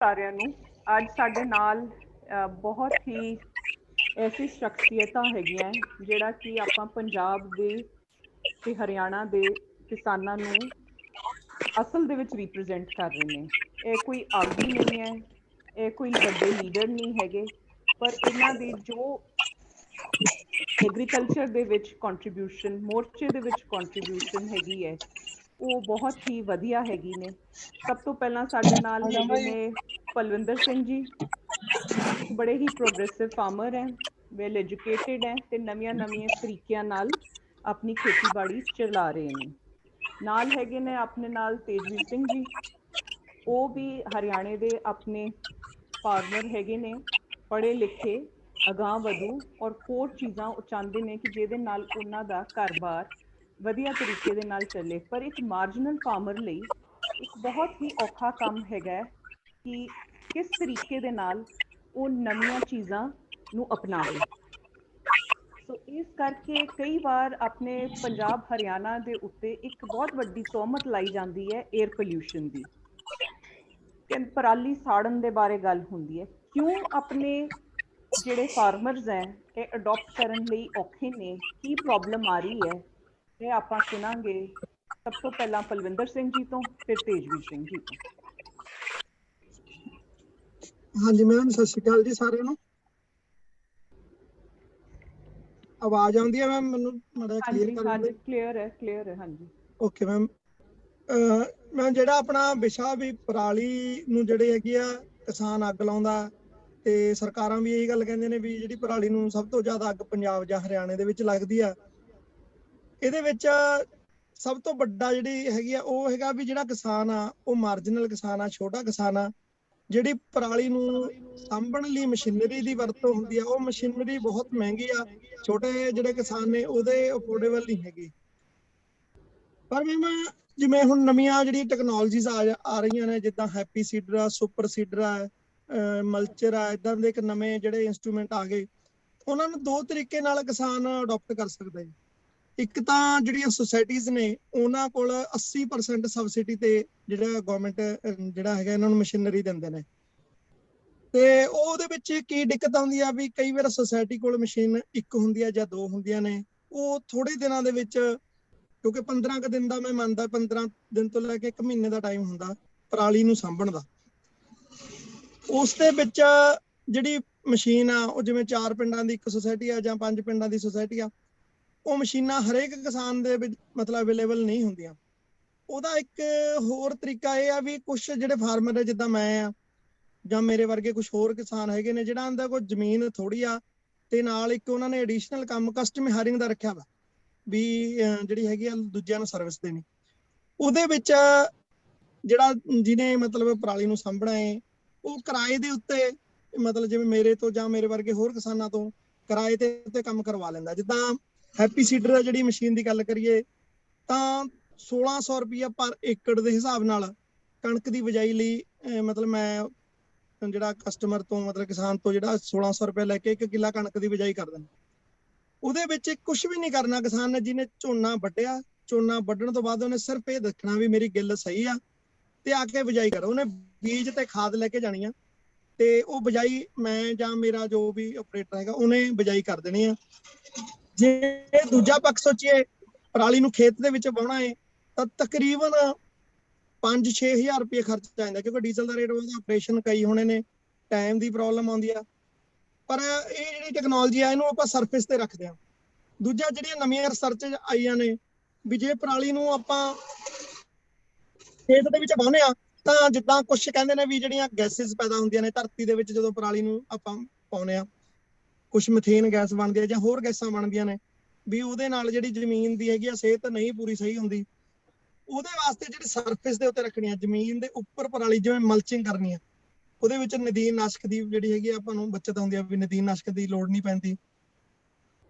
ਸਾਰਿਆਂ ਨੂੰ ਅੱਜ ਸਾਡੇ ਨਾਲ ਬਹੁਤ ਹੀ ਐਸੀ ਸ਼ਖਸੀਅਤਾਂ ਹੈਗੀਆਂ ਜਿਹੜਾ ਕਿ ਆਪਾਂ ਪੰਜਾਬ ਦੇ ਤੇ ਹਰਿਆਣਾ ਦੇ ਕਿਸਾਨਾਂ ਨੂੰ ਅਸਲ ਦੇ ਵਿੱਚ ਰਿਪਰੈਜ਼ੈਂਟ ਕਰ ਰਹੇ ਨੇ। ਇਹ ਕੋਈ ਆਗੂ ਨਹੀਂ ਹੈ, ਇਹ ਕੋਈ ਵੱਡੇ ਲੀਡਰ ਨਹੀਂ ਹੈਗੇ, ਪਰ ਇਹਨਾਂ ਦੀ ਜੋ ਐਗਰੀਕਲਚਰ ਦੇ ਵਿੱਚ ਕੰਟਰੀਬਿਊਸ਼ਨ, ਮੋਰਚੇ ਦੇ ਵਿੱਚ ਕੰਟਰੀਬਿਊਸ਼ਨ ਹੈਗੀ ਹੈ, ਉਹ ਬਹੁਤ ਹੀ ਵਧੀਆ ਹੈਗੀ ਨੇ। ਸਭ ਤੋਂ ਪਹਿਲਾਂ ਸਾਡੇ ਨਾਲ ਹੈਗੇ ਨੇ ਪਲਵਿੰਦਰ ਸਿੰਘ ਜੀ, ਬੜੇ ਹੀ ਪ੍ਰੋਗਰੈਸਿਵ ਫਾਰਮਰ ਹੈ, ਵੈਲ ਐਜੂਕੇਟਿਡ ਹੈ ਤੇ ਨਵੀਆਂ ਤਰੀਕਿਆਂ ਨਾਲ ਆਪਣੀ ਖੇਤੀਬਾੜੀ ਚਲਾ ਰਹੇ ਨੇ। ਨਾਲ ਹੈਗੇ ਨੇ ਆਪਣੇ ਨਾਲ ਤੇਜਵੀਰ ਸਿੰਘ ਜੀ, ਉਹ ਵੀ ਹਰਿਆਣੇ ਦੇ ਆਪਣੇ ਫਾਰਮਰ ਹੈਗੇ ਨੇ, ਪੜ੍ਹੇ ਲਿਖੇ, ਅਗਾਂਹ ਵਧੂ ਔਰ ਹੋਰ ਚੀਜ਼ਾਂ ਉਹ ਚਾਹੁੰਦੇ ਨੇ ਕਿ ਜਿਹਦੇ ਨਾਲ ਉਹਨਾਂ ਦਾ ਘਰ-ਬਾਰ ਵਧੀਆ ਤਰੀਕੇ ਦੇ ਨਾਲ ਚੱਲੇ। ਪਰ ਇੱਕ ਮਾਰਜਨਲ ਫਾਰਮਰ ਲਈ ਇੱਕ ਬਹੁਤ ਹੀ ਔਖਾ ਕੰਮ ਹੈਗਾ ਕਿ ਕਿਸ ਤਰੀਕੇ ਦੇ ਨਾਲ ਉਹ ਨਵੀਆਂ ਚੀਜ਼ਾਂ ਨੂੰ ਅਪਣਾਵੇ। ਸੋ ਇਸ ਕਰਕੇ ਕਈ ਵਾਰ ਆਪਣੇ ਪੰਜਾਬ ਹਰਿਆਣਾ ਦੇ ਉੱਤੇ ਇੱਕ ਬਹੁਤ ਵੱਡੀ ਤੋਹਮਤ ਲਾਈ ਜਾਂਦੀ ਹੈ 에ਅਰ ਪੋਲਿਊਸ਼ਨ ਦੀ, ਕਿ ਪਰਾਲੀ ਸਾੜਨ ਦੇ ਬਾਰੇ ਗੱਲ ਹੁੰਦੀ ਹੈ। ਕਿਉਂ ਆਪਣੇ ਜਿਹੜੇ ਫਾਰਮਰਸ ਹੈ ਇਹ ਅਡੋਪਟ ਕਰਨ ਲਈ ਔਖੇ ਨੇ, ਕੀ ਪ੍ਰੋਬਲਮ ਆ ਰਹੀ ਹੈ, ਇਹ ਆਪਾਂ ਸੁਣਾਂਗੇ ਸਭ ਤੋਂ ਪਹਿਲਾਂ ਪਲਵਿੰਦਰ ਸਿੰਘ ਜੀ ਤੋਂ, ਫਿਰ ਤੇਜਵੀਰ ਸਿੰਘ ਜੀ ਤੋਂ। ਹਾਂਜੀ ਮੈਮ, ਸਤਿ ਸ਼੍ਰੀ ਅਕਾਲ ਜੀ ਸਾਰਿਆਂ ਨੂੰ। ਆਵਾਜ਼ ਆਉਂਦੀ ਹੈ ਮੈਮ? ਮੈਨੂੰ ਮਾੜਾ ਕਲੀਅਰ ਕਰ ਦਿਓ। ਹਾਂਜੀ, ਕਲੀਅਰ ਹੈ ਹਾਂਜੀ। Okay ma'am. ਮੈਂ ਜਿਹੜਾ ਆਪਣਾ ਵਿਸ਼ਾ ਵੀ ਪਰਾਲੀ ਨੂੰ ਜਿਹੜੇ ਹੈਗੀ ਆ ਕਿਸਾਨ ਅੱਗ ਲਾਉਂਦਾ, ਤੇ ਸਰਕਾਰਾਂ ਵੀ ਇਹੀ ਗੱਲ ਕਹਿੰਦੇ ਨੇ ਵੀ ਜਿਹੜੀ ਪਰਾਲੀ ਨੂੰ ਸਭ ਤੋਂ ਜ਼ਿਆਦਾ ਅੱਗ ਪੰਜਾਬ ਜਾਂ ਹਰਿਆਣੇ ਦੇ ਵਿੱਚ ਲੱਗਦੀ ਆ। ਇਹਦੇ ਵਿੱਚ ਸਭ ਤੋਂ ਵੱਡਾ ਜਿਹੜੀ ਹੈਗੀ ਆ ਉਹ ਹੈਗਾ ਵੀ ਜਿਹੜਾ ਕਿਸਾਨ ਆ ਉਹ ਮਾਰਜਨਲ ਕਿਸਾਨ ਆ, ਛੋਟਾ ਕਿਸਾਨ ਆ। ਜਿਹੜੀ ਪਰਾਲੀ ਨੂੰ ਸਾਂਭਣ ਲਈ ਮਸ਼ੀਨਰੀ ਦੀ ਵਰਤੋਂ ਹੁੰਦੀ ਆ, ਉਹ ਮਸ਼ੀਨਰੀ ਬਹੁਤ ਮਹਿੰਗੀ ਆ, ਛੋਟੇ ਜਿਹੜੇ ਕਿਸਾਨ ਨੇ ਉਹਦੇ ਅਫੋਰਡੇਬਲ ਨਹੀਂ ਹੈਗੀ। ਪਰ ਮੈਮ ਜਿਵੇਂ ਹੁਣ ਨਵੀਆਂ ਜਿਹੜੀਆਂ ਟੈਕਨੋਲੋਜੀਜ਼ ਆ ਰਹੀਆਂ ਨੇ, ਜਿੱਦਾਂ ਹੈਪੀ ਸੀਡਰ ਆ, ਸੁਪਰ ਸੀਡਰ ਆ, ਮਲਚਰ ਆ, ਇੱਦਾਂ ਦੇ ਇੱਕ ਨਵੇਂ ਜਿਹੜੇ ਇੰਸਟਰੂਮੈਂਟ ਆ ਗਏ, ਉਹਨਾਂ ਨੂੰ ਦੋ ਤਰੀਕੇ ਨਾਲ ਕਿਸਾਨ ਅਡੋਪਟ ਕਰ ਸਕਦਾ ਹੈ। ਇੱਕ ਤਾਂ ਜਿਹੜੀਆਂ ਸੁਸਾਇਟੀਜ਼ ਨੇ ਉਹਨਾਂ ਕੋਲ 80% ਸਬਸਿਡੀ ਤੇ ਜਿਹੜਾ ਗਵਰਨਮੈਂਟ ਜਿਹੜਾ ਹੈਗਾ ਇਹਨਾਂ ਨੂੰ ਮਸ਼ੀਨਰੀ ਦਿੰਦੇ ਨੇ, ਤੇ ਉਹਦੇ ਵਿੱਚ ਕੀ ਦਿੱਕਤ ਆਉਂਦੀ ਆ ਵੀ ਕਈ ਵਾਰ ਸੁਸਾਇਟੀ ਕੋਲ ਮਸ਼ੀਨ ਇੱਕ ਹੁੰਦੀ ਆ ਜਾਂ ਦੋ ਹੁੰਦੀਆਂ ਨੇ, ਉਹ ਥੋੜੇ ਦਿਨਾਂ ਦੇ ਵਿੱਚ, ਕਿਉਂਕਿ 15 ਕੁ ਦਿਨ ਦਾ ਮੈਂ ਮੰਨਦਾ, 15 ਦਿਨ ਤੋਂ ਲੈ ਕੇ 1 ਮਹੀਨੇ ਦਾ ਟਾਈਮ ਹੁੰਦਾ ਪਰਾਲੀ ਨੂੰ ਸਾਂਭਣ ਦਾ। ਉਸ ਦੇ ਵਿੱਚ ਜਿਹੜੀ ਮਸ਼ੀਨ ਆ ਉਹ ਜਿਵੇਂ 4 ਪਿੰਡਾਂ ਦੀ ਇੱਕ ਸੁਸਾਇਟੀ ਆ ਜਾਂ 5 ਪਿੰਡਾਂ ਦੀ ਸੁਸਾਇਟੀ ਆ, ਉਹ ਮਸ਼ੀਨਾਂ ਹਰੇਕ ਕਿਸਾਨ ਦੇ ਵਿੱਚ ਮਤਲਬ ਅਵੇਲੇਬਲ ਨਹੀਂ ਹੁੰਦੀਆਂ। ਉਹਦਾ ਇੱਕ ਹੋਰ ਤਰੀਕਾ ਇਹ ਆ ਵੀ ਕੁਝ ਜਿਹੜੇ ਫਾਰਮਰ ਹੈ ਜਿੱਦਾਂ ਮੈਂ ਆ ਜਾਂ ਮੇਰੇ ਵਰਗੇ ਕੁਝ ਹੋਰ ਕਿਸਾਨ ਹੈਗੇ ਨੇ, ਜਿਹੜਾ ਆਂਦਾ ਕੋਈ ਜ਼ਮੀਨ ਥੋੜੀ ਆ ਤੇ ਨਾਲ ਇੱਕ ਉਹਨਾਂ ਨੇ ਐਡੀਸ਼ਨਲ ਕੰਮ ਕਸਟਮ ਹਾਇਰਿੰਗ ਦਾ ਰੱਖਿਆ ਵਾ ਵੀ ਜਿਹੜੀ ਹੈਗੀ ਆ ਦੂਜਿਆਂ ਨੂੰ ਸਰਵਿਸ ਦੇਣੀ। ਉਹਦੇ ਵਿੱਚ ਜਿਹੜਾ ਜਿਹਨੇ ਮਤਲਬ ਪਰਾਲੀ ਨੂੰ ਸਾਂਭਣਾ ਹੈ ਉਹ ਕਿਰਾਏ ਦੇ ਉੱਤੇ, ਮਤਲਬ ਜਿਵੇਂ ਮੇਰੇ ਤੋਂ ਜਾਂ ਮੇਰੇ ਵਰਗੇ ਹੋਰ ਕਿਸਾਨਾਂ ਤੋਂ ਕਿਰਾਏ ਤੇ ਉੱਤੇ ਕੰਮ ਕਰਵਾ ਲੈਂਦਾ। ਜਿੱਦਾਂ ਹੈਪੀ ਸੀਡਰ ਆ ਜਿਹੜੀ ਮਸ਼ੀਨ ਦੀ ਗੱਲ ਕਰੀਏ ਤਾਂ 1600 ਰੁਪਇਆ ਪਰ ਏਕੜ ਦੇ ਹਿਸਾਬ ਨਾਲ ਕਣਕ ਦੀ ਬਿਜਾਈ ਲਈ ਮਤਲਬ ਮੈਂ ਜਿਹੜਾ ਕਸਟਮਰ ਤੋਂ ਮਤਲਬ ਕਿਸਾਨ ਤੋਂ ਜਿਹੜਾ 1600 ਰੁਪਏ ਲੈ ਕੇ 1 ਕਿੱਲਾ ਕਣਕ ਦੀ ਬਿਜਾਈ ਕਰ ਦਿੰਦਾ। ਉਹਦੇ ਵਿੱਚ ਕੁਝ ਵੀ ਨਹੀਂ ਕਰਨਾ ਕਿਸਾਨ ਨੇ। ਜਿਹਨੇ ਝੋਨਾ ਵੱਢਿਆ, ਝੋਨਾ ਵੱਢਣ ਤੋਂ ਬਾਅਦ ਉਹਨੇ ਸਿਰਫ ਇਹ ਦੇਖਣਾ ਵੀ ਮੇਰੀ ਗਿੱਲ ਸਹੀ ਆ ਤੇ ਆ ਕੇ ਬਿਜਾਈ ਕਰੋ। ਉਹਨੇ ਬੀਜ ਤੇ ਖਾਦ ਲੈ ਕੇ ਜਾਣੀ ਆ ਤੇ ਉਹ ਬਿਜਾਈ ਮੈਂ ਜਾਂ ਮੇਰਾ ਜੋ ਵੀ ਆਪਰੇਟਰ ਹੈਗਾ ਉਹਨੇ ਬਿਜਾਈ ਕਰ ਦੇਣੀ ਆ। ਜੇ ਦੂਜਾ ਪੱਖ ਸੋਚੀਏ, ਪਰਾਲੀ ਨੂੰ ਖੇਤ ਦੇ ਵਿੱਚ ਵਾਹੁਣਾ ਹੈ ਤਾਂ ਤਕਰੀਬਨ 5-6 ਹਜ਼ਾਰ ਰੁਪਏ ਖਰਚ ਆ ਜਾਂਦਾ, ਕਿਉਂਕਿ ਡੀਜ਼ਲ ਦਾ ਰੇਟ ਉਹਦਾ, ਆਪਰੇਸ਼ਨ ਕਈ ਹੋਣੇ ਨੇ, ਟਾਈਮ ਦੀ ਪ੍ਰੋਬਲਮ ਆਉਂਦੀ ਆ। ਪਰ ਇਹ ਜਿਹੜੀ ਟੈਕਨੋਲੋਜੀ ਆ ਇਹਨੂੰ ਆਪਾਂ ਸਰਫੇਸ ਤੇ ਰੱਖਦੇ ਹਾਂ। ਦੂਜਾ ਜਿਹੜੀਆਂ ਨਵੀਆਂ ਰਿਸਰਚ ਆਈਆਂ ਨੇ ਵੀ ਜੇ ਪਰਾਲੀ ਨੂੰ ਆਪਾਂ ਖੇਤ ਦੇ ਵਿੱਚ ਵਾਹੁੰਦੇ ਆ ਤਾਂ ਜਿੱਦਾਂ ਕੁਝ ਕਹਿੰਦੇ ਨੇ ਵੀ ਜਿਹੜੀਆਂ ਗੈਸਿਸ ਪੈਦਾ ਹੁੰਦੀਆਂ ਨੇ ਧਰਤੀ ਦੇ ਵਿੱਚ ਜਦੋਂ ਪਰਾਲੀ ਨੂੰ ਆਪਾਂ ਪਾਉਂਦੇ ਆ, ਕੁਝ ਮੀਥੇਨ ਗੈਸ ਬਣਦੀ ਹੈ ਜਾਂ ਹੋਰ ਗੈਸਾਂ ਬਣਦੀਆਂ ਨੇ, ਵੀ ਉਹਦੇ ਨਾਲ ਜਿਹੜੀ ਜ਼ਮੀਨ ਦੀ ਹੈਗੀ ਆ ਸਿਹਤ ਨਹੀਂ ਪੂਰੀ ਸਹੀ ਹੁੰਦੀ। ਉਹਦੇ ਵਾਸਤੇ ਜਿਹੜੀ ਸਰਫੇਸ ਦੇ ਉੱਤੇ ਰੱਖਣੀ ਆ, ਜ਼ਮੀਨ ਦੇ ਉੱਪਰ ਪਰਾਲੀ ਜਿਵੇਂ ਮਲਚਿੰਗ ਕਰਨੀ ਆ, ਉਹਦੇ ਵਿੱਚ ਨਦੀਨ ਨਾਸ਼ਕ ਦੀ ਜਿਹੜੀ ਹੈਗੀ ਆਪਾਂ ਨੂੰ ਬੱਚਤ ਹੁੰਦੀ ਆ ਵੀ ਨਦੀਨ ਨਾਸ਼ਕ ਦੀ ਲੋੜ ਨਹੀਂ ਪੈਂਦੀ।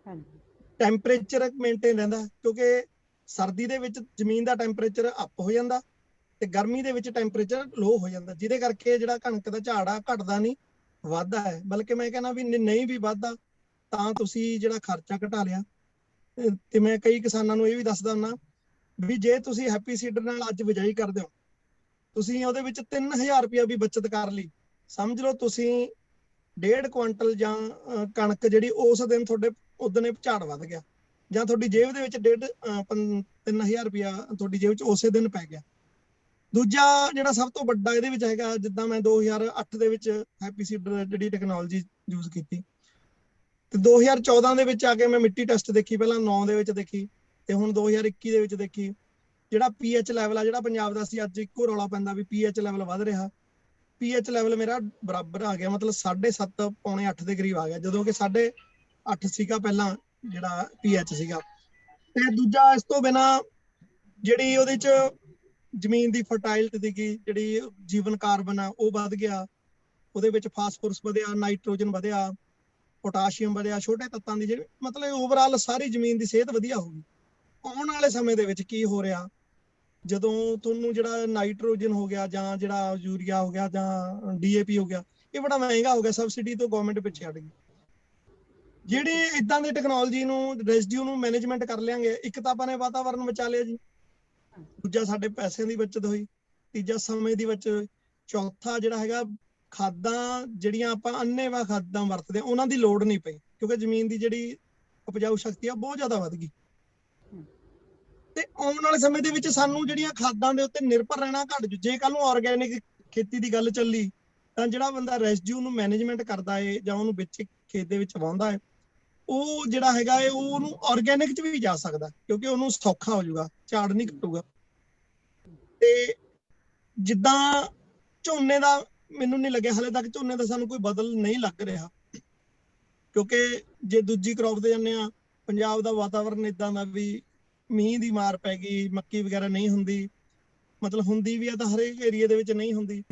ਹਾਂਜੀ, ਟੈਂਪਰੇਚਰ ਮੇਨਟੇਨ ਰਹਿੰਦਾ ਕਿਉਂਕਿ ਸਰਦੀ ਦੇ ਵਿੱਚ ਜ਼ਮੀਨ ਦਾ ਟੈਂਪਰੇਚਰ ਅਪ ਹੋ ਜਾਂਦਾ ਤੇ ਗਰਮੀ ਦੇ ਵਿੱਚ ਟੈਂਪਰੇਚਰ ਲੋ ਹੋ ਜਾਂਦਾ, ਜਿਹਦੇ ਕਰਕੇ ਜਿਹੜਾ ਕਣਕ ਦਾ ਝਾੜ ਆ ਘਟਦਾ ਨਹੀਂ, ਵੱਧਦਾ ਹੈ। ਬਲਕਿ ਮੈਂ ਕਹਿੰਦਾ ਵੀ ਨਹੀਂ ਵੀ ਵੱਧਦਾ ਤਾਂ ਤੁਸੀਂ ਜਿਹੜਾ ਖਰਚਾ ਘਟਾ ਲਿਆ। ਤੇ ਮੈਂ ਕਈ ਕਿਸਾਨਾਂ ਨੂੰ ਇਹ ਵੀ ਦੱਸਦਾ ਹੁੰਦਾ ਵੀ ਜੇ ਤੁਸੀਂ ਹੈਪੀ ਸੀਡਰ ਨਾਲ ਅੱਜ ਬਿਜਾਈ ਕਰਦੇ ਹੋ ਤੁਸੀਂ ਉਹਦੇ ਵਿੱਚ 3000 ਰੁਪਇਆ ਵੀ ਬਚਤ ਕਰ ਲਈ, ਸਮਝ ਲਓ ਤੁਸੀਂ 1.5 ਕੁਇੰਟਲ ਜਾਂ ਕਣਕ ਜਿਹੜੀ ਉਸ ਦਿਨ ਤੁਹਾਡੇ ਉਦਣੇ ਝਾੜ ਵੱਧ ਗਿਆ, ਜਾਂ ਤੁਹਾਡੀ ਜੇਬ ਦੇ ਵਿੱਚ 3000 ਰੁਪਇਆ ਤੁਹਾਡੀ ਜੇਬ 'ਚ ਉਸੇ ਦਿਨ ਪੈ ਗਿਆ। ਦੂਜਾ ਜਿਹੜਾ ਸਭ ਤੋਂ ਵੱਡਾ ਇਹਦੇ ਵਿੱਚ ਹੈਗਾ, ਜਿੱਦਾਂ ਮੈਂ 2008 ਦੇ ਵਿੱਚ ਹੈਪੀ ਸੀਡਰ ਜਿਹੜੀ ਟੈਕਨੋਲੋਜੀ ਯੂਜ਼ ਕੀਤੀ, ਤੇ 2014 ਦੇ ਵਿੱਚ ਆ ਕੇ ਮੈਂ ਮਿੱਟੀ ਟੈਸਟ ਦੇਖੀ, ਪਹਿਲਾਂ 9 ਦੇ ਵਿੱਚ ਦੇਖੀ ਤੇ ਹੁਣ 2021 ਦੇ ਵਿੱਚ ਦੇਖੀ। ਜਿਹੜਾ ਪੀਐਚ ਲੈਵਲ ਆ ਜਿਹੜਾ ਪੰਜਾਬ ਦਾ ਸੀ, ਅੱਜ ਇੱਕੋ ਰੌਲਾ ਪੈਂਦਾ ਵੀ ਪੀਐਚ ਲੈਵਲ ਵੱਧ ਰਿਹਾ, ਪੀਐਚ ਲੈਵਲ ਮੇਰਾ ਬਰਾਬਰ ਆ ਗਿਆ, ਮਤਲਬ 7.5 ਪੌਣੇ 8 ਦੇ ਕਰੀਬ ਆ ਗਿਆ, ਜਦੋਂ ਕਿ 8.5 ਸੀਗਾ ਪਹਿਲਾਂ ਜਿਹੜਾ ਪੀਐਚ ਸੀਗਾ। ਤੇ ਦੂਜਾ ਇਸ ਤੋਂ ਬਿਨਾ ਜਿਹੜੀ ਉਹਦੇ ਚ ਜ਼ਮੀਨ ਦੀ ਫਰਟਾਈਲਿਟੀ ਦੀ ਜਿਹੜੀ ਜੀਵਨ ਕਾਰਬਨ ਆ ਉਹ ਵੱਧ ਗਿਆ, ਉਹਦੇ ਵਿੱਚ ਫਾਸਫੋਰਸ ਵਧਿਆ, ਨਾਈਟ੍ਰੋਜਨ ਵਧਿਆ, ਪੋਟਾਸ਼ੀਅਮ ਵਧਿਆ, ਛੋਟੇ ਤੱਤਾਂ ਦੀ ਜਿਹੜੀ ਮਤਲਬ ਓਵਰਆਲ ਸਾਰੀ ਜ਼ਮੀਨ ਦੀ ਸਿਹਤ ਵਧੀਆ ਹੋ ਗਈ। ਆਉਣ ਵਾਲੇ ਸਮੇਂ ਦੇ ਵਿੱਚ ਕੀ ਹੋ ਰਿਹਾ, ਜਦੋਂ ਤੁਹਾਨੂੰ ਜਿਹੜਾ ਨਾਈਟ੍ਰੋਜਨ ਹੋ ਗਿਆ ਜਾਂ ਜਿਹੜਾ ਯੂਰੀਆ ਹੋ ਗਿਆ ਜਾਂ ਡੀਏਪੀ ਹੋ ਗਿਆ, ਇਹ ਬੜਾ ਮਹਿੰਗਾ ਹੋ ਗਿਆ, ਸਬਸਿਡੀ ਤੋਂ ਗਵਰਨਮੈਂਟ ਪਿੱਛੇ ਹਟ ਗਈ। ਜਿਹੜੇ ਇਦਾਂ ਦੀ ਟੈਕਨੋਲੋਜੀ ਨੂੰ ਰੈਜ਼ਿਡਿਊ ਨੂੰ ਮੈਨੇਜਮੈਂਟ ਕਰ ਲਿਆਂਗੇ, ਇੱਕ ਤਾਂ ਆਪਾਂ ਨੇ ਵਾਤਾਵਰਨ ਬਚਾ ਲਿਆ ਜੀ, ਦੂਜਾ ਸਾਡੇ ਪੈਸਿਆਂ ਦੀ ਬਚਤ ਹੋਈ, ਤੀਜਾ ਸਮੇਂ ਦੀ ਬਚਤ ਹੋਈ, ਚੌਥਾ ਜਿਹੜਾ ਹੈਗਾ ਖਾਦਾਂ ਜਿਹੜੀਆਂ ਆਪਾਂ ਅੰਨ੍ਹੇਵਾਹ ਖਾਦਾਂ ਵਰਤਦੇ ਉਹਨਾਂ ਦੀ ਲੋੜ ਨਹੀਂ ਪਈ, ਕਿਉਂਕਿ ਜ਼ਮੀਨ ਦੀ ਜਿਹੜੀ ਉਪਜਾਊ ਸ਼ਕਤੀ ਆ ਬਹੁਤ ਜ਼ਿਆਦਾ ਵੱਧ ਗਈ। ਤੇ ਆਉਣ ਵਾਲੇ ਸਮੇਂ ਦੇ ਵਿੱਚ ਸਾਨੂੰ ਜਿਹੜੀਆਂ ਖਾਦਾਂ ਦੇ ਉੱਤੇ ਨਿਰਭਰ ਰਹਿਣਾ ਘੱਟ ਜੂ। ਜੇ ਕੱਲ ਨੂੰ ਆਰਗੈਨਿਕ ਖੇਤੀ ਦੀ ਗੱਲ ਚੱਲੀ ਤਾਂ ਜਿਹੜਾ ਬੰਦਾ ਰੈਜ਼ਿਡਿਊ ਨੂੰ ਮੈਨੇਜਮੈਂਟ ਕਰਦਾ ਹੈ ਜਾਂ ਉਹਨੂੰ ਵਿੱਚ ਖੇਤ ਦੇ ਵਿੱਚ ਵਾਹੁੰਦਾ ਹੈ, ਉਹ ਜਿਹੜਾ ਹੈਗਾ ਹੈ ਉਹ ਉਹਨੂੰ ਆਰਗੈਨਿਕ 'ਚ ਵੀ ਜਾ ਸਕਦਾ, ਕਿਉਂਕਿ ਉਹਨੂੰ ਸੌਖਾ ਹੋ ਜਾਊਗਾ, ਝਾੜ ਨਹੀਂ ਘਟੂਗਾ। ਤੇ ਜਿੱਦਾਂ ਝੋਨੇ ਦਾ ਮੈਨੂੰ ਨਹੀਂ ਲੱਗਿਆ ਹਾਲੇ ਤੱਕ ਝੋਨੇ ਦਾ ਸਾਨੂੰ ਕੋਈ ਬਦਲ ਨਹੀਂ ਲੱਗ ਰਿਹਾ, ਕਿਉਂਕਿ ਜੇ ਦੂਜੀ ਕ੍ਰੌਪ ਤੇ ਜਾਂਦੇ ਆ, ਪੰਜਾਬ ਦਾ ਵਾਤਾਵਰਨ ਇਦਾਂ ਦਾ ਵੀ ਮੀਂਹ ਦੀ ਮਾਰ ਪੈ ਗਈ, ਮੱਕੀ ਵਗੈਰਾ ਨਹੀਂ ਹੁੰਦੀ, ਮਤਲਬ ਹੁੰਦੀ ਵੀ ਆ ਤਾਂ ਹਰੇਕ ਏਰੀਏ ਦੇ ਵਿੱਚ ਨਹੀਂ ਹੁੰਦੀ।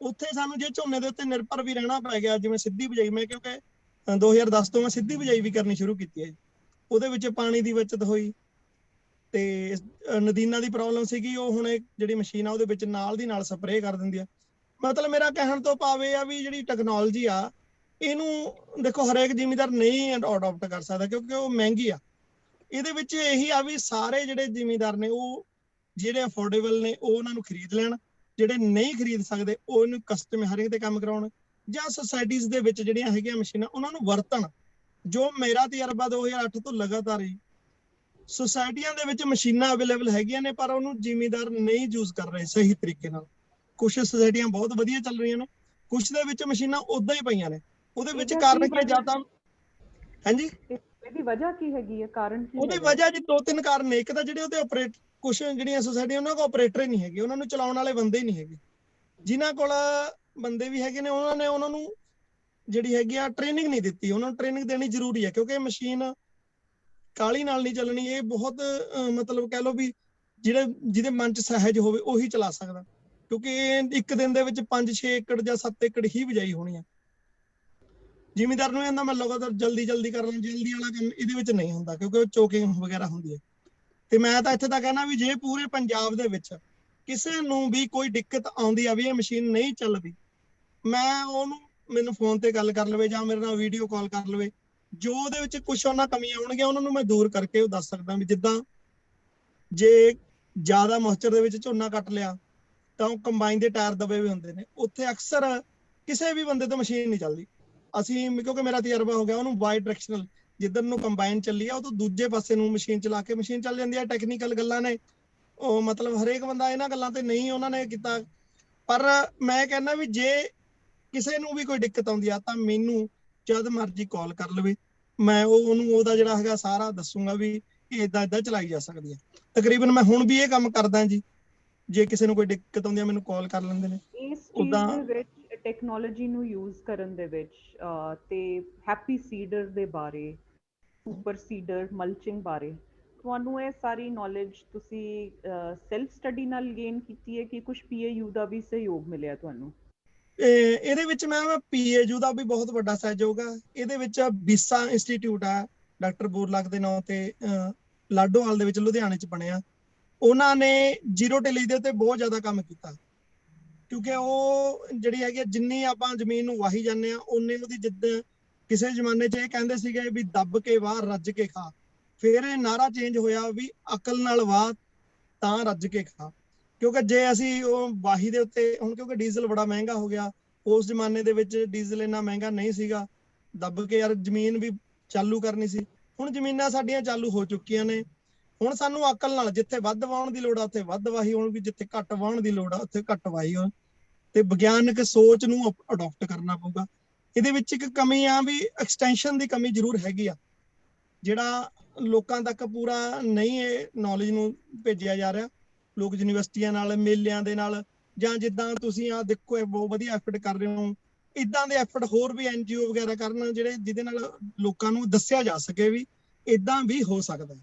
ਉੱਥੇ ਸਾਨੂੰ ਜੇ ਝੋਨੇ ਦੇ ਉੱਤੇ ਨਿਰਭਰ ਵੀ ਰਹਿਣਾ ਪੈ ਗਿਆ, ਜਿਵੇਂ ਸਿੱਧੀ ਬਿਜਾਈ, ਮੈਂ ਕਿਉਂਕਿ 2010 ਤੋਂ ਮੈਂ ਸਿੱਧੀ ਬਿਜਾਈ ਵੀ ਕਰਨੀ ਸ਼ੁਰੂ ਕੀਤੀ ਹੈ, ਉਹਦੇ ਵਿੱਚ ਪਾਣੀ ਦੀ ਬਚਤ ਹੋਈ ਤੇ ਨਦੀਨਾਂ ਦੀ ਪ੍ਰੋਬਲਮ ਸੀਗੀ, ਉਹ ਹੁਣ ਜਿਹੜੀ ਮਸ਼ੀਨ ਆ ਉਹਦੇ ਵਿੱਚ ਨਾਲ ਦੀ ਨਾਲ ਸਪਰੇਅ ਕਰ ਦਿੰਦੀ ਆ। ਮਤਲਬ ਮੇਰਾ ਕਹਿਣ ਤੋਂ ਭਾਵ ਇਹ ਆ ਵੀ ਜਿਹੜੀ ਟੈਕਨੋਲੋਜੀ ਆ ਇਹਨੂੰ ਦੇਖੋ ਹਰੇਕ ਜ਼ਿਮੀਂਦਾਰ ਨਹੀਂ ਅਡਾਪਟ ਕਰ ਸਕਦਾ, ਕਿਉਂਕਿ ਉਹ ਮਹਿੰਗੀ ਆ। ਇਹਦੇ ਵਿੱਚ ਇਹੀ ਆ ਵੀ ਸਾਰੇ ਜਿਹੜੇ ਜ਼ਿਮੀਂਦਾਰ ਨੇ ਉਹ ਜਿਹੜੇ ਅਫੋਰਡੇਬਲ ਨੇ ਉਹ ਉਹਨਾਂ ਨੂੰ ਖਰੀਦ ਲੈਣ, ਜਿਹੜੇ ਨਹੀਂ ਖਰੀਦ ਸਕਦੇ ਉਹ ਇਹਨੂੰ ਕਸਟਮਰ ਤੇ ਕੰਮ ਕਰਾਉਣ, ਜਾਂ ਸੁਸਾਇਟੀਜ਼ ਦੇ ਵਿੱਚ ਜਿਹੜੀਆਂ ਹੈਗੀਆਂ ਮਸ਼ੀਨਾਂ ਉਹਨਾਂ ਨੂੰ ਵਰਤਣ। ਜੋ ਮੇਰਾ ਤਜਰਬਾ 2008 ਤੋਂ ਲਗਾਤਾਰ ਹੀ ਸੁਸਾਇਟੀਆਂ ਦੇ ਵਿੱਚ ਮਸ਼ੀਨਾਂ ਅਵੇਲੇਬਲ ਹੈਗੀਆਂ ਨੇ, ਪਰ ਉਹਨੂੰ ਜ਼ਿਮੀਂਦਾਰ ਨਹੀਂ ਯੂਜ਼ ਕਰ ਰਹੇ ਸਹੀ ਤਰੀਕੇ ਨਾਲ। ਕੁਝ ਸੁਸਾਇਟੀਆਂ ਬਹੁਤ ਵਧੀਆ ਚੱਲ ਰਹੀਆਂ ਨੇ, ਕੁਝ ਦੇ ਵਿੱਚ ਮਸ਼ੀਨਾਂ ਉਦਾਂ ਹੀ ਪਈਆਂ ਨੇ। ਉਹਦੇ ਵਿੱਚ ਕਾਰਨ ਕੀ ਜਾਂ ਤਾਂ ਹਾਂਜੀ ਇਹਦੀ ਵਜ੍ਹਾ ਕੀ ਹੈਗੀ ਹੈ, ਕਾਰਨ ਕੀ? ਉਹਦੀ ਵਜ੍ਹਾ ਜੀ 2-3 ਕਾਰਨ ਨੇ। ਇੱਕ ਤਾਂ ਜਿਹੜੇ ਉਹਦੇ ਆਪਰੇਟ ਕੁਝ ਜਿਹੜੀਆਂ ਸੁਸਾਇਟੀਆਂ ਉਹਨਾਂ ਕੋਲ ਆਪਰੇਟਰ ਹੀ ਨਹੀਂ ਹੈਗੇ, ਉਹਨਾਂ ਨੂੰ ਚਲਾਉਣ ਵਾਲੇ ਬੰਦੇ ਹੀ ਨਹੀਂ ਹੈਗੇ। ਜਿਨ੍ਹਾਂ ਕੋਲ ਬੰਦੇ ਵੀ ਹੈਗੇ ਨੇ ਉਹਨਾਂ ਨੂੰ ਜਿਹੜੀ ਹੈਗੀ ਆ ਟ੍ਰੇਨਿੰਗ ਨਹੀਂ ਦਿੱਤੀ। ਉਹਨਾਂ ਨੂੰ ਟ੍ਰੇਨਿੰਗ ਦੇਣੀ ਜ਼ਰੂਰੀ ਹੈ, ਕਿਉਂਕਿ ਮਸ਼ੀਨ ਕਾਲੀ ਨਾਲ ਨਹੀਂ ਚੱਲਣੀ। ਇਹ ਬਹੁਤ ਮਤਲਬ ਕਹਿ ਲਓ ਵੀ ਜਿਹਦੇ ਮਨ 'ਚ ਸਹਿਜ ਹੋਵੇ ਉਹੀ ਚਲਾ ਸਕਦਾ, ਕਿਉਂਕਿ ਇੱਕ ਦਿਨ ਦੇ ਵਿੱਚ 5-6 ਏਕੜ ਜਾਂ 7 ਏਕੜ ਹੀ ਬਿਜਾਈ ਹੋਣੀ ਆ। ਜ਼ਿਮੀਂਦਾਰ ਨੂੰ ਇਹਦਾ ਮੈਂ ਲਗਾਤਾਰ ਜਲਦੀ ਕਰ ਲਾਂ, ਜਲਦੀ ਵਾਲਾ ਕੰਮ ਇਹਦੇ ਵਿੱਚ ਨਹੀਂ ਹੁੰਦਾ, ਕਿਉਂਕਿ ਉਹ ਚੋਕਿੰਗ ਵਗੈਰਾ ਹੁੰਦੀ ਹੈ। ਤੇ ਮੈਂ ਤਾਂ ਇੱਥੇ ਤਾਂ ਕਹਿਣਾ ਵੀ ਜੇ ਪੂਰੇ ਪੰਜਾਬ ਦੇ ਵਿੱਚ ਕਿਸੇ ਨੂੰ ਵੀ ਕੋਈ ਦਿੱਕਤ ਆਉਂਦੀ ਆ ਵੀ ਇਹ ਮਸ਼ੀਨ ਨਹੀਂ ਚੱਲਦੀ, ਮੈਨੂੰ ਫੋਨ ਤੇ ਗੱਲ ਕਰ ਲਵੇ ਜਾਂ ਮੇਰੇ ਨਾਲ ਵੀਡੀਓ ਕਾਲ ਕਰ ਲਵੇ। ਜੋ ਉਹਦੇ ਵਿੱਚ ਕੁਝ ਉਹਨਾਂ ਕਮੀਆਂ ਆਉਣਗੀਆਂ ਉਹਨਾਂ ਨੂੰ ਮੈਂ ਦੂਰ ਕਰਕੇ ਉਹ ਦੱਸ ਸਕਦਾ। ਵੀ ਜਿੱਦਾਂ ਜੇ ਜ਼ਿਆਦਾ ਮੋਇਸਚਰ ਦੇ ਵਿੱਚ ਝੋਨਾ ਕੱਟ ਲਿਆ ਤਾਂ ਉਹ ਕੰਬਾਈਨ ਦੇ ਟਾਇਰ ਦਬੇ ਹੋਏ ਹੁੰਦੇ ਨੇ, ਉੱਥੇ ਅਕਸਰ ਕਿਸੇ ਵੀ ਬੰਦੇ ਤੋਂ ਮਸ਼ੀਨ ਨਹੀਂ ਚੱਲਦੀ। ਅਸੀਂ ਕਿਉਂਕਿ ਮੇਰਾ ਤਜਰਬਾ ਹੋ ਗਿਆ, ਉਹਨੂੰ ਬਾਈ ਡਾਇਰੈਕਸ਼ਨਲ ਜਿੱਧਰ ਨੂੰ ਕੰਬਾਈਨ ਚੱਲੀ ਆ ਉਹ ਤੋਂ ਦੂਜੇ ਪਾਸੇ ਨੂੰ ਮਸ਼ੀਨ ਚਲਾ ਕੇ ਮਸ਼ੀਨ ਚੱਲ ਜਾਂਦੀ ਆ। ਟੈਕਨੀਕਲ ਗੱਲਾਂ ਨੇ, ਉਹ ਮਤਲਬ ਹਰੇਕ ਬੰਦਾ ਇਹਨਾਂ ਗੱਲਾਂ ਤੇ ਨਹੀਂ ਉਹਨਾਂ ਨੇ ਕੀਤਾ। ਪਰ ਮੈਂ ਕਹਿੰਦਾ ਵੀ ਜੇ ਕਿਸੇ ਨੂੰ ਵੀ ਕੋਈ ਦਿੱਕਤ ਆਉਂਦੀ ਆ ਤਾਂ ਮੈਨੂੰ ਜਦ ਮਰਜ਼ੀ ਕਾਲ ਕਰ ਲਵੇ, ਮੈਂ ਉਹਨੂੰ ਉਹਦਾ ਜਿਹੜਾ ਹੈਗਾ ਸਾਰਾ ਦੱਸੂਗਾ ਵੀ ਏਦਾਂ ਚਲਾਈ ਜਾ ਸਕਦੀ ਹੈ। ਤਕਰੀਬਨ ਮੈਂ ਹੁਣ ਵੀ ਇਹ ਕੰਮ ਕਰਦਾ ਜੀ। ਜੇ ਕਿਸੇ ਨੂੰ ਕੋਈ ਦਿੱਕਤ ਆਉਂਦੀ ਆ ਮੈਨੂੰ ਕਾਲ ਕਰ ਲੈਂਦੇ ਨੇ। ਇਸ ਚੀਜ਼ ਦੇ ਵਿੱਚ ਟੈਕਨੋਲੋਜੀ ਨੂੰ ਯੂਜ਼ ਕਰਨ ਦੇ ਵਿੱਚ ਤੇ ਹੈਪੀ ਸੀਡਰ ਦੇ ਬਾਰੇ, ਸੁਪਰ ਸੀਡਰ, ਮਲਚਿੰਗ ਬਾਰੇ ਤੁਹਾਨੂੰ ਇਹ ਸਾਰੀ ਨੌਲੇਜ ਤੁਸੀਂ ਸੈਲਫ ਸਟੱਡੀ ਨਾਲ ਗੇਨ ਕੀਤੀ ਹੈ ਕਿ ਕੁਝ ਪੀਏਯੂ ਦਾ ਵੀ ਸਹਿਯੋਗ ਮਿਲਿਆ ਤੁਹਾਨੂੰ? ਇਹਦੇ ਵਿੱਚ ਮੈਂ ਪੀਏਯੂ ਦਾ ਵੀ ਬਹੁਤ ਵੱਡਾ ਸਹਿਯੋਗ ਆ। ਇਹਦੇ ਵਿੱਚ ਬਿਸਾ ਇੰਸਟੀਚਿਊਟ ਆ, ਡਾਕਟਰ ਬੋਰਲਾਗ ਦੇ ਨਾਂ ਤੇ ਲਾਡੋਵਾਲ ਦੇ ਵਿੱਚ ਲੁਧਿਆਣੇ 'ਚ ਬਣਿਆ। ਉਹਨਾਂ ਨੇ ਜ਼ੀਰੋ ਟਿਲੇਜ ਦੇ ਉੱਤੇ ਬਹੁਤ ਜ਼ਿਆਦਾ ਕੰਮ ਕੀਤਾ, ਕਿਉਂਕਿ ਉਹ ਜਿਹੜੀ ਹੈਗੀ ਜਿੰਨੀ ਆਪਾਂ ਜ਼ਮੀਨ ਨੂੰ ਵਾਹੀ ਜਾਂਦੇ ਆ ਉਨੇ ਉਹਦੀ ਜਿੱਦਾਂ ਕਿਸੇ ਜ਼ਮਾਨੇ 'ਚ ਇਹ ਕਹਿੰਦੇ ਸੀਗੇ ਵੀ ਦੱਬ ਕੇ ਵਾਹ ਰੱਜ ਕੇ ਖਾ, ਫਿਰ ਇਹ ਨਾਰਾ ਚੇਂਜ ਹੋਇਆ ਵੀ ਅਕਲ ਨਾਲ ਵਾਹ ਤਾਂ ਰੱਜ ਕੇ ਖਾ। ਕਿਉਂਕਿ ਜੇ ਅਸੀਂ ਉਹ ਵਾਹੀ ਦੇ ਉੱਤੇ ਹੁਣ, ਕਿਉਂਕਿ ਡੀਜ਼ਲ ਬੜਾ ਮਹਿੰਗਾ ਹੋ ਗਿਆ, ਉਸ ਜ਼ਮਾਨੇ ਦੇ ਵਿੱਚ ਡੀਜ਼ਲ ਇੰਨਾ ਮਹਿੰਗਾ ਨਹੀਂ ਸੀਗਾ, ਦੱਬ ਕੇ ਯਾਰ ਜ਼ਮੀਨ ਵੀ ਚਾਲੂ ਕਰਨੀ ਸੀ। ਹੁਣ ਜ਼ਮੀਨਾਂ ਸਾਡੀਆਂ ਚਾਲੂ ਹੋ ਚੁੱਕੀਆਂ ਨੇ, ਹੁਣ ਸਾਨੂੰ ਅਕਲ ਨਾਲ ਜਿੱਥੇ ਵੱਧ ਵਾਹੁਣ ਦੀ ਲੋੜ ਆ ਉੱਥੇ ਵੱਧ ਵਾਹੀ ਹੋਣ, ਵੀ ਜਿੱਥੇ ਘੱਟ ਵਾਹੁਣ ਦੀ ਲੋੜ ਆ ਉੱਥੇ ਘੱਟ ਵਾਹੀ ਹੋਣ, ਤੇ ਵਿਗਿਆਨਕ ਸੋਚ ਨੂੰ ਅਡਾਪਟ ਕਰਨਾ ਪਊਗਾ। ਇਹਦੇ ਵਿੱਚ ਇੱਕ ਕਮੀ ਆ ਵੀ ਐਕਸਟੈਂਸ਼ਨ ਦੀ ਕਮੀ ਜ਼ਰੂਰ ਹੈਗੀ ਆ, ਜਿਹੜਾ ਲੋਕਾਂ ਤੱਕ ਪੂਰਾ ਨਹੀਂ ਇਹ ਨੌਲੇਜ ਨੂੰ ਭੇਜਿਆ ਜਾ ਰਿਹਾ। ਲੋਕ ਯੂਨੀਵਰਸਿਟੀਆਂ ਨਾਲ, ਮੇਲਿਆਂ ਦੇ ਨਾਲ, ਜਾਂ ਜਿੱਦਾਂ ਤੁਸੀਂ ਆ ਦੇਖੋ ਇਹ ਬਹੁਤ ਵਧੀਆ ਐਫਰਟ ਕਰ ਰਹੇ ਹੋ, ਇਦਾਂ ਦੇ ਐਫਰਟ ਹੋਰ ਵੀ NGO ਵਗੈਰਾ ਕਰਨ, ਜਿਹੜੇ ਜਿਹਦੇ ਨਾਲ ਲੋਕਾਂ ਨੂੰ ਦੱਸਿਆ ਜਾ ਸਕੇ ਵੀ ਇਦਾਂ ਵੀ ਹੋ ਸਕਦਾ।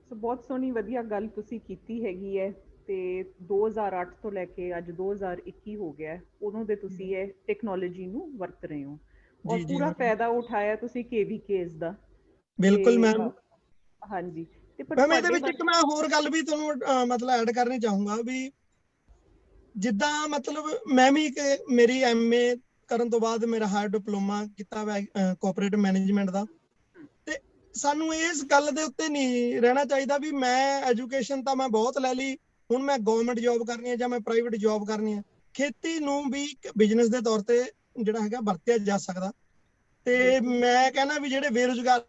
ਸੋ ਬਹੁਤ ਸੋਹਣੀ ਵਧੀਆ ਗੱਲ ਤੁਸੀਂ ਕੀਤੀ ਹੈਗੀ ਹੈ। ਤੇ 2008 ਤੋਂ ਲੈ ਕੇ ਅੱਜ 2021 ਹੋ ਗਿਆ, ਉਦੋਂ ਦੇ ਤੁਸੀਂ ਇਹ ਟੈਕਨੋਲੋਜੀ ਨੂੰ ਵਰਤ ਰਹੇ ਹੋ ਔਰ ਪੂਰਾ ਫਾਇਦਾ ਉਠਾਇਆ ਤੁਸੀਂ KVKs ਦਾ। ਬਿਲਕੁਲ ਮੈਮ। ਹਾਂਜੀ, ਤੇ ਪਰ ਮੈਮ ਇਹਦੇ ਵਿੱਚ ਇੱਕ ਮੈਂ ਹੋਰ ਗੱਲ ਵੀ ਤੁਹਾਨੂੰ ਮਤਲਬ ਐਡ ਕਰਨੀ ਚਾਹੂੰਗਾ ਵੀ ਜਿੱਦਾਂ ਮਤਲਬ ਮੈਂ ਵੀ ਮੇਰੀ MA ਕਰਨ ਤੋਂ ਬਾਅਦ ਮੇਰਾ ਹਾਇਰ ਡਿਪਲੋਮਾ ਕੀਤਾ ਕੋਆਪਰੇਟਿਵ ਮੈਨੇਜਮੈਂਟ ਦਾ, ਤੇ ਸਾਨੂੰ ਇਸ ਗੱਲ ਦੇ ਉੱਤੇ ਨਹੀਂ ਰਹਿਣਾ ਚਾਹੀਦਾ ਵੀ ਮੈਂ ਐਜੂਕੇਸ਼ਨ ਤਾਂ ਮੈਂ ਬਹੁਤ ਲੈ ਲਈ, ਹੁਣ ਮੈਂ ਗਵਰਨਮੈਂਟ ਜੌਬ ਕਰਨੀ ਹੈ ਜਾਂ ਮੈਂ ਪ੍ਰਾਈਵੇਟ ਜੌਬ ਕਰਨੀ ਹੈ। ਖੇਤੀ ਨੂੰ ਵੀ ਇੱਕ ਬਿਜ਼ਨਸ ਦੇ ਤੌਰ ਤੇ ਜਿਹੜਾ ਹੈਗਾ ਵਰਤਿਆ ਜਾ ਸਕਦਾ। ਤੇ ਮੈਂ ਕਹਿੰਦਾ ਵੀ ਜਿਹੜੇ ਬੇਰੁਜ਼ਗਾਰ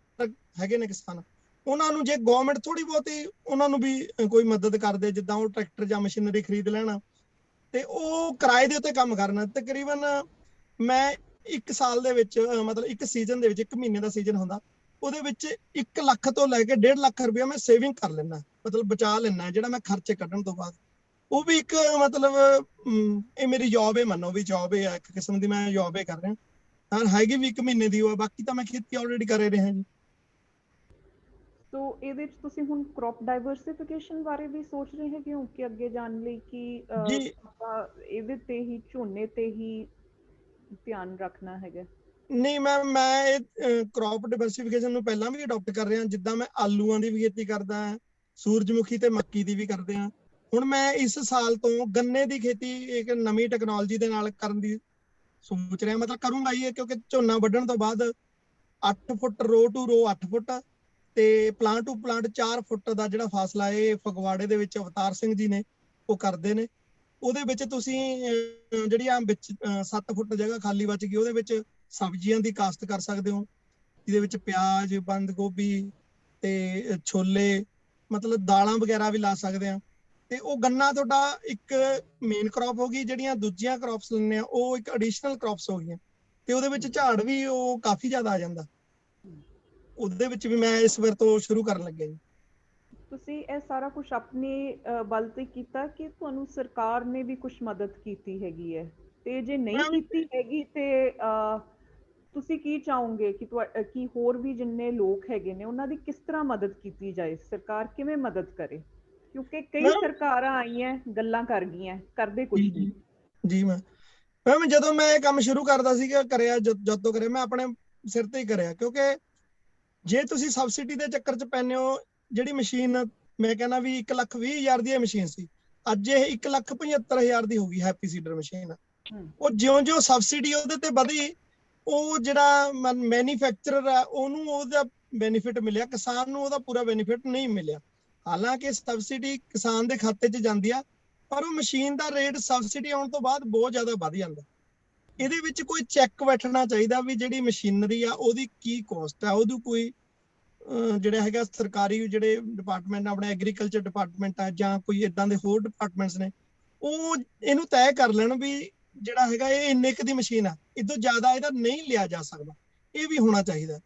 ਹੈਗੇ ਨੇ ਕਿਸਾਨ, ਉਹਨਾਂ ਨੂੰ ਜੇ ਗਵਰਨਮੈਂਟ ਥੋੜੀ ਬਹੁਤੀ ਉਹਨਾਂ ਨੂੰ ਵੀ ਕੋਈ ਮਦਦ ਕਰਦੇ, ਜਿੱਦਾਂ ਉਹ ਟਰੈਕਟਰ ਜਾਂ ਮਸ਼ੀਨਰੀ ਖਰੀਦ ਲੈਣਾ ਤੇ ਉਹ ਕਿਰਾਏ ਦੇ ਉੱਤੇ ਕੰਮ ਕਰਨਾ। ਤਕਰੀਬਨ ਮੈਂ ਇੱਕ ਸਾਲ ਦੇ ਵਿੱਚ ਮਤਲਬ ਇੱਕ ਸੀਜ਼ਨ ਦੇ ਵਿੱਚ, 1 ਮਹੀਨੇ ਦਾ ਸੀਜ਼ਨ ਹੁੰਦਾ, ਉਹਦੇ ਵਿੱਚ 1 ਲੱਖ ਤੋਂ ਲੈ ਕੇ 1.5 ਲੱਖ ਰੁਪਇਆ ਮੈਂ ਸੇਵਿੰਗ ਕਰ ਲੈਣਾ, ਮਤਲਬ ਬਚਾ ਲੈਣਾ, ਜਿਹੜਾ ਮੈਂ ਖਰਚੇ ਕੱਢਣ ਤੋਂ ਬਾਅਦ। ਉਹ ਵੀ ਇੱਕ ਮਤਲਬ ਇਹ ਮੇਰੀ ਜੌਬ ਹੈ, ਮੰਨੋ ਵੀ ਜੌਬ ਹੈ, ਇੱਕ ਕਿਸਮ ਦੀ ਮੈਂ ਜੌਬ ਹੈ ਕਰ ਰਿਹਾ ਹਾਂ। ਹੈਗੀ ਵੀ 1 ਮਹੀਨੇ ਦੀ ਉਹ, ਬਾਕੀ ਤਾਂ ਮੈਂ ਖੇਤੀ ਆਲਰੇਡੀ ਕਰ ਰਿਹਾ ਜੀ। ਸੋ ਇਹਦੇ ਵਿੱਚ ਤੁਸੀਂ ਹੁਣ ਕ੍ਰੌਪ ਡਾਈਵਰਸਿਫਿਕੇਸ਼ਨ ਬਾਰੇ ਵੀ ਸੋਚ ਰਹੇ ਹੈਗੇ ਹੋ ਕਿ ਅੱਗੇ ਜਾਣ ਲਈ ਕਿ ਆਪਾਂ ਇਹਦੇ ਤੇ ਹੀ, ਝੋਨੇ ਤੇ ਹੀ ਧਿਆਨ ਰੱਖਣਾ ਹੈਗਾ? ਨਹੀਂ ਮੈਮ, ਮੈਂ ਇਹ ਕ੍ਰੌਪ ਡਾਈਵਰਸਿਫਿਕੇਸ਼ਨ ਨੂੰ ਪਹਿਲਾਂ ਵੀ ਅਡਾਪਟ ਕਰ ਰਿਹਾ, ਜਿੱਦਾਂ ਮੈਂ ਆਲੂਆਂ ਦੀ ਵੀ ਖੇਤੀ ਕਰਦਾ, ਸੂਰਜਮੁਖੀ ਤੇ ਮੱਕੀ ਦੀ ਵੀ ਕਰਦੇ ਹਾਂ। ਹੁਣ ਮੈਂ ਇਸ ਸਾਲ ਤੋਂ ਗੰਨੇ ਦੀ ਖੇਤੀ ਇੱਕ ਨਵੀਂ ਟੈਕਨੋਲੋਜੀ ਦੇ ਨਾਲ ਕਰਨ ਦੀ ਸੋਚ ਰਿਹਾ, ਮਤਲਬ ਕਰੂੰਗਾ ਹੀ, ਕਿਉਂਕਿ ਝੋਨਾ ਵੱਢਣ ਤੋਂ ਬਾਅਦ 8 ਫੁੱਟ ਰੋ ਟੂ ਰੋ 8 ਫੁੱਟ ਤੇ ਪਲਾਂਟ ਟੂ ਪਲਾਂਟ 4 ਫੁੱਟ ਦਾ ਜਿਹੜਾ ਫਾਸਲਾ ਇਹ ਫਗਵਾੜੇ ਦੇ ਵਿੱਚ ਅਵਤਾਰ ਸਿੰਘ ਜੀ ਨੇ ਉਹ ਕਰਦੇ ਨੇ। ਉਹਦੇ ਵਿੱਚ ਤੁਸੀਂ ਜਿਹੜੀ ਆ ਵਿੱਚ 7 ਫੁੱਟ ਜਗ੍ਹਾ ਖਾਲੀ ਬਚ ਗਈ, ਉਹਦੇ ਵਿੱਚ ਸਬਜ਼ੀਆਂ ਦੀ ਕਾਸ਼ਤ ਕਰ ਸਕਦੇ ਹੋ, ਜਿਹਦੇ ਵਿੱਚ ਪਿਆਜ਼, ਬੰਦ ਗੋਭੀ ਤੇ ਛੋਲੇ, ਮਤਲਬ ਦਾਲਾਂ ਵਗੈਰਾ ਵੀ ਲਾ ਸਕਦੇ ਆ। ਤੇ ਉਹ ਗੰਨਾ ਤੁਹਾਡਾ ਇੱਕ ਮੇਨ ਕ੍ਰੌਪ ਹੋ ਗਈ, ਜਿਹੜੀਆਂ ਦੂਜੀਆਂ ਕ੍ਰੌਪਸ ਲੈਂਦੇ ਆ ਉਹ ਇੱਕ ਐਡੀਸ਼ਨਲ ਕ੍ਰੌਪਸ ਹੋ ਗਈਆਂ, ਤੇ ਉਹਦੇ ਵਿੱਚ ਝਾੜ ਵੀ ਉਹ ਕਾਫੀ ਜ਼ਿਆਦਾ ਆ ਜਾਂਦਾ। ਉਹਦੇ ਵਿੱਚ ਵੀ ਮੈਂ ਇਸ ਵਾਰ ਤੋਂ ਸ਼ੁਰੂ ਕਰਨ ਲੱਗਿਆ ਜੀ। ਤੁਸੀਂ ਇਹ ਸਾਰਾ ਕੁਝ ਆਪਣੇ ਬਲ ਤੇ ਕੀਤਾ ਕਿ ਤੁਹਾਨੂੰ ਸਰਕਾਰ ਨੇ ਵੀ ਕੁਝ ਮਦਦ ਕੀਤੀ ਹੈਗੀ ਹੈ? ਤੇ ਜੇ ਨਹੀਂ ਕੀਤੀ ਹੈਗੀ ਤੇ ਤੁਸੀਂ ਕੀ ਚਾਹੋਗੇ ਕਿ ਹੋਰ ਵੀ ਜਿੰਨੇ ਲੋਕ ਹੈਗੇ ਨੇ ਉਹਨਾਂ ਦੀ ਕਿਸ ਤਰ੍ਹਾਂ ਮਦਦ ਕੀਤੀ ਜਾਏ, ਸਰਕਾਰ ਕਿਵੇਂ ਮਦਦ ਕਰੇ? ਕਿਉਂਕਿ ਕਈ ਸਰਕਾਰਾਂ ਆਈਆਂ, ਗੱਲਾਂ ਕਰ ਗਈਆਂ, ਕਰਦੇ ਕੁਝ ਨਹੀਂ। ਜੀ ਮੈਮ ਜਦੋਂ ਮੈਂ ਇਹ ਕੰਮ ਸ਼ੁਰੂ ਕਰਦਾ ਸੀਗਾ, ਕਰਿਆ ਜਦ ਤੋਂ ਕਰਿਆ ਮੈਂ ਆਪਣੇ ਸਿਰ ਤੇ ਹੀ ਕਰਿਆ, ਕਿਉਂਕਿ ਜੇ ਤੁਸੀਂ ਸਬਸਿਡੀ ਦੇ ਚੱਕਰ 'ਚ ਪੈਂਦੇ ਹੋ, ਜਿਹੜੀ ਮਸ਼ੀਨ ਮੈਂ ਕਹਿੰਦਾ ਵੀ 1,20,000 ਦੀ ਇਹ ਮਸ਼ੀਨ ਸੀ, ਅੱਜ ਇਹ 1,75,000 ਦੀ ਹੋ ਗਈ ਹੈਪੀ ਸੀਡਰ ਮਸ਼ੀਨ। ਉਹ ਜਿਉਂ-ਜਿਉਂ ਸਬਸਿਡੀ ਉਹਦੇ ਤੇ ਵਧੀ, ਉਹ ਜਿਹੜਾ ਮੈਨੂਫੈਕਚਰਰ ਆ ਉਹਨੂੰ ਉਹਦਾ ਬੈਨੀਫਿਟ ਮਿਲਿਆ, ਕਿਸਾਨ ਨੂੰ ਉਹਦਾ ਪੂਰਾ ਬੈਨੀਫਿਟ ਨਹੀਂ ਮਿਲਿਆ। ਹਾਲਾਂਕਿ ਸਬਸਿਡੀ ਕਿਸਾਨ ਦੇ ਖਾਤੇ 'ਚ ਜਾਂਦੀ ਆ, ਪਰ ਉਹ ਮਸ਼ੀਨ ਦਾ ਰੇਟ ਸਬਸਿਡੀ ਆਉਣ ਤੋਂ ਬਾਅਦ ਬਹੁਤ ਜ਼ਿਆਦਾ ਵੱਧ ਜਾਂਦਾ। ਇਹਦੇ ਵਿੱਚ ਕੋਈ ਚੈੱਕ ਬੈਠਣਾ ਚਾਹੀਦਾ ਵੀ ਜਿਹੜੀ ਮਸ਼ੀਨਰੀ ਆ ਉਹਦੀ ਕੀ ਕੋਸਟ ਆ, ਉਹਦੀ ਕੋਈ ਜਿਹੜਾ ਹੈਗਾ ਸਰਕਾਰੀ ਜਿਹੜੇ ਡਿਪਾਰਟਮੈਂਟ ਆਪਣੇ ਐਗਰੀਕਲਚਰ ਡਿਪਾਰਟਮੈਂਟ ਆ ਜਾਂ ਕੋਈ ਇਦਾਂ ਦੇ ਹੋਰ ਡਿਪਾਰਟਮੈਂਟਸ ਨੇ, ਉਹ ਇਹਨੂੰ ਤੈਅ ਕਰ ਲੈਣ ਵੀ ਜਿਹੜਾ ਹੈਗਾ ਇਹ ਇੰਨੇ ਕੁ ਦੀ ਮਸ਼ੀਨ ਆ, ਇਦੋਂ ਜ਼ਿਆਦਾ ਇਹਦਾ ਨਹੀਂ ਲਿਆ ਜਾ ਸਕਦਾ। ਇਹ ਵੀ ਹੋਣਾ ਚਾਹੀਦਾ।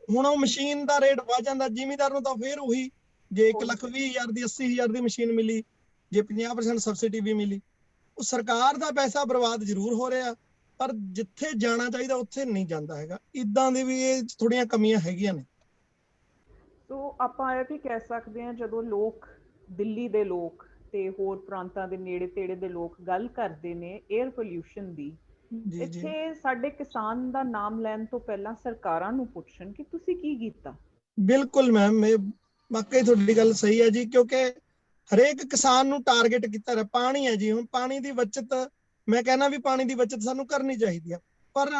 ਹੁਣ ਉਹ ਮਸ਼ੀਨ ਦਾ ਰੇਟ ਵੱਧ ਜਾਂਦਾ, ਜ਼ਿਮੀਂਦਾਰ ਨੂੰ ਤਾਂ ਫਿਰ ਉਹੀ, ਜੇ 1,20,000 ਦੀ 80,000 ਦੀ ਮਸ਼ੀਨ ਮਿਲੀ, ਜੇ 50% ਸਬਸਿਡੀ ਵੀ ਮਿਲੀ, ਉਹ ਸਰਕਾਰ ਦਾ ਪੈਸਾ ਬਰਬਾਦ ਜ਼ਰੂਰ ਹੋ ਰਿਹਾ, ਪਰ ਜਿੱਥੇ ਜਾਣਾ ਚਾਹੀਦਾ ਉੱਥੇ ਨਹੀਂ ਜਾਂਦਾ ਹੈਗਾ। ਇਦਾਂ ਦੇ ਵੀ ਇਹ ਥੋੜੀਆਂ ਕਮੀਆਂ ਹੈਗੀਆਂ ਨੇ। ਸੋ ਆਪਾਂ ਇਹ ਵੀ ਕਹਿ ਸਕਦੇ ਹਾਂ, ਜਦੋਂ ਲੋਕ, ਦਿੱਲੀ ਦੇ ਲੋਕ ਤੇ ਹੋਰ ਪ੍ਰਾਂਤਾਂ ਦੇ ਨੇੜੇ ਤੇੜੇ ਦੇ ਲੋਕ ਗੱਲ ਕਰਦੇ ਨੇ 에ਅਰ ਪੋਲਿਊਸ਼ਨ ਦੀ, ਇੱਥੇ ਸਾਡੇ ਕਿਸਾਨ ਦਾ ਨਾਮ ਲੈਣ ਤੋਂ ਪਹਿਲਾਂ ਸਰਕਾਰਾਂ ਨੂੰ ਪੁੱਛਣ ਕਿ ਤੁਸੀਂ ਕੀ ਕੀਤਾ। ਬਿਲਕੁਲ ਮੈਮ, ਇਹ ਵਾਕਈ ਤੁਹਾਡੀ ਗੱਲ ਸਹੀ ਹੈ ਜੀ, ਕਿਉਂਕਿ ਹਰੇਕ ਕਿਸਾਨ ਨੂੰ ਟਾਰਗੇਟ ਕੀਤਾ ਰਿਹਾ। ਪਾਣੀ ਹੈ ਜੀ, ਹੁਣ ਪਾਣੀ ਦੀ ਬਚਤ, ਮੈਂ ਕਹਿੰਦਾ ਵੀ ਪਾਣੀ ਦੀ ਬਚਤ ਸਾਨੂੰ ਕਰਨੀ ਚਾਹੀਦੀ ਆ, ਪਰ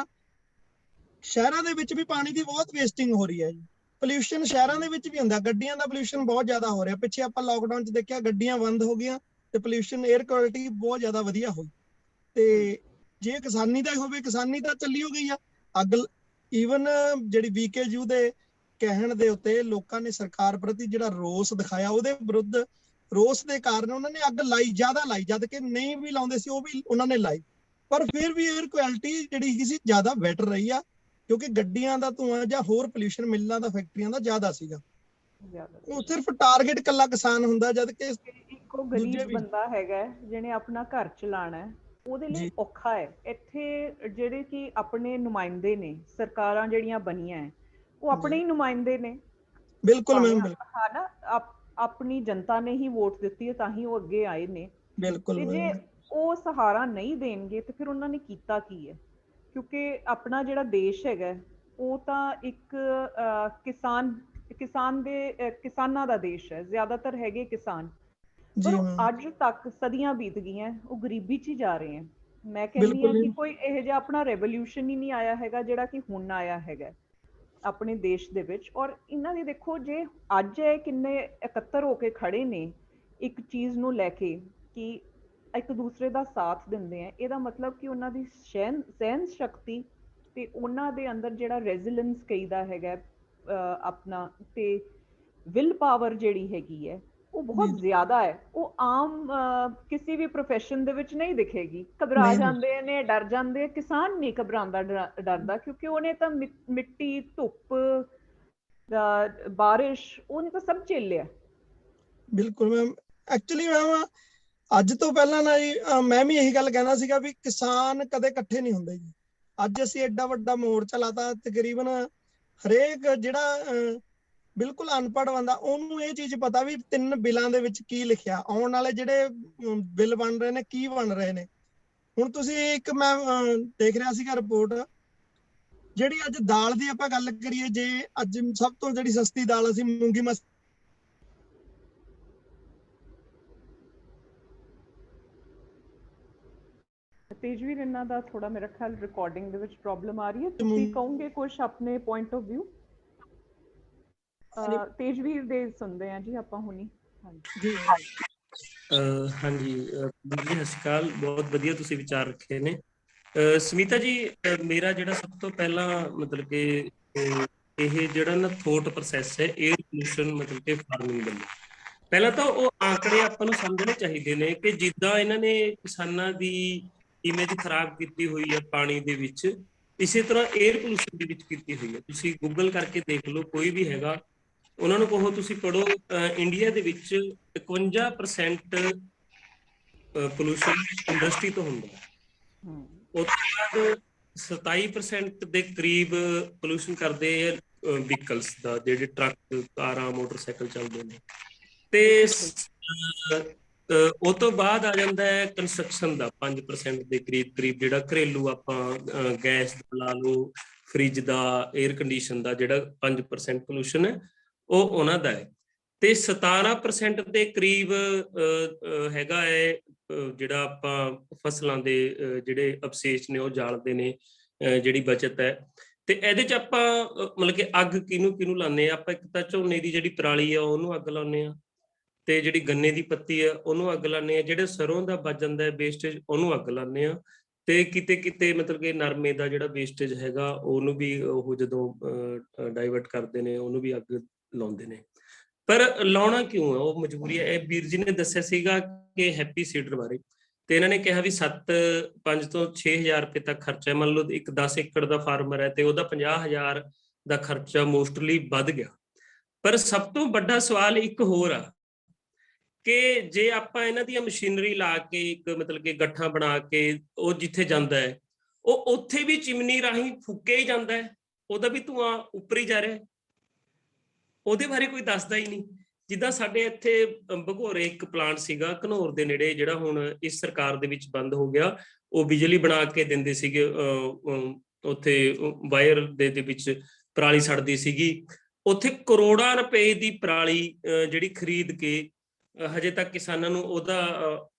ਸ਼ਹਿਰਾਂ ਦੇ ਵਿੱਚ ਵੀ ਪਾਣੀ ਦੀ ਬਹੁਤ ਵੇਸਟਿੰਗ ਹੋ ਰਹੀ ਹੈ ਜੀ। ਪੋਲਿਊਸ਼ਨ ਸ਼ਹਿਰਾਂ ਦੇ ਵਿੱਚ ਵੀ ਹੁੰਦਾ, ਗੱਡੀਆਂ ਦਾ ਪੋਲਿਊਸ਼ਨ ਬਹੁਤ ਜ਼ਿਆਦਾ ਹੋ ਰਿਹਾ। ਪਿੱਛੇ ਆਪਾਂ ਲਾਕਡਾਊਨ 'ਚ ਦੇਖਿਆ ਗੱਡੀਆਂ ਬੰਦ ਹੋ ਗਈਆਂ ਤੇ ਪੋਲਿਊਸ਼ਨ 에ਅਰ ਕੁਆਲਿਟੀ ਬਹੁਤ ਜ਼ਿਆਦਾ ਵਧੀਆ ਹੋਈ। ਤੇ ਜੇ ਕਿਸਾਨੀ ਦਾ ਹੋਵੇ, ਕਿਸਾਨੀ ਤਾਂ ਚੱਲੀ ਹੋ ਗਈ ਆ ਅੱਗ। ਈਵਨ ਜਿਹੜੀ VKU ਦੇ ਕਹਿਣ ਦੇ ਉੱਤੇ ਲੋਕਾਂ ਨੇ ਸਰਕਾਰ ਪ੍ਰਤੀ ਜਿਹੜਾ ਰੋਸ ਦਿਖਾਇਆ, ਉਹਦੇ ਵਿਰੁੱਧ ਰੋਸ ਦੇ ਕਾਰਨ ਉਹਨਾਂ ਨੇ ਅੱਗ ਲਾਈ, ਜ਼ਿਆਦਾ ਲਾਈ, ਜਦ ਕਿ ਨਹੀਂ ਵੀ ਲਾਉਂਦੇ ਸੀ ਉਹ ਵੀ ਉਹਨਾਂ ਨੇ ਲਾਈ। ਪਰ ਫਿਰ ਵੀ 에ਅਰ ਕੁਆਲਿਟੀ ਜਿਹੜੀ ਹੈਗੀ ਸੀ ਜ਼ਿਆਦਾ ਬੈਟਰ ਰਹੀ ਆ, ਕਿਉਂਕਿ ਗੱਡੀਆਂ ਦਾ ਧੂਆਂ ਜਾਂ ਹੋਰ ਪੋਲਿਊਸ਼ਨ ਮਿਲਾਂ ਦਾ ਫੈਕਟਰੀਆਂ ਦਾ ਜ਼ਿਆਦਾ ਸੀਗਾ। ਉਹ ਸਿਰਫ ਟਾਰਗੇਟ ਕੱਲਾ ਕਿਸਾਨ ਹੁੰਦਾ, ਜਦ ਕਿ ਇੱਕੋ ਗਰੀਬ ਬੰਦਾ ਹੈਗਾ ਜਿਹਨੇ ਆਪਣਾ ਘਰ ਚਲਾਣਾ, ਉਹਦੇ ਲਈ ਔਖਾ ਹੈ। ਇੱਥੇ ਜਿਹੜੇ ਕਿ ਆਪਣੇ ਨੁਮਾਇੰਦੇ ਨੇ, ਸਰਕਾਰਾਂ ਜਿਹੜੀਆਂ ਬਣੀਆਂ ਉਹ ਆਪਣੇ ਹੀ ਨੁਮਾਇੰਦੇ ਨੇ। ਬਿਲਕੁਲ ਮੈਮ, ਹਾਂ ਨਾ, ਆਪਣੀ ਜਨਤਾ ਨੇ ਹੀ ਵੋਟ ਦਿੱਤੀ ਹੈ ਤਾਂ ਹੀ ਉਹ ਅੱਗੇ ਆਏ ਨੇ। ਬਿਲਕੁਲ। ਤੇ ਜੇ ਉਹ ਸਹਾਰਾ ਨਹੀਂ ਦੇਣਗੇ ਤੇ ਫਿਰ ਉਹਨਾਂ ਨੇ ਕੀਤਾ ਕੀ ਹੈ? ਕਿਉਂਕਿ ਆਪਣਾ ਜਿਹੜਾ ਦੇਸ਼ ਹੈਗਾ ਉਹ ਤਾਂ ਇੱਕ ਕਿਸਾਨਾਂ ਦਾ ਦੇਸ਼ ਹੈ, ਜ਼ਿਆਦਾਤਰ ਹੈਗੇ ਕਿਸਾਨ। ਪਰ ਅੱਜ ਤੱਕ ਸਦੀਆਂ ਬੀਤ ਗਈਆਂ, ਉਹ ਗਰੀਬੀ 'ਚ ਹੀ ਜਾ ਰਹੇ ਹੈ। ਮੈਂ ਕਹਿੰਦੀ ਹਾਂ ਕਿ ਕੋਈ ਇਹੋ ਜਿਹਾ ਆਪਣਾ ਰੈਵੋਲਿਊਸ਼ਨ ਹੀ ਨਹੀਂ ਆਇਆ ਹੈਗਾ ਜਿਹੜਾ ਕਿ ਹੁਣ ਆਇਆ ਹੈਗਾ ਆਪਣੇ ਦੇਸ਼ ਦੇ ਵਿੱਚ। ਔਰ ਇਹਨਾਂ ਦੀ ਦੇਖੋ, ਜੇ ਅੱਜ ਇਹ ਕਿੰਨੇ ਇਕੱਤਰ ਹੋ ਕੇ ਖੜੇ ਨੇ ਇੱਕ ਚੀਜ਼ ਨੂੰ ਲੈ ਕੇ ਕਿ ਇੱਕ ਦੂਸਰੇ ਦਾ ਸਾਥ ਦਿੰਦੇ ਆ, ਇਹਦਾ ਮਤਲਬ ਕਿ ਉਹਨਾਂ ਦੀ ਸਹਿਨ ਸ਼ਕਤੀ ਤੇ ਉਹਨਾਂ ਦੇ ਅੰਦਰ ਜਿਹੜਾ ਰੈਜ਼ੀਲੈਂਸ ਕਹੀਦਾ ਹੈਗਾ ਆਪਣਾ, ਤੇ ਵਿਲ ਪਾਵਰ ਜਿਹੜੀ ਹੈਗੀ ਹੈ ਉਹ ਬਹੁਤ ਜ਼ਿਆਦਾ ਹੈ। ਉਹ ਆਮ ਕਿਸੇ ਵੀ ਪ੍ਰੋਫੈਸ਼ਨ ਦੇ ਵਿੱਚ ਨਹੀਂ ਦਿਖੇਗੀ। ਘਬਰਾ ਜਾਂਦੇ ਨੇ, ਡਰ ਜਾਂਦੇ। ਕਿਸਾਨ ਨਹੀਂ ਘਬਰਾਉਂਦਾ ਡਰਦਾ, ਕਿਉਂਕਿ ਉਹਨੇ ਤਾਂ ਮਿੱਟੀ, ਧੁੱਪ, ਬਾਰਿਸ਼, ਉਹਨੇ ਤਾਂ ਸਭ ਝੇਲਿਆ। ਬਿਲਕੁਲ ਮੈਮ। ਐਕਚੁਅਲੀ ਮੈਮ ਅੱਜ ਤੋਂ ਪਹਿਲਾਂ ਨਾ ਜੀ ਮੈਂ ਵੀ ਇਹੀ ਗੱਲ ਕਹਿੰਦਾ ਸੀਗਾ ਵੀ ਕਿਸਾਨ ਕਦੇ ਇਕੱਠੇ ਨਹੀਂ ਹੁੰਦੇ ਜੀ। ਅੱਜ ਅਸੀਂ ਐਡਾ ਵੱਡਾ ਮੋਰਚਾ ਲਾਤਾ, ਤਕਰੀਬਨ ਹਰੇਕ ਜਿਹੜਾ ਬਿਲਕੁਲ ਅਨਪੜ੍ਹ ਬੰਦਾ, ਉਹਨੂੰ ਇਹ ਚੀਜ਼ ਪਤਾ ਵੀ 3 ਬਿੱਲਾਂ ਦੇ ਵਿੱਚ ਕੀ ਲਿਖਿਆ, ਆਉਣ ਵਾਲੇ ਜਿਹੜੇ ਬਿੱਲ ਬਣ ਰਹੇ ਨੇ ਕੀ ਬਣ ਰਹੇ ਨੇ। ਹੁਣ ਤੁਸੀਂ ਇੱਕ ਮੈਂ ਦੇਖ ਰਿਹਾ ਸੀਗਾ ਰਿਪੋਰਟ, ਜਿਹੜੀ ਅੱਜ ਦਾਲ ਦੀ ਆਪਾਂ ਗੱਲ ਕਰੀਏ, ਜੇ ਅੱਜ ਸਭ ਤੋਂ ਜਿਹੜੀ ਸਸਤੀ ਦਾਲ ਅਸੀਂ ਮੂੰਗੀ ਮਸਰੀ ਤੇਜਵੀਰ, ਇਹਨਾਂ ਦਾ ਥੋੜਾ ਮੇਰੇ ਖਿਆਲ ਰਿਕਾਰਡਿੰਗ ਦੇ ਵਿੱਚ ਪ੍ਰੋਬਲਮ ਆ ਰਹੀ ਹੈ। ਤੁਸੀਂ ਕਹੋਗੇ ਕੁਝ ਆਪਣੇ ਪੁਆਇੰਟ ਆਫ ਵਿਊ? ਤੇਜਵੀਰ ਦੇ ਸੁਣਦੇ ਆ ਜੀ ਆਪਾਂ ਹੁਣੀ। ਜੀ ਹਾਂਜੀ ਜੀ, ਸਤਿ ਸ਼੍ਰੀ ਅਕਾਲ। ਬਹੁਤ ਵਧੀਆ ਤੁਸੀਂ ਵਿਚਾਰ ਰੱਖੇ ਨੇ। ਸਮੀਤਾ ਜੀ, ਮੇਰਾ ਜਿਹੜਾ ਸਭ ਤੋਂ ਪਹਿਲਾਂ ਮਤਲਬ ਕਿ ਇਹ ਜਿਹੜਾ ਨਾ ਥੋਟ ਪ੍ਰੋਸੈਸ ਹੈ 에ਅਰ ਪੋਲਿਊਸ਼ਨ ਮਤਲਬ ਕਿ ਫਾਰਮਿੰਗ ਵੱਲੋਂ, ਪਹਿਲਾਂ ਤਾਂ ਉਹ ਆંકੜੇ ਆਪਾਂ ਨੂੰ ਸਮਝਣੇ ਚਾਹੀਦੇ ਨੇ ਕਿ ਜਿੱਦਾਂ ਇਹਨਾਂ ਨੇ ਕਿਸਾਨਾਂ ਦੀ ਇਮੇਜ ਖਰਾਬ ਕੀਤੀ ਹੋਈ ਹੈ ਪਾਣੀ ਦੇ ਵਿੱਚ, ਇਸੇ ਤਰ੍ਹਾਂ 에ਅਰ ਪੋਲਿਊਸ਼ਨ ਦੇ ਵਿੱਚ ਕੀਤੀ ਹੋਈ ਹੈ। ਤੁਸੀਂ ਗੂਗਲ ਕਰਕੇ ਦੇਖ ਲਓ, ਕੋਈ ਵੀ ਹੈਗਾ, ਉਹਨਾਂ ਨੂੰ ਕਹੋ ਤੁਸੀਂ ਪੜ੍ਹੋ, ਇੰਡੀਆ ਦੇ ਵਿੱਚ 51% ਪੋਲਿਊਸ਼ਨ ਇੰਡਸਟਰੀ ਤੋਂ ਹੁੰਦਾ ਹੈ। ਉਸ ਤੋਂ ਬਾਅਦ 27% ਦੇ ਕਰੀਬ ਪੋਲਿਊਸ਼ਨ ਕਰਦੇ ਆ ਵਹੀਕਲਸ ਦਾ, ਜਿਹੜੇ ਟਰੱਕ, ਕਾਰਾਂ, ਮੋਟਰਸਾਈਕਲ ਚੱਲਦੇ ਨੇ। ਤੇ ਉਹ ਤੋਂ ਬਾਅਦ ਆ ਜਾਂਦਾ ਹੈ ਕੰਸਟਰਕਸ਼ਨ ਦਾ 5% ਦੇ ਕਰੀਬ ਜਿਹੜਾ ਘਰੇਲੂ ਆਪਾਂ ਗੈਸ ਦਾ ਲਾ ਲਓ, ਫਰਿੱਜ ਦਾ, 에ਅਰ ਕੰਡੀਸ਼ਨ ਦਾ ਜਿਹੜਾ 5% ਪੋਲਿਊਸ਼ਨ ਹੈ ਉਹ ਉਹਨਾਂ ਦਾ ਹੈ। ਤੇ 17% ਦੇ ਕਰੀਬ ਹੈਗਾ ਹੈ ਜਿਹੜਾ ਆਪਾਂ ਫਸਲਾਂ ਦੇ ਜਿਹੜੇ ਅਵਸ਼ੇਸ਼ ਨੇ ਉਹ ਜਾਲਦੇ ਨੇ, ਜਿਹੜੀ ਬਚਤ ਹੈ। ਤੇ ਇਹਦੇ ਚ ਆਪਾਂ ਮਤਲਬ ਕਿ ਅੱਗ ਕਿਹਨੂੰ ਲਾਉਂਦੇ ਆ ਆਪਾਂ? ਇੱਕ ਤਾਂ ਝੋਨੇ ਦੀ ਜਿਹੜੀ ਪਰਾਲੀ ਆ ਉਹਨੂੰ ਅੱਗ ਲਾਉਂਦੇ ਆ, ਤੇ ਜਿਹੜੀ ਗੰਨੇ ਦੀ ਪੱਤੀ ਆ ਉਹਨੂੰ ਅੱਗ ਲਾਉਂਦੇ ਆ, ਜਿਹੜੇ ਸਰੋਂ ਦਾ ਬਚ ਜਾਂਦਾ ਹੈ ਵੇਸਟੇਜ ਉਹਨੂੰ ਅੱਗ ਲਾਉਂਦੇ ਆ, ਤੇ ਕਿਤੇ ਮਤਲਬ ਕਿ ਨਰਮੇ ਦਾ ਜਿਹੜਾ ਵੇਸਟੇਜ ਹੈਗਾ ਉਹਨੂੰ ਵੀ ਉਹ ਜਦੋਂ ਡਾਈਵਰਟ ਕਰਦੇ ਨੇ ਉਹਨੂੰ ਵੀ ਅੱਗ ਲਾਉਂਦੇ ਨੇ। ਪਰ ਲਾਉਣਾ ਕਿਉਂ ਹੈ? ਉਹ ਮਜਬੂਰੀ ਹੈ। ਇਹ ਵੀਰ ਜੀ ਨੇ ਦੱਸਿਆ ਸੀਗਾ ਕਿ ਹੈਪੀ ਸੀਡਰ ਬਾਰੇ, ਤੇ ਇਹਨਾਂ ਨੇ ਕਿਹਾ ਵੀ 5 ਤੋਂ 6,000 ਰੁਪਏ ਤੱਕ ਖਰਚਾ ਹੈ। ਮੰਨ ਲਓ ਇੱਕ 10 ਏਕੜ ਦਾ ਫਾਰਮਰ ਹੈ ਤੇ ਉਹਦਾ 50,000 ਦਾ ਖਰਚਾ ਮੋਸਟਲੀ ਵੱਧ ਗਿਆ। ਪਰ ਸਭ ਤੋਂ ਵੱਡਾ ਸਵਾਲ ਇੱਕ ਹੋਰ ਆ ਕਿ ਜੇ ਆਪਾਂ ਇਹਨਾਂ ਦੀਆਂ ਮਸ਼ੀਨਰੀ ਲਾ ਕੇ ਇੱਕ ਮਤਲਬ ਕਿ ਗੱਠਾਂ ਬਣਾ ਕੇ ਉਹ ਜਿੱਥੇ ਜਾਂਦਾ ਹੈ ਉਹ ਉੱਥੇ ਵੀ ਚਿਮਨੀ ਰਾਹੀਂ ਫੂਕਿਆ ਹੀ ਜਾਂਦਾ ਹੈ, ਉਹਦਾ ਵੀ ਧੂਆਂ ਉੱਪਰ ਹੀ ਜਾ ਰਿਹਾ, ਉਹਦੇ ਬਾਰੇ ਕੋਈ ਦੱਸਦਾ ਹੀ ਨਹੀਂ। ਜਿੱਦਾਂ ਸਾਡੇ ਇੱਥੇ ਭਗੋਰੇ ਇੱਕ ਪਲਾਂਟ ਸੀਗਾ ਘਨੌਰ ਦੇ ਨੇੜੇ, ਜਿਹੜਾ ਹੁਣ ਇਸ ਸਰਕਾਰ ਦੇ ਵਿੱਚ ਬੰਦ ਹੋ ਗਿਆ। ਉਹ ਬਿਜਲੀ ਬਣਾ ਕੇ ਦਿੰਦੇ ਸੀਗੇ, ਉੱਥੇ ਵਾਇਰ ਦੇ ਵਿੱਚ ਪਰਾਲੀ ਸੜਦੀ ਸੀਗੀ। ਉੱਥੇ ਕਰੋੜਾਂ ਰੁਪਏ ਦੀ ਪਰਾਲੀ ਜਿਹੜੀ ਖਰੀਦ ਕੇ ਹਜੇ ਤੱਕ ਕਿਸਾਨਾਂ ਨੂੰ ਉਹਦਾ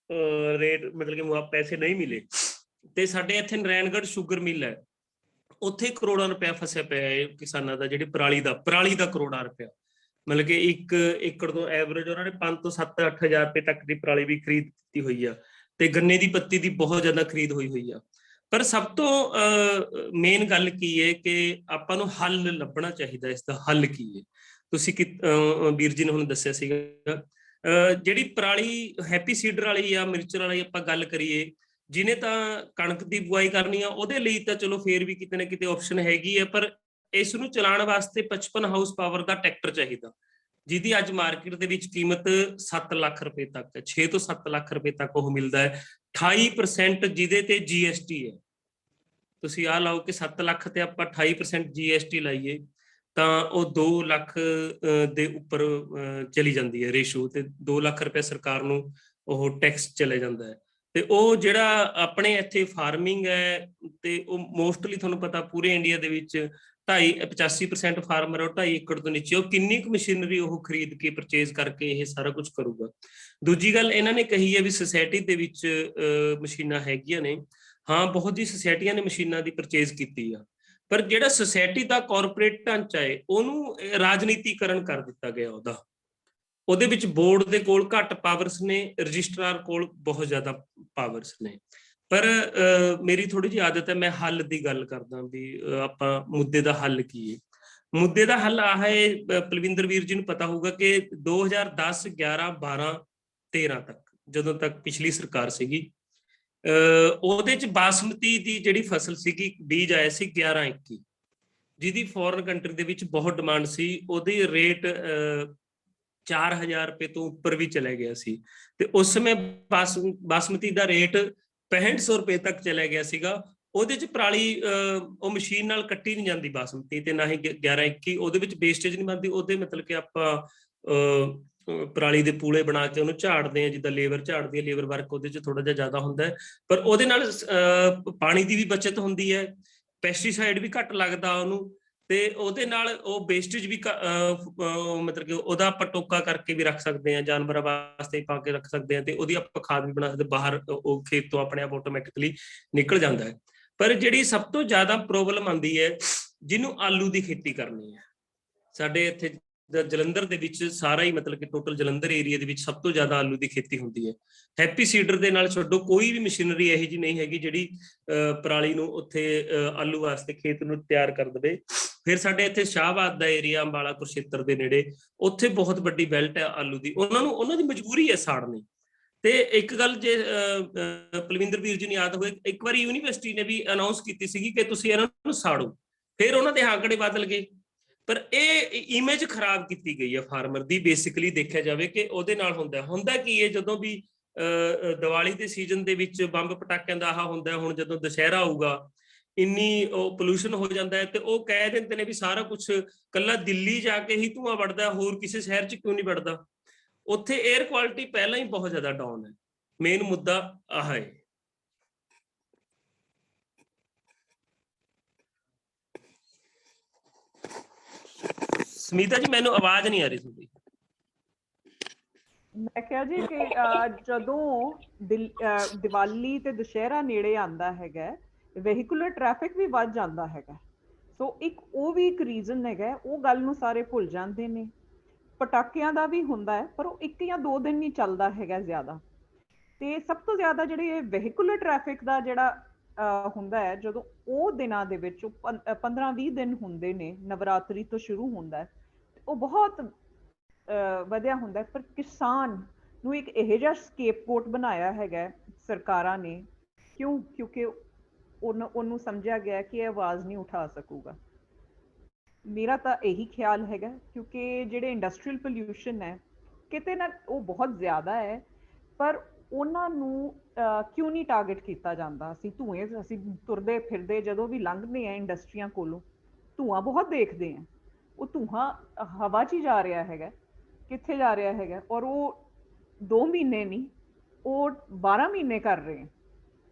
ਰੇਟ ਮਤਲਬ ਕਿ ਪੈਸੇ ਨਹੀਂ ਮਿਲੇ। ਤੇ ਸਾਡੇ ਇੱਥੇ ਨਾਰਾਇਣਗੜ੍ਹ ਸ਼ੂਗਰ ਮਿਲ ਹੈ, ਉੱਥੇ ਕਰੋੜਾਂ ਰੁਪਇਆ ਫਸਿਆ ਪਿਆ ਹੈ ਕਿਸਾਨਾਂ ਦਾ, ਜਿਹੜੀ ਪਰਾਲੀ ਦਾ ਕਰੋੜਾਂ ਰੁਪਇਆ, ਮਤਲਬ ਕਿ 1 ਏਕੜ ਤੋਂ ਐਵਰੇਜ ਉਹਨਾਂ ਨੇ 5 ਤੋਂ 7-8 ਹਜ਼ਾਰ ਰੁਪਏ ਤੱਕ ਦੀ ਪਰਾਲੀ ਵੀ ਖਰੀਦ ਕੀਤੀ ਹੋਈ ਆ, ਤੇ ਗੰਨੇ ਦੀ ਪੱਤੀ ਦੀ ਬਹੁਤ ਜ਼ਿਆਦਾ ਖਰੀਦ ਹੋਈ ਆ। ਪਰ ਸਭ ਤੋਂ ਮੇਨ ਗੱਲ ਕੀ ਹੈ ਕਿ ਆਪਾਂ ਨੂੰ ਹੱਲ ਲੱਭਣਾ ਚਾਹੀਦਾ, ਇਸ ਦਾ ਹੱਲ ਕੀ ਹੈ। ਤੁਸੀਂ ਵੀਰ ਜੀ ਨੇ ਹੁਣ ਦੱਸਿਆ ਸੀਗਾ, ਜਿਹੜੀ ਪਰਾਲੀ ਹੈਪੀ ਸੀਡਰ ਵਾਲੀ ਜਾਂ ਮਿਰਚਰ ਵਾਲੀ ਆਪਾਂ ਗੱਲ ਕਰੀਏ, ਜਿਹਨੇ ਤਾਂ ਕਣਕ ਦੀ ਬੁਆਈ ਕਰਨੀ ਆ ਉਹਦੇ ਲਈ ਤਾਂ ਚਲੋ ਫੇਰ ਵੀ ਕਿਤੇ ਨਾ ਕਿਤੇ ਆਪਸ਼ਨ ਹੈਗੀ ਹੈ, ਪਰ ਇਸ ਨੂੰ ਚਲਾਉਣ ਵਾਸਤੇ 55 ਹਾਊਸ ਪਾਵਰ ਦਾ ਟਰੈਕਟਰ ਚਾਹੀਦਾ, ਜਿਹਦੀ ਅੱਜ ਮਾਰਕੀਟ ਦੇ ਵਿੱਚ ਕੀਮਤ 7 ਲੱਖ ਰੁਪਏ ਤੱਕ ਹੈ, 6 ਤੋਂ 7 ਲੱਖ ਰੁਪਏ ਤੱਕ ਉਹ ਮਿਲਦਾ ਹੈ। 28% ਜਿਹਦੇ ਤੇ GST ਹੈ। ਤੁਸੀਂ ਆਹ ਲਾਓ ਕਿ 7 ਲੱਖ ਤੇ ਆਪਾਂ 28% GST ਲਾਈਏ ਤਾਂ ਉਹ 2 ਲੱਖ ਦੇ ਉੱਪਰ ਚਲੀ ਜਾਂਦੀ ਹੈ ਰੇਸ਼ੋ, ਤੇ 2 ਲੱਖ ਰੁਪਏ ਸਰਕਾਰ ਨੂੰ ਉਹ ਟੈਕਸ ਚਲੇ ਜਾਂਦਾ ਹੈ। ਤੇ ਉਹ ਜਿਹੜਾ ਆਪਣੇ ਇੱਥੇ ਫਾਰਮਿੰਗ ਹੈ, ਤੇ ਉਹ ਮੋਸਟਲੀ ਤੁਹਾਨੂੰ ਪਤਾ ਪੂਰੇ ਇੰਡੀਆ ਦੇ ਵਿੱਚ 85% ਫਾਰਮਰ ਉਹ 2.5 ਏਕੜ ਤੋਂ ਨੀਚੇ, ਉਹ ਕਿੰਨੀ ਕੁ ਮਸ਼ੀਨਰੀ ਉਹ ਖਰੀਦ ਕੇ ਪਰਚੇਜ਼ ਕਰਕੇ ਇਹ ਸਾਰਾ ਕੁਝ ਕਰੂਗਾ। ਦੂਜੀ ਗੱਲ ਇਹਨਾਂ ਨੇ ਕਹੀ ਹੈ ਵੀ ਸੁਸਾਇਟੀ ਦੇ ਵਿੱਚ ਮਸ਼ੀਨਾਂ ਹੈਗੀਆਂ ਨੇ, ਹਾਂ ਬਹੁਤ ਜੀ ਸੁਸਾਇਟੀਆਂ ਨੇ ਮਸ਼ੀਨਾਂ ਦੀ ਪਰਚੇਜ਼ ਕੀਤੀ ਆ, ਪਰ ਜਿਹੜਾ ਸੁਸਾਇਟੀ ਦਾ ਕਾਰਪੋਰੇਟ ਢਾਂਚਾ ਹੈ ਉਹਨੂੰ ਰਾਜਨੀਤੀਕਰਨ ਕਰ ਦਿੱਤਾ ਗਿਆ ਉਹਦੇ ਵਿੱਚ ਬੋਰਡ ਦੇ ਕੋਲ ਘੱਟ ਪਾਵਰਸ ਨੇ, ਰਜਿਸਟਰਾਰ ਕੋਲ ਬਹੁਤ ਜ਼ਿਆਦਾ ਪਾਵਰਸ ਨੇ। ਪਰ ਮੇਰੀ ਥੋੜੀ ਜਿਹੀ ਆਦਤ ਹੈ, ਮੈਂ ਹੱਲ ਦੀ ਗੱਲ ਕਰਦਾ ਵੀ ਆਪਾਂ ਮੁੱਦੇ ਦਾ ਹੱਲ ਕੀ ਹੈ। ਮੁੱਦੇ ਦਾ ਹੱਲ ਆਹ ਹੈ, ਪਲਵਿੰਦਰ ਵੀਰ ਜੀ ਨੂੰ ਪਤਾ ਹੋਊਗਾ ਕਿ 2010, 11, 12, 13 ਤੱਕ ਜਦੋਂ ਤੱਕ ਪਿਛਲੀ ਸਰਕਾਰ ਸੀਗੀ, ਉਹਦੇ ਚ ਬਾਸਮਤੀ ਦੀ ਜਿਹੜੀ ਫਸਲ ਸੀਗੀ, ਬੀਜ ਆਇਆ ਸੀ 11-21, ਜਿਹਦੀ ਫੋਰਨ ਕੰਟਰੀ ਦੇ ਵਿੱਚ ਬਹੁਤ ਡਿਮਾਂਡ ਸੀ, ਉਹਦੀ ਰੇਟ 4000 ਰੁਪਏ ਤੋਂ ਉੱਪਰ ਵੀ ਚਲਾ ਗਿਆ ਸੀ, ਤੇ ਉਸ ਸਮੇਂ ਬਾਸਮਤੀ ਦਾ ਰੇਟ 6500 ਰੁਪਏ ਤੱਕ ਚਲਾ ਗਿਆ ਸੀਗਾ। ਉਹਦੇ ਚ ਪਰਾਲੀ ਉਹ ਮਸ਼ੀਨ ਨਾਲ ਕੱਟੀ ਨਹੀਂ ਜਾਂਦੀ ਬਾਸਮਤੀ, ਤੇ ਨਾ ਹੀ 11-21 ਉਹਦੇ ਵਿੱਚ ਵੇਸਟੇਜ ਨਹੀਂ ਬਣਦੀ, ਉਹਦੇ ਮਤਲਬ ਕਿ ਆਪਾਂ ਪਰਾਲੀ ਦੇ ਪੂਲੇ ਬਣਾ ਕੇ ਉਹਨੂੰ ਝਾੜਦੇ ਆ, ਜਿੱਦਾਂ ਲੇਬਰ ਝਾੜਦੀ ਹੈ, ਲੇਬਰ ਵਰਕ ਉਹਦੇ ਚ ਥੋੜਾ ਜਿਹਾ ਜ਼ਿਆਦਾ ਹੁੰਦਾ ਹੈ, ਪਰ ਉਹਦੇ ਨਾਲ ਪਾਣੀ ਦੀ ਵੀ ਬਚਤ ਹੁੰਦੀ ਹੈ, ਪੈਸਟੀਸਾਈਡ ਵੀ ਘੱਟ ਲੱਗਦਾ ਉਹਨੂੰ, ਤੇ ਉਹਦੇ ਨਾਲ ਉਹ ਵੇਸਟੇਜ ਵੀ ਮਤਲਬ ਕਿ ਉਹਦਾ ਆਪਾਂ ਟੋਕਾ ਕਰਕੇ ਵੀ ਰੱਖ ਸਕਦੇ ਹਾਂ, ਜਾਨਵਰਾਂ ਵਾਸਤੇ ਪਾ ਕੇ ਰੱਖ ਸਕਦੇ ਹਾਂ, ਤੇ ਉਹਦੀ ਆਪਾਂ ਖਾਦ ਵੀ ਬਣਾ ਸਕਦੇ, ਬਾਹਰ ਉਹ ਖੇਤ ਤੋਂ ਆਪਣੇ ਆਪ ਆਟੋਮੈਟਿਕਲੀ ਨਿਕਲ ਜਾਂਦਾ ਹੈ। ਪਰ ਜਿਹੜੀ ਸਭ ਤੋਂ ਜ਼ਿਆਦਾ ਪ੍ਰੋਬਲਮ ਆਉਂਦੀ ਹੈ, ਜਿਹਨੂੰ ਆਲੂ ਦੀ ਖੇਤੀ ਕਰਨੀ ਹੈ, ਸਾਡੇ ਇੱਥੇ ਜਲੰਧਰ ਦੇ ਵਿੱਚ ਸਾਰਾ ਹੀ ਮਤਲਬ ਕਿ ਟੋਟਲ ਜਲੰਧਰ ਏਰੀਆ ਦੇ ਵਿੱਚ ਸਭ ਤੋਂ ਜ਼ਿਆਦਾ ਆਲੂ ਦੀ ਖੇਤੀ ਹੁੰਦੀ ਹੈ। ਹੈਪੀ ਸੀਡਰ ਦੇ ਨਾਲ ਛੱਡੋ, ਕੋਈ ਵੀ ਮਸ਼ੀਨਰੀ ਇਹੋ ਜਿਹੀ ਨਹੀਂ ਹੈਗੀ ਜਿਹੜੀ ਪਰਾਲੀ ਨੂੰ ਉੱਥੇ ਆਲੂ ਵਾਸਤੇ ਖੇਤ ਨੂੰ ਤਿਆਰ ਕਰ ਦੇਵੇ। ਫਿਰ ਸਾਡੇ ਇੱਥੇ ਸ਼ਾਹਬਾਦ ਦਾ ਏਰੀਆ, ਅੰਬਾਲਾ ਕੁਰਸ਼ੇਤਰ ਦੇ ਨੇੜੇ, ਉੱਥੇ ਬਹੁਤ ਵੱਡੀ ਬੈਲਟ ਹੈ ਆਲੂ ਦੀ, ਉਹਨਾਂ ਦੀ ਮਜਬੂਰੀ ਹੈ ਸਾੜਨੀ। ਤੇ ਇੱਕ ਗੱਲ ਜੇ ਪਲਵਿੰਦਰ ਵੀਰ ਜੀ ਨੂੰ ਯਾਦ ਹੋਵੇ, ਇੱਕ ਵਾਰੀ ਯੂਨੀਵਰਸਿਟੀ ਨੇ ਵੀ ਅਨਾਉਂਸ ਕੀਤੀ ਸੀਗੀ ਕਿ ਤੁਸੀਂ ਇਹਨਾਂ ਨੂੰ ਸਾੜੋ, ਫਿਰ ਉਹਨਾਂ ਦੇ ਆંકੜੇ ਬਦਲ ਗਏ। ਪਰ ਇਹ ਇਮੇਜ ਖਰਾਬ ਕੀਤੀ ਗਈ ਹੈ ਫਾਰਮਰ ਦੀ, ਬੇਸਿਕਲੀ ਦੇਖਿਆ ਜਾਵੇ ਕਿ ਉਹਦੇ ਨਾਲ ਹੁੰਦਾ ਕੀ ਹੈ, ਜਦੋਂ ਵੀ ਦੀਵਾਲੀ ਦੇ ਸੀਜ਼ਨ ਦੇ ਵਿੱਚ ਬੰਬ ਪਟਾਕਿਆਂ ਦਾ ਆਹ ਹੁੰਦਾ, ਹੁਣ ਜਦੋਂ ਦੁਸ਼ਹਿਰਾ ਆਊਗਾ ਇੰਨੀ ਉਹ ਪੋਲੂਸ਼ਨ ਹੋ ਜਾਂਦਾ ਹੈ, ਤੇ ਉਹ ਕਹਿ ਦਿੰਦੇ ਨੇ ਵੀ ਸਾਰਾ ਕੁਝ ਕੱਲਾ ਦਿੱਲੀ ਜਾ ਕੇ ਹੀ ਧੂੰਆਂ ਵੜਦਾ, ਹੋਰ ਕਿਸੇ ਸ਼ਹਿਰ 'ਚ ਕਿਉਂ ਨਹੀਂ ਵੜਦਾ। ਉੱਥੇ 에ਅਰ ਕੁਆਲਿਟੀ ਪਹਿਲਾਂ ਹੀ ਬਹੁਤ ਜ਼ਿਆਦਾ ਡਾਊਨ ਹੈ। ਮੇਨ ਮੁੱਦਾ ਆਹ ਹੈ। ਸਮੀਤਾ ਜੀ, ਮੈਨੂੰ ਆਵਾਜ਼ ਨਹੀਂ ਆ ਰਹੀ ਤੁਹਾਡੀ। ਮੈਂ ਕਿਹਾ ਜੀ ਕਿ ਜਦੋਂ ਦੀਵਾਲੀ ਤੇ ਦੁਸ਼ਹਿਰਾ ਨੇੜੇ ਆਉਂਦਾ ਹੈਗਾ, ਵਹੀਕੂਲਰ ਟ੍ਰੈਫਿਕ ਵੀ ਵੱਧ ਜਾਂਦਾ ਹੈਗਾ, ਸੋ ਇੱਕ ਉਹ ਵੀ ਇੱਕ ਰੀਜ਼ਨ ਹੈਗਾ। ਉਹ ਗੱਲ ਨੂੰ ਸਾਰੇ ਭੁੱਲ ਜਾਂਦੇ ਨੇ। ਪਟਾਕਿਆਂ ਦਾ ਵੀ ਹੁੰਦਾ ਹੈ, ਪਰ ਉਹ 1 ਜਾਂ 2 ਦਿਨ ਨਹੀਂ ਚੱਲਦਾ ਹੈਗਾ ਜ਼ਿਆਦਾ। ਤੇ ਸਭ ਤੋਂ ਜ਼ਿਆਦਾ ਜਿਹੜੇ ਵਹੀਕੂਲਰ ਟ੍ਰੈਫਿਕ ਦਾ ਜਿਹੜਾ ਹੁੰਦਾ ਹੈ, ਜਦੋਂ ਉਹ ਦਿਨਾਂ ਦੇ ਵਿੱਚ 15-20 ਦਿਨ ਹੁੰਦੇ ਨੇ, ਨਵਰਾਤਰੀ ਤੋਂ ਸ਼ੁਰੂ ਹੁੰਦਾ ਹੈ, ਉਹ ਬਹੁਤ ਵਧਿਆ ਹੁੰਦਾ। ਪਰ ਕਿਸਾਨ ਨੂੰ ਇੱਕ ਇਹੋ ਜਿਹਾ ਸਕੇਪਗੋਟ ਬਣਾਇਆ ਹੈਗਾ ਸਰਕਾਰਾਂ ਨੇ, ਕਿਉਂਕਿ ਉਹਨੂੰ ਸਮਝਿਆ ਗਿਆ ਕਿ ਇਹ ਆਵਾਜ਼ ਨਹੀਂ ਉਠਾ ਸਕੂਗਾ। ਮੇਰਾ ਤਾਂ ਇਹੀ ਖਿਆਲ ਹੈਗਾ, ਕਿਉਂਕਿ ਜਿਹੜੇ ਇੰਡਸਟਰੀਅਲ ਪੋਲਿਊਸ਼ਨ ਹੈ ਕਿਤੇ ਨਾ ਉਹ ਬਹੁਤ ਜ਼ਿਆਦਾ ਹੈ, ਪਰ ਉਹਨਾਂ ਨੂੰ ਕਿਉਂ ਨਹੀਂ ਟਾਰਗੇਟ ਕੀਤਾ ਜਾਂਦਾ। ਅਸੀਂ ਤੁਰਦੇ ਫਿਰਦੇ ਜਦੋਂ ਵੀ ਲੰਘਦੇ ਹਾਂ ਇੰਡਸਟਰੀਆਂ ਕੋਲੋਂ, ਧੂੰਆਂ ਬਹੁਤ ਦੇਖਦੇ ਹਾਂ। ਉਹ ਧੂੰਆਂ ਹਵਾ 'ਚ ਹੀ ਜਾ ਰਿਹਾ ਹੈਗਾ, ਕਿੱਥੇ ਜਾ ਰਿਹਾ ਹੈਗਾ, ਔਰ ਉਹ 2 ਮਹੀਨੇ ਨਹੀਂ, ਉਹ 12 ਮਹੀਨੇ ਕਰ ਰਹੇ ਹੈ।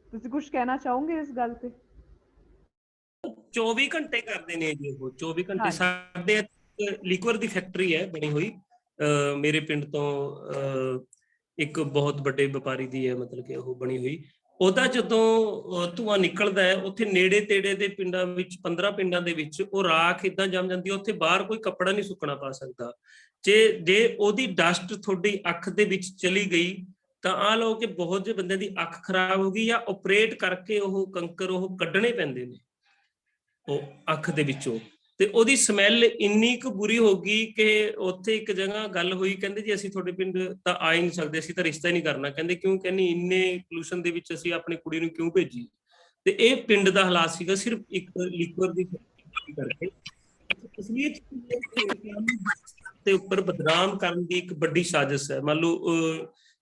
ਤੁਸੀਂ ਕੁਝ ਕਹਿਣਾ ਚਾਹੋਗੇ ਇਸ ਗੱਲ ਤੇ? 24 ਘੰਟੇ ਕਰਦੇ ਨੇ ਜੀ ਉਹ, 24 ਘੰਟੇ। ਸਾਡੇ ਲਿਕਵਰ ਦੀ ਫੈਕਟਰੀ ਹੈ ਬਣੀ ਹੋਈ, ਮੇਰੇ ਪਿੰਡ ਤੋਂ ਇੱਕ ਬਹੁਤ ਵੱਡੇ ਵਪਾਰੀ ਦੀ ਹੈ, ਮਤਲਬ ਕਿ ਉਹ ਬਣੀ ਹੋਈ। ਉਹਦਾ ਜਦੋਂ ਧੂੰਆਂ ਨਿਕਲਦਾ ਹੈ, ਉੱਥੇ ਨੇੜੇ ਤੇੜੇ ਦੇ ਪਿੰਡਾਂ ਵਿੱਚ 15 ਪਿੰਡਾਂ ਦੇ ਵਿੱਚ ਉਹ ਰਾਖ ਇਦਾਂ ਜੰਮ ਜਾਂਦੀ ਹੈ, ਉੱਥੇ ਬਾਹਰ ਕੋਈ ਕੱਪੜਾ ਨਹੀਂ ਸੁੱਕਣਾ ਪਾ ਸਕਦਾ। ਜੇ ਉਹਦੀ ਡਸਟ ਤੁਹਾਡੀ ਅੱਖ ਦੇ ਵਿੱਚ ਚਲੀ ਗਈ ਤਾਂ ਆਹ ਲਓ ਕਿ ਬਹੁਤ ਜਿਹੇ ਬੰਦਿਆਂ ਦੀ ਅੱਖ ਖਰਾਬ ਹੋ ਗਈ, ਜਾਂ ਆਪਰੇਟ ਕਰਕੇ ਉਹ ਕੰਕਰ ਉਹ ਕੱਢਣੇ ਪੈਂਦੇ ਨੇ ਉਹ ਅੱਖ ਦੇ ਵਿੱਚੋਂ। ਤੇ ਉਹਦੀ ਸਮੈਲ ਇੰਨੀ ਕੁ ਬੁਰੀ ਹੋ ਗਈ ਕਿ ਉੱਥੇ ਇੱਕ ਜਗ੍ਹਾ ਗੱਲ ਹੋਈ, ਕਹਿੰਦੇ ਜੀ ਅਸੀਂ ਤੁਹਾਡੇ ਪਿੰਡ ਤਾਂ ਆ ਹੀ ਨਹੀਂ ਸਕਦੇ, ਅਸੀਂ ਤਾਂ ਰਿਸ਼ਤਾ ਹੀ ਨਹੀਂ ਕਰਨਾ। ਕਹਿੰਦੇ ਕਿਉਂ? ਕਹਿੰਦੀ ਇੰਨੇ ਪੋਲੂਸ਼ਨ ਦੇ ਵਿੱਚ ਅਸੀਂ ਆਪਣੀ ਕੁੜੀ ਨੂੰ ਕਿਉਂ ਭੇਜੀ। ਤੇ ਇਹ ਪਿੰਡ ਦਾ ਹਾਲਾਤ ਸੀਗਾ ਸਿਰਫ ਇੱਕ ਲਿਕਵਰ ਦੀ ਕਰਕੇ। ਅਸਲੀਅਤ ਤੇ ਉੱਪਰ ਬਦਨਾਮ ਕਰਨ ਦੀ ਇੱਕ ਵੱਡੀ ਸਾਜ਼ਿਸ਼ ਹੈ। ਮੰਨ ਲਓ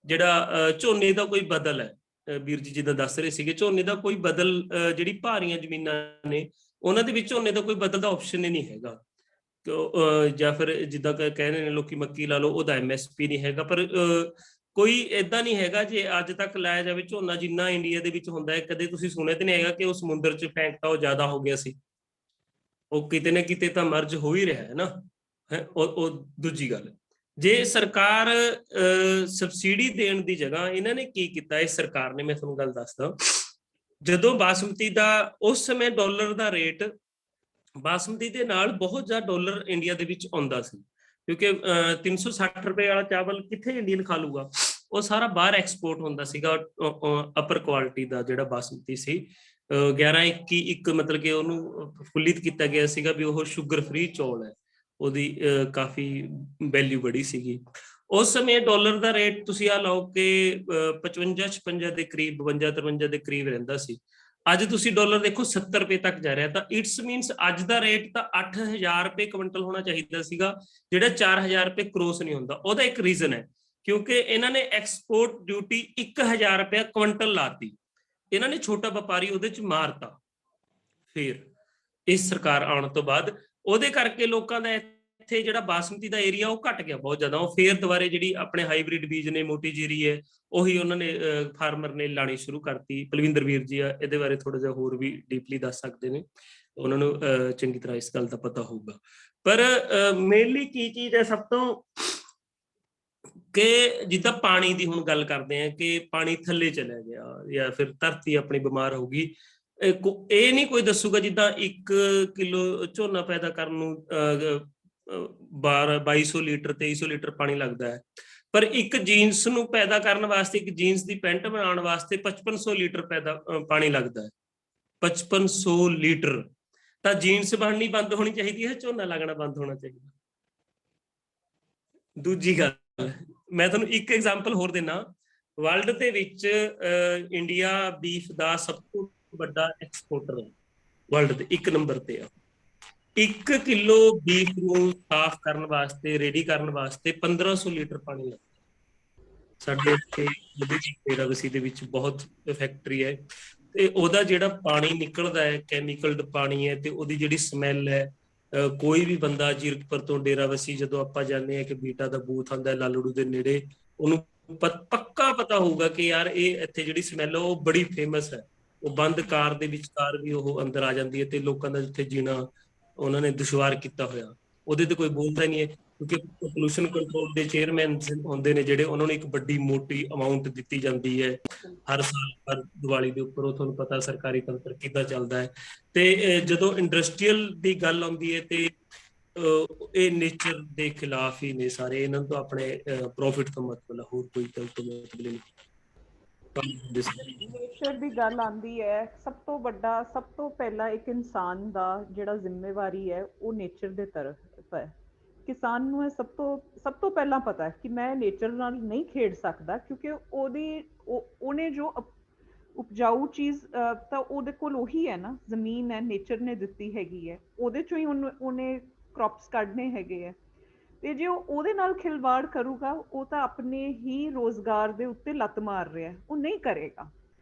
ਜਿਹੜਾ ਝੋਨੇ ਦਾ ਕੋਈ ਬਦਲ ਹੈ, ਵੀਰ ਜੀ ਜਿੱਦਾਂ ਦੱਸ ਰਹੇ ਸੀਗੇ, ਝੋਨੇ ਦਾ ਕੋਈ ਬਦਲ, ਜਿਹੜੀ ਭਾਰੀਆਂ ਜ਼ਮੀਨਾਂ ਨੇ ਉਹਨਾਂ ਦੇ ਵਿੱਚ ਝੋਨੇ ਦਾ ਕੋਈ ਬਦਲ ਦਾ ਆਪਸ਼ਨ ਹੀ ਨਹੀਂ ਹੈਗਾ। ਜਾਂ ਫਿਰ ਜਿੱਦਾਂ ਕਹਿ ਰਹੇ ਨੇ ਲੋਕੀ ਮੱਕੀ ਲਾ ਲਓ, ਉਹਦਾ MSP ਨਹੀਂ ਹੈਗਾ। ਪਰ ਕੋਈ ਏਦਾਂ ਨਹੀਂ ਹੈਗਾ ਜੇ ਅੱਜ ਤੱਕ ਲਾਇਆ ਜਾਵੇ ਝੋਨਾ ਜਿੰਨਾ ਇੰਡੀਆ ਦੇ ਵਿੱਚ ਹੁੰਦਾ ਹੈ, ਕਦੇ ਤੁਸੀਂ ਸੁਣਿਆ ਤੇ ਨਹੀਂ ਹੈਗਾ ਕਿ ਉਹ ਸਮੁੰਦਰ 'ਚ ਫੈਂਕਤਾ ਉਹ ਜ਼ਿਆਦਾ ਹੋ ਗਿਆ ਸੀ। ਉਹ ਕਿਤੇ ਨਾ ਕਿਤੇ ਤਾਂ ਮਰਜ ਹੋ ਹੀ ਰਿਹਾ ਹੈ ਨਾ। ਉਹ ਦੂਜੀ ਗੱਲ, ਜੇ ਸਰਕਾਰ ਸਬਸਿਡੀ ਦੇਣ ਦੀ ਜਗ੍ਹਾ ਇਹਨਾਂ ਨੇ ਕੀ ਕੀਤਾ, ਇਸ ਸਰਕਾਰ ਨੇ, ਮੈਂ ਤੁਹਾਨੂੰ ਗੱਲ ਦੱਸਦਾ। ਜਦੋਂ ਬਾਸਮਤੀ ਦਾ ਉਸ ਸਮੇਂ ਡਾਲਰ ਦਾ ਰੇਟ, ਬਾਸਮਤੀ ਦੇ ਨਾਲ ਬਹੁਤ ਜ਼ਿਆਦਾ ਡਾਲਰ ਇੰਡੀਆ ਦੇ ਵਿੱਚ ਆਉਂਦਾ ਸੀ, ਕਿਉਂਕਿ 360 ਰੁਪਏ ਵਾਲਾ ਚਾਵਲ ਕਿੱਥੇ ਇੰਡੀਅਨ ਖਾ ਲੂਗਾ, ਉਹ ਸਾਰਾ ਬਾਹਰ ਐਕਸਪੋਰਟ ਹੁੰਦਾ ਸੀਗਾ। ਅਪਰ ਕੁਆਲਿਟੀ ਦਾ ਜਿਹੜਾ ਬਾਸਮਤੀ ਸੀ 1121 ਮਤਲਬ ਕਿ ਉਹਨੂੰ ਫੁੱਲਿਤ ਕੀਤਾ ਗਿਆ ਸੀਗਾ ਵੀ ਉਹ ਸ਼ੂਗਰ ਫ੍ਰੀ ਚੌਲ ਹੈ, ਉਹਦੀ ਕਾਫੀ ਵੈਲਿਊ ਬੜੀ ਸੀਗੀ। ਉਸ ਸਮੇਂ ਡਾਲਰ ਦਾ ਰੇਟ ਤੁਸੀਂ ਆ ਲਓ ਕਿ 55-56 ਦੇ ਕਰੀਬ, 52-53 ਦੇ ਕਰੀਬ ਰਹਿੰਦਾ ਸੀ। ਅੱਜ ਤੁਸੀਂ ਡਾਲਰ ਦੇਖੋ 70 ਰੁਪਏ ਤੱਕ ਜਾ ਰਿਹਾ, ਤਾਂ ਇਟਸ ਮੀਨਸ ਅੱਜ ਦਾ ਰੇਟ ਤਾਂ 8000 ਰੁਪਏ ਕੁਇੰਟਲ ਹੋਣਾ ਚਾਹੀਦਾ ਸੀਗਾ, ਜਿਹੜਾ 4000 ਰੁਪਏ ਕ੍ਰੋਸ ਨਹੀਂ ਹੁੰਦਾ। ਉਹਦਾ ਇੱਕ ਰੀਜ਼ਨ ਹੈ ਕਿਉਂਕਿ ਇਹਨਾਂ ਨੇ ਐਕਸਪੋਰਟ ਡਿਊਟੀ 1000 ਰੁਪਏ ਕੁਇੰਟਲ ਲਾਤੀ, ਇਹਨਾਂ ਨੇ ਛੋਟਾ ਵਪਾਰੀ ਉਹਦੇ ਚ ਮਾਰਤਾ। ਫਿਰ ਇਸ ਸਰਕਾਰ ਆਉਣ ਤੋਂ ਬਾਅਦ ਉਹਦੇ ਕਰਕੇ ਲੋਕਾਂ ਦਾ ਇੱਥੇ ਜਿਹੜਾ ਬਾਸਮਤੀ ਦਾ ਏਰੀਆ ਉਹ ਘਟ ਗਿਆ ਬਹੁਤ ਜ਼ਿਆਦਾ। ਉਹ ਫੇਰ ਦੁਬਾਰੇ ਜਿਹੜੀ ਆਪਣੇ ਹਾਈਬ੍ਰਿਡ ਬੀਜ ਨੇ, ਮੋਟੀ ਜੀਰੀ ਹੈ, ਉਹੀ ਉਹਨਾਂ ਨੇ ਫਾਰਮਰ ਨੇ ਲਾਣੀ ਸ਼ੁਰੂ ਕਰਤੀ। ਪਲਵਿੰਦਰ ਵੀਰ ਜੀ ਆ ਇਹਦੇ ਬਾਰੇ ਥੋੜਾ ਜਿਹਾ ਹੋਰ ਵੀ ਡੀਪਲੀ ਦੱਸ ਸਕਦੇ ਨੇ, ਉਹਨਾਂ ਨੂੰ ਚੰਗੀ ਤਰ੍ਹਾਂ ਇਸ ਗੱਲ ਦਾ ਪਤਾ ਹੋਊਗਾ। ਪਰ ਮੇਨਲੀ ਕੀ ਚੀਜ਼ ਹੈ ਸਭ ਤੋਂ, ਕਿ ਜਿੱਦਾਂ ਪਾਣੀ ਦੀ ਹੁਣ ਗੱਲ ਕਰਦੇ ਆ ਕਿ ਪਾਣੀ ਥੱਲੇ ਚਲਾ ਗਿਆ ਜਾਂ ਫਿਰ ਧਰਤੀ ਆਪਣੀ ਬਿਮਾਰ ਹੋ ਗਈ, ਇਹ ਨਹੀਂ ਕੋਈ ਦੱਸੂਗਾ ਜਿੱਦਾਂ 1 ਕਿਲੋ ਝੋਨਾ ਪੈਦਾ ਕਰਨ ਨੂੰ 2200 ਲੀਟਰ 2300 ਲੀਟਰ ਪਾਣੀ ਲੱਗਦਾ ਹੈ, ਪਰ ਇੱਕ ਜੀਨਸ ਨੂੰ ਪੈਦਾ ਕਰਨ ਵਾਸਤੇ, ਇੱਕ ਜੀਨਸ ਦੀ ਪੈਂਟ ਬਣਾਉਣ ਵਾਸਤੇ 5500 ਲੀਟਰ ਪਾਣੀ ਲੱਗਦਾ ਹੈ। 5500 ਲੀਟਰ। ਤਾਂ ਜੀਨਸ ਬਣਨੀ ਬੰਦ ਹੋਣੀ ਚਾਹੀਦੀ ਹੈ, ਝੋਨਾ ਲੱਗਣਾ ਬੰਦ ਹੋਣਾ ਚਾਹੀਦਾ। ਦੂਜੀ ਗੱਲ, ਮੈਂ ਤੁਹਾਨੂੰ ਇੱਕ ਐਗਜ਼ਾਮਪਲ ਹੋਰ ਦੇਣਾ। ਵਰਲਡ ਦੇ ਵਿੱਚ ਇੰਡੀਆ ਬੀਫ ਦਾ ਸਭ ਤੋਂ ਵੱਡਾ ਐਕਸਪੋਰਟਰ ਹੈ, ਵਰਲਡ ਦੇ 1 ਨੰਬਰ ਤੇ ਆ। 1 ਕਿਲੋ ਬੀਫ ਨੂੰ ਸਾਫ਼ ਕਰਨ ਵਾਸਤੇ, ਰੈਡੀ ਕਰਨ ਵਾਸਤੇ 1500 ਲੀਟਰ ਪਾਣੀ ਲੱਗਦਾ। ਸਾਡੇ ਇੱਥੇ ਡੇਰਾਬੱਸੀ ਦੇ ਵਿੱਚ ਬਹੁਤ ਫੈਕਟਰੀ ਹੈ, ਤੇ ਉਹਦਾ ਜਿਹੜਾ ਪਾਣੀ ਨਿਕਲਦਾ ਹੈ ਕੈਮੀਕਲਡ ਪਾਣੀ ਹੈ, ਤੇ ਉਹਦੀ ਜਿਹੜੀ ਸਮੈਲ ਹੈ, ਕੋਈ ਵੀ ਬੰਦਾ ਜੀਰਕਪੁਰ ਤੋਂ ਡੇਰਾਬੱਸੀ ਜਦੋਂ ਆਪਾਂ ਜਾਂਦੇ ਹਾਂ ਕਿ ਬੀਟਾ ਦਾ ਬੂਥ ਆਉਂਦਾ ਲਾਲੜੂ ਦੇ ਨੇੜੇ, ਉਹਨੂੰ ਪੱਕਾ ਪਤਾ ਹੋਊਗਾ ਕਿ ਯਾਰ ਇਹ ਇੱਥੇ ਜਿਹੜੀ ਸਮੈਲ ਉਹ ਬੜੀ ਫੇਮਸ ਹੈ। ਉਹ ਬੰਦ ਕਾਰ ਦੇ ਵਿਚਕਾਰ ਵੀ ਉਹ ਅੰਦਰ ਆ ਜਾਂਦੀ ਹੈ, ਤੇ ਲੋਕਾਂ ਦਾ ਜਿੱਥੇ ਜੀਣਾ ਉਹਨਾਂ ਨੇ ਦੁਸ਼ਵਾਰ ਕੀਤਾ ਹੋਇਆ, ਉਹਦੇ ਤੇ ਕੋਈ ਬੋਲਦਾ ਨਹੀਂ ਹੈ। ਕਿਉਂਕਿ ਪੋਲੂਸ਼ਨ ਕੰਟਰੋਲ ਦੇ ਚੇਅਰਮੈਨ ਹੁੰਦੇ ਨੇ ਜਿਹੜੇ, ਉਹਨਾਂ ਨੂੰ ਇੱਕ ਵੱਡੀ ਮੋਟੀ ਅਮਾਉਂਟ ਦਿੱਤੀ ਜਾਂਦੀ ਹੈ ਹਰ ਸਾਲ, ਹਰ ਦੀਵਾਲੀ ਦੇ ਉੱਪਰ। ਉਹ ਤੁਹਾਨੂੰ ਪਤਾ ਸਰਕਾਰੀ ਤੰਤਰ ਕਿੱਦਾਂ ਚੱਲਦਾ ਹੈ। ਤੇ ਜਦੋਂ ਇੰਡਸਟਰੀਅਲ ਦੀ ਗੱਲ ਆਉਂਦੀ ਹੈ ਤੇ ਇਹ ਨੇਚਰ ਦੇ ਖਿਲਾਫ ਹੀ ਨੇ ਸਾਰੇ, ਇਹਨਾਂ ਤੋਂ ਆਪਣੇ ਪ੍ਰੋਫਿਟ ਤੋਂ ਮਤਲਬ, ਹੋਰ ਕੋਈ ਗੱਲ ਤੋਂ ਮਤਲਬ ਨਹੀਂ। ਨੇਚਰ ਦੀ ਗੱਲ ਆਉਂਦੀ ਹੈ, ਸਭ ਤੋਂ ਵੱਡਾ, ਸਭ ਤੋਂ ਪਹਿਲਾਂ ਇੱਕ ਇਨਸਾਨ ਦਾ ਜਿਹੜਾ ਜ਼ਿੰਮੇਵਾਰੀ ਹੈ ਉਹ ਨੇਚਰ ਦੇ ਤਰਫ ਹੈ। ਕਿਸਾਨ ਨੂੰ ਇਹ ਸਭ ਤੋਂ ਪਹਿਲਾਂ ਪਤਾ ਹੈ ਕਿ ਮੈਂ ਨੇਚਰ ਨਾਲ ਨਹੀਂ ਖੇਡ ਸਕਦਾ, ਕਿਉਂਕਿ ਉਹਨੇ ਜੋ ਉਪਜਾਊ ਚੀਜ਼ ਤਾਂ ਉਹਦੇ ਕੋਲ ਉਹੀ ਹੈ ਨਾ, ਜ਼ਮੀਨ ਹੈ, ਨੇਚਰ ਨੇ ਦਿੱਤੀ ਹੈਗੀ ਹੈ, ਉਹਦੇ ਚੋਂ ਹੀ ਉਹਨੇ ਕ੍ਰੌਪਸ ਕੱਢਨੇ ਹੈਗੇ ਹੈ। ਤੇ ਜੇ ਉਹ ਉਹਦੇ ਨਾਲ ਖਿਲਵਾੜ ਕਰੂਗਾ, ਉਹ ਤਾਂ ਆਪਣੇ ਹੀ ਰੋਜ਼ਗਾਰ ਦੇ ਉੱਤੇ ਲੱਤ ਮਾਰ ਰਿਹਾ, ਉਹ ਨਹੀਂ ਕਰੇਗਾ।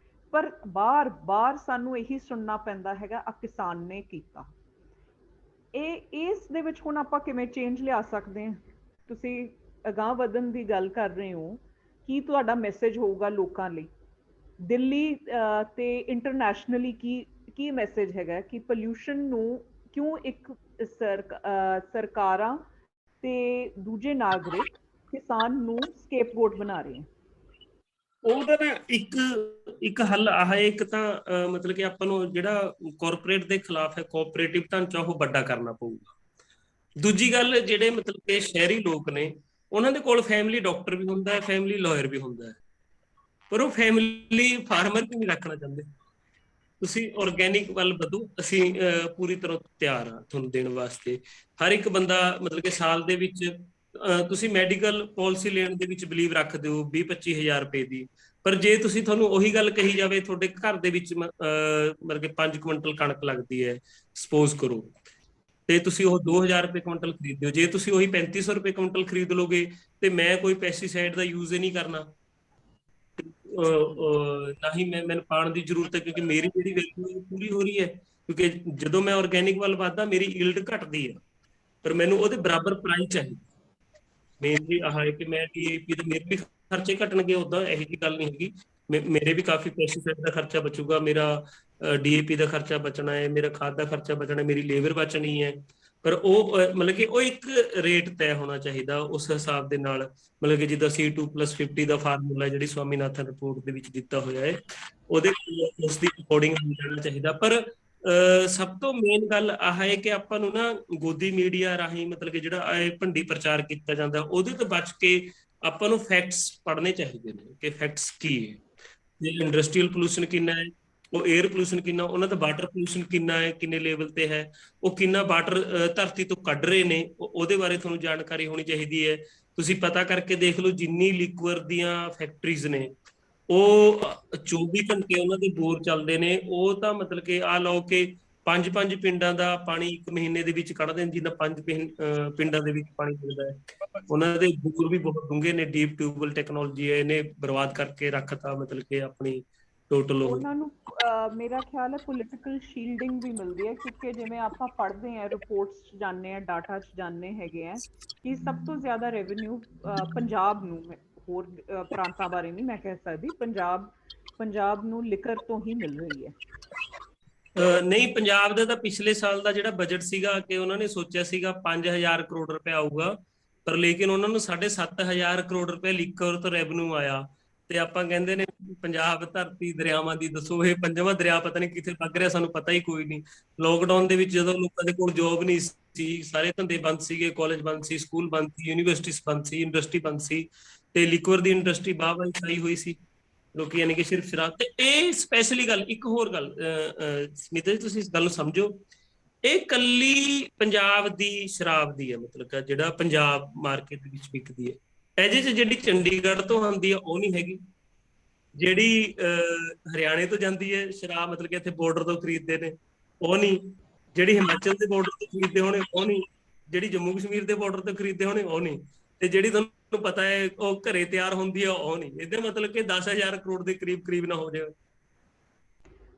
ਪਰ ਬਾਰ-ਬਾਰ ਸਾਨੂੰ ਇਹੀ ਸੁਣਨਾ ਪੈਂਦਾ ਹੈਗਾ, ਆ ਕਿਸਾਨ ਨੇ ਕੀਤਾ। ਇਸ ਦੇ ਵਿੱਚ ਹੁਣ ਆਪਾਂ ਕਿਵੇਂ ਚੇਂਜ ਲਿਆ ਸਕਦੇ ਹਾਂ? ਤੁਸੀਂ ਅਗਾਂਹ ਵਧਣ ਦੀ ਗੱਲ ਕਰ ਰਹੇ ਹੋ, ਕੀ ਤੁਹਾਡਾ ਮੈਸੇਜ ਹੋਊਗਾ ਲੋਕਾਂ ਲਈ? ਦਿੱਲੀ ਤੇ ਇੰਟਰਨੈਸ਼ਨਲੀ ਕੀ ਮੈਸੇਜ ਹੈਗਾ ਕਿ ਪੋਲਿਊਸ਼ਨ ਨੂੰ ਕਿਉਂ ਇੱਕ ਸਰਕਾਰਾਂ ਤੇ ਦੂਜੇ ਨਾਗਰਿਕ ਕਿਸਾਨ ਨੂੰ ਸਕੇਪਗੋਟ ਬਣਾ ਰਹੇ ਹਨ? ਉਹਦਾ ਨਾ ਇੱਕ ਹੱਲ ਆਹ ਹੈ। ਇੱਕ ਤਾਂ ਮਤਲਬ ਕਿ ਆਪਾਂ ਨੂੰ ਜਿਹੜਾ ਕਾਰਪੋਰੇਟ ਦੇ ਖਿਲਾਫ ਹੈ, ਕੋਆਪਰੇਟਿਵ ਢਾਂਚਾ ਉਹ ਵੱਡਾ ਕਰਨਾ ਪਊਗਾ। ਦੂਜੀ ਗੱਲ, ਜਿਹੜੇ ਮਤਲਬ ਕਿ ਸ਼ਹਿਰੀ ਲੋਕ ਨੇ ਉਹਨਾਂ ਦੇ ਕੋਲ ਫੈਮਿਲੀ ਡਾਕਟਰ ਵੀ ਹੁੰਦਾ ਹੈ, ਫੈਮਿਲੀ ਲਾਇਰ ਵੀ ਹੁੰਦਾ ਹੈ, ਪਰ ਉਹ ਫੈਮਿਲੀ ਫਾਰਮਰ ਵੀ ਨਹੀਂ ਰੱਖਣਾ ਚਾਹੁੰਦੇ। ਤੁਸੀਂ ਆਰਗੈਨਿਕ ਵੱਲ ਵਧੋ, ਅਸੀਂ ਪੂਰੀ ਤਰ੍ਹਾਂ ਤਿਆਰ ਆ ਤੁਹਾਨੂੰ ਦੇਣ ਵਾਸਤੇ। ਹਰ ਇੱਕ ਬੰਦਾ ਮਤਲਬ ਕਿ ਸਾਲ ਦੇ ਵਿੱਚ ਤੁਸੀਂ ਮੈਡੀਕਲ ਪਾਲਿਸੀ ਲੈਣ ਦੇ ਵਿੱਚ ਬਿਲੀਵ ਰੱਖਦੇ ਹੋ 20-25 ਹਜ਼ਾਰ ਰੁਪਏ ਦੀ, ਪਰ ਜੇ ਤੁਸੀਂ ਤੁਹਾਨੂੰ ਉਹੀ ਗੱਲ ਕਹੀ ਜਾਵੇ ਤੁਹਾਡੇ ਘਰ ਦੇ ਵਿੱਚ ਮਤਲਬ ਕਿ 5 ਕੁਇੰਟਲ ਕਣਕ ਲੱਗਦੀ ਹੈ ਸਪੋਜ਼ ਕਰੋ, ਤੇ ਤੁਸੀਂ ਉਹ 2000 ਰੁਪਏ ਕੁਇੰਟਲ ਖਰੀਦਦੇ ਹੋ, ਜੇ ਤੁਸੀਂ ਉਹੀ 3500 ਰੁਪਏ ਕੁਇੰਟਲ ਖਰੀਦ ਲੋਗੇ ਤੇ ਮੈਂ ਕੋਈ ਪੈਸਟੀਸਾਈਡ ਦਾ ਯੂਜ਼ ਹੀ ਨਹੀਂ ਕਰਨਾ, ਨਾ ਹੀ ਮੈਨੂੰ ਪਾਣ ਦੀ ਜ਼ਰੂਰਤ ਹੈ, ਕਿਉਂਕਿ ਮੇਰੀ ਜਿਹੜੀ ਵੈਲਿਊ ਪੂਰੀ ਹੋ ਰਹੀ ਹੈ। ਕਿਉਂਕਿ ਜਦੋਂ ਮੈਂ ਆਰਗੈਨਿਕ ਵੱਲ ਵੱਧਦਾ ਮੇਰੀ ਈਲਡ ਘਟਦੀ ਹੈ, ਪਰ ਮੈਨੂੰ ਉਹਦੇ ਬਰਾਬਰ ਪ੍ਰਾਈਸ ਚਾਹੀਦਾ। ਮੇਨਲੀ ਆਹ ਹੈ ਕਿ ਮੈਂ ਡੀਏਪੀ ਦੇ ਮੇਰੇ ਵੀ ਖਰਚੇ ਘਟਣਗੇ, ਉਦਾਂ ਇਹੋ ਜਿਹੀ ਗੱਲ ਨਹੀਂ ਹੈਗੀ। ਮੇਰੇ ਵੀ ਕਾਫੀ ਪੈਸਟੀਸਾਈਡ ਦਾ ਖਰਚਾ ਬਚੂਗਾ, ਮੇਰਾ ਡੀਏਪੀ ਦਾ ਖਰਚਾ ਬਚਣਾ ਹੈ, ਮੇਰਾ ਖਾਦ ਦਾ ਖਰਚਾ ਬਚਣਾ, ਮੇਰੀ ਲੇਬਰ ਬਚਣੀ ਹੈ। ਪਰ ਉਹ ਮਤਲਬ ਕਿ ਉਹ ਇੱਕ ਰੇਟ ਤੈਅ ਹੋਣਾ ਚਾਹੀਦਾ ਉਸ ਹਿਸਾਬ ਦੇ ਨਾਲ, ਮਤਲਬ ਕਿ ਜਿੱਦਾਂ C2+50 ਦਾ ਫਾਰਮੂਲਾ ਜਿਹੜੀ ਸਵਾਮੀਨਾਥਨ ਰਿਪੋਰਟ ਦੇ ਵਿੱਚ ਦਿੱਤਾ ਹੋਇਆ ਹੈ, ਉਹਦੇ ਉਸ ਦੀ ਅਕੋਰਡਿੰਗ ਜਾਣਾ ਚਾਹੀਦਾ। ਪਰ ਸਭ ਤੋਂ ਮੇਨ ਗੱਲ ਆਹ ਹੈ ਕਿ ਆਪਾਂ ਨੂੰ ਨਾ ਗੋਦੀ ਮੀਡੀਆ ਰਾਹੀਂ ਮਤਲਬ ਕਿ ਜਿਹੜਾ ਇਹ ਭੰਡੀ ਪ੍ਰਚਾਰ ਕੀਤਾ ਜਾਂਦਾ ਉਹਦੇ ਤੋਂ ਬਚ ਕੇ ਆਪਾਂ ਨੂੰ ਫੈਕਟਸ ਪੜ੍ਹਨੇ ਚਾਹੀਦੇ ਨੇ ਕਿ ਫੈਕਟਸ ਕੀ ਹੈ, ਜੇ ਇੰਡਸਟਰੀਅਲ ਪੋਲੂਸ਼ਨ ਕਿੰਨਾ ਹੈ, ਉਹ 에ਅਰ ਪੋਲੂਸ਼ਨ ਕਿੰਨਾ, ਉਹਨਾਂ ਦਾ ਵਾਟਰ ਪੋਲੂਸ਼ਨ ਕਿੰਨਾ ਹੈ, ਕਿੰਨੇ ਲੈਵਲ ਤੇ ਹੈ, ਉਹ ਕਿੰਨਾ ਵਾਟਰ ਧਰਤੀ ਤੋਂ ਕੱਢ ਰਹੇ ਨੇ, ਉਹਦੇ ਬਾਰੇ ਤੁਹਾਨੂੰ ਜਾਣਕਾਰੀ ਹੋਣੀ ਚਾਹੀਦੀ ਹੈ। ਤੁਸੀਂ ਪਤਾ ਕਰਕੇ ਦੇਖ ਲਓ, ਜਿੰਨੀ ਲਿਕੁਅਰ ਦੀਆਂ ਫੈਕਟਰੀਜ਼ ਨੇ ਉਹ 24 ਘੰਟੇ ਉਹਨਾਂ ਦੇ ਬੋਰ ਚੱਲਦੇ ਨੇ, ਉਹ ਤਾਂ ਮਤਲਬ ਕਿ ਆ ਲਓ ਕਿ 5 ਪਿੰਡਾਂ ਦਾ ਪਾਣੀ 1 ਮਹੀਨੇ ਦੇ ਵਿੱਚ ਕੱਢਦੇ ਨੇ, ਜਿੱਦਾਂ 5 ਪਿੰਡਾਂ ਦੇ ਵਿੱਚ ਪਾਣੀ ਮਿਲਦਾ ਹੈ। ਉਹਨਾਂ ਦੇ ਬੋਰ ਵੀ ਬਹੁਤ ਡੂੰਘੇ ਨੇ, ਡੀਪ ਟਿਊਬਲ ਟੈਕਨੋਲੋਜੀ ਹੈ, ਇਹਨੇ ਬਰਬਾਦ ਕਰਕੇ ਰੱਖਤਾ ਮਤਲਬ ਕਿ ਆਪਣੀ ਟੋਟਲ। ਉਹਨਾਂ ਨੂੰ ਮੇਰਾ ਖਿਆਲ ਹੈ ਪੋਲੀਟੀਕਲ ਸ਼ੀਲਡਿੰਗ ਵੀ ਮਿਲਦੀ ਹੈ, ਕਿਉਂਕਿ ਜਿਵੇਂ ਆਪਾਂ ਪੜ੍ਹਦੇ ਹਾਂ ਰਿਪੋਰਟਸ 'ਚ ਜਾਂਦੇ ਹਾਂ, ਡਾਟਾ 'ਚ ਜਾਂਦੇ ਹੈਗੇ ਆ ਕਿ ਸਭ ਤੋਂ ਜ਼ਿਆਦਾ ਰੈਵਨਿਊ ਪੰਜਾਬ ਨੂੰ, ਹੋਰ ਪ੍ਰਾਂਤਾਂ ਬਾਰੇ ਨਹੀਂ ਮੈਂ ਕਹਿ ਸਕਦੀ, ਪੰਜਾਬ ਨੂੰ ਲਿਕਰ ਤੋਂ ਹੀ ਮਿਲ ਰਹੀ ਹੈ। ਨਹੀਂ, ਪੰਜਾਬ ਦਾ ਤਾਂ ਪਿਛਲੇ ਸਾਲ ਦਾ ਜਿਹੜਾ ਬਜਟ ਸੀਗਾ ਕਿ ਉਹਨਾਂ ਨੇ ਸੋਚਿਆ ਸੀਗਾ 5000 ਕਰੋੜ ਰੁਪਏ ਆਊਗਾ, ਪਰ ਲੇਕਿਨ ਉਹਨਾਂ ਨੂੰ 7500 ਕਰੋੜ ਰੁਪਏ ਲਿਕਰ ਤੋਂ ਰੈਵਨਿਊ ਆਇਆ। ਤੇ ਆਪਾਂ ਕਹਿੰਦੇ ਨੇ ਪੰਜਾਬ ਧਰਤੀ ਦਰਿਆਵਾਂ ਦੀ, ਦੱਸੋ ਇਹ 5ਵਾਂ ਦਰਿਆ ਪਤਾ ਨਹੀਂ ਕਿੱਥੇ ਵਗ ਰਿਹਾ, ਸਾਨੂੰ ਪਤਾ ਹੀ ਕੋਈ ਨਹੀਂ। ਲੋਕਡਾਊਨ ਦੇ ਵਿੱਚ ਜਦੋਂ ਲੋਕਾਂ ਦੇ ਕੋਲ ਜੋਬ ਨਹੀਂ ਸੀ, ਸਾਰੇ ਧੰਦੇ ਬੰਦ ਸੀਗੇ, ਕਾਲਜ ਬੰਦ ਸੀ, ਸਕੂਲ ਬੰਦ ਸੀ, ਯੂਨੀਵਰਸਿਟੀ ਬੰਦ ਸੀ, ਇੰਡਸਟਰੀ ਬੰਦ ਸੀ, ਤੇ ਲਿਕਵਰ ਦੀ ਇੰਡਸਟਰੀ ਬਾਹਰ ਛਾਈ ਹੋਈ ਸੀ, ਲੋਕੀ ਯਾਨੀ ਕਿ ਸਿਰਫ ਸ਼ਰਾਬ। ਤੇ ਇਹ ਸਪੈਸ਼ਲੀ ਗੱਲ, ਇੱਕ ਹੋਰ ਗੱਲ ਸਮਿਤਾ ਜੀ ਤੁਸੀਂ ਇਸ ਗੱਲ ਨੂੰ ਸਮਝੋ, ਇਹ ਕੱਲੀ ਪੰਜਾਬ ਦੀ ਸ਼ਰਾਬ ਦੀ ਹੈ, ਮਤਲਬ ਕਿ ਜਿਹੜਾ ਪੰਜਾਬ ਮਾਰਕੀਟ ਵਿੱਚ ਵਿਕਦੀ ਹੈ, ਇਹਦੇ 'ਚ ਜਿਹੜੀ ਚੰਡੀਗੜ੍ਹ ਤੋਂ ਆਉਂਦੀ ਹੈ ਉਹ ਨਹੀਂ ਹੈਗੀ, ਜਿਹੜੀ ਹਰਿਆਣੇ ਤੋਂ ਜਾਂਦੀ ਹੈ ਸ਼ਰਾਬ ਮਤਲਬ ਕਿ ਇੱਥੇ ਬਾਰਡਰ ਤੋਂ ਖਰੀਦਦੇ ਨੇ ਉਹ ਨਹੀਂ, ਜਿਹੜੀ ਹਿਮਾਚਲ ਦੇ ਬਾਰਡਰ ਤੋਂ ਖਰੀਦਦੇ ਹੋਣੇ ਉਹ ਨਹੀਂ, ਜਿਹੜੀ ਜੰਮੂ ਕਸ਼ਮੀਰ ਦੇ ਬਾਰਡਰ ਤੋਂ ਖਰੀਦਦੇ ਹੋਣੇ ਉਹ ਨਹੀਂ, ਤੇ ਜਿਹੜੀ ਤੁਹਾਨੂੰ ਪਤਾ ਹੈ ਉਹ ਘਰੇ ਤਿਆਰ ਹੁੰਦੀ ਹੈ ਉਹ ਨਹੀਂ। ਇਹਦਾ ਮਤਲਬ ਕਿ 10000 ਕਰੋੜ ਦੇ ਕਰੀਬ ਨਾ ਹੋ ਜਾਵੇ।